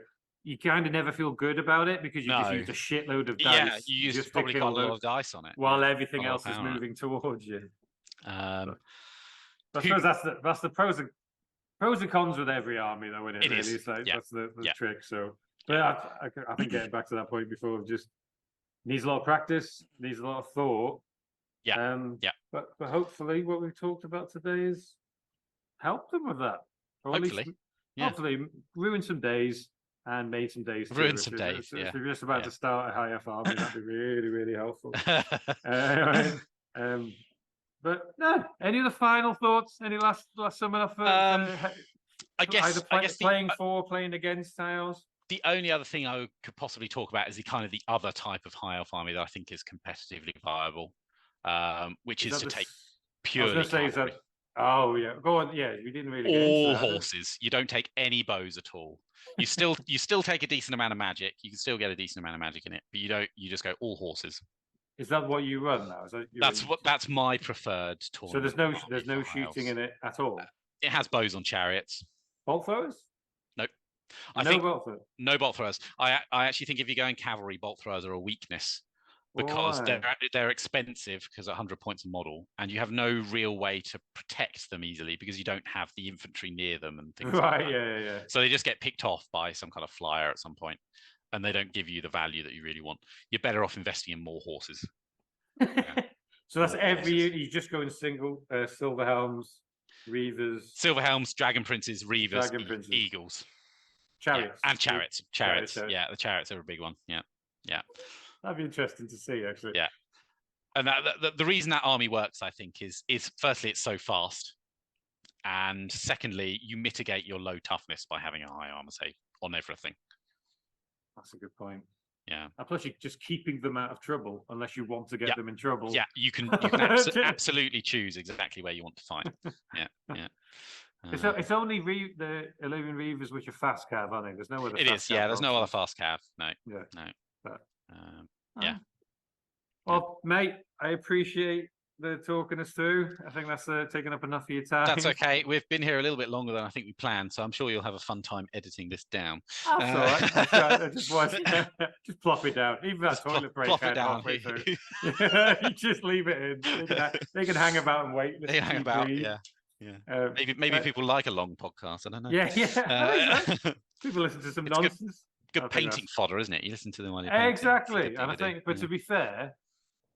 you kind of never feel good about it because you just used a shitload of dice. Yeah, you used probably quite a lot of dice on it while everything else is moving towards you. I suppose that's the pros and cons with every army, though, isn't it? Really, is. That's the trick. So, but I think getting back to that point before, just needs a lot of practice, needs a lot of thought. But hopefully, what we've talked about today is help them with that. Or hopefully, ruin some days. And made some days. Ruin some days. If you're just about to start a high F army, that'd be really, really helpful. But no, any other final thoughts? Any last summing up? I guess playing playing against tiles. The only other thing I could possibly talk about is the other type of high elf army that I think is competitively viable, which is to take purely cavalry. Oh yeah, go on. Yeah, we didn't really. All horses. You don't take any bows at all. You still take a decent amount of magic. You can still get a decent amount of magic in it, but you don't. You just go all horses. Is that what you run now? That's my preferred tournament. So there's no shooting in it at all. It has bows on chariots. Bolt throwers? Nope. No bolt throwers. I actually think if you're going cavalry, bolt throwers are a weakness. Because they're expensive because 100 points a model, and you have no real way to protect them easily because you don't have the infantry near them and things like that. Yeah. So they just get picked off by some kind of flyer at some point, and they don't give you the value that you really want. You're better off investing in more horses. So that's every year you just go in single silver helms, reavers, silver helms, dragon princes, reavers, eagles, chariots, and chariots. Yeah, the chariots are a big one. Yeah. That'd be interesting to see, actually. Yeah, and the reason that army works, I think, is firstly it's so fast, and secondly you mitigate your low toughness by having a high armor save on everything. That's a good point. Yeah, and plus you're just keeping them out of trouble unless you want to get them in trouble. Yeah, you can absolutely choose exactly where you want to fight. Yeah. It's only the Illuvian Reavers which are fast cav, aren't they? There's no other. It is. Yeah, there's no other fast cav. No. But, yeah. Well, mate, I appreciate the talking us through. I think that's taken up enough of your time. That's okay. We've been here a little bit longer than I think we planned, so I'm sure you'll have a fun time editing this down. That's all right. Just plop it down. Even that toilet break. Plop it down. You just leave it in. They can hang about and wait. They hang about. Yeah. Maybe people like a long podcast. I don't know. Yeah. People listen to some nonsense. Good painting fodder, isn't it? You listen to them while you're painting. Exactly. And I think, but to be fair,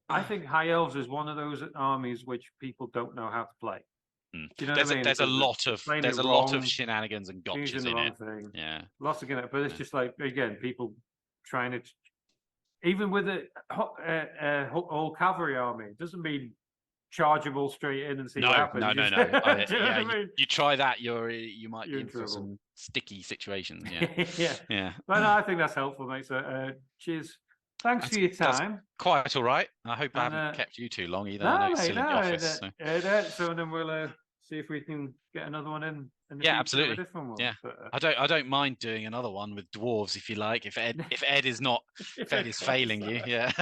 I think High Elves is one of those armies which people don't know how to play. Do you know what I mean? There's a lot of shenanigans and gotchas in it. Thing. Yeah. Lots of but it's just like, again, people trying to, even with a whole cavalry army, it doesn't mean chargeable straight in and see what happens. No. You try that, you might be in for some sticky situations. Yeah. But no, I think that's helpful, mate. So cheers. Thanks for your time. Quite all right. I hope I haven't kept you too long either. I know it's still in the office. So then we'll see if we can get another one in. Absolutely. Yeah, I don't mind doing another one with dwarves if you like. If Ed is not failing you, yeah.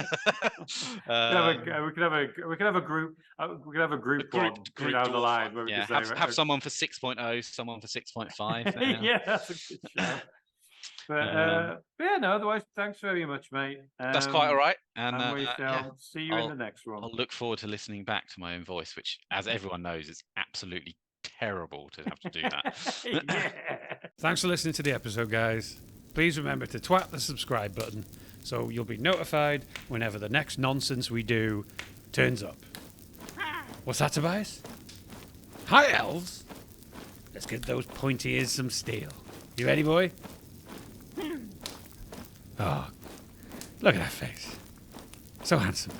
We could have a group. We could have a group down the line. Where we have someone for 6.0, someone for 6.5. Yeah, that's a good show. But otherwise, thanks very much, mate. That's quite all right. And we shall see you in the next one. I'll look forward to listening back to my own voice, which, as everyone knows, is absolutely terrible to have to do that. Thanks for listening to the episode, guys. Please remember to twat the subscribe button so you'll be notified whenever the next nonsense we do turns up. What's that, Tobias? High Elves? Let's give those pointy ears some steel. You ready, boy? Oh, look at that face. So handsome.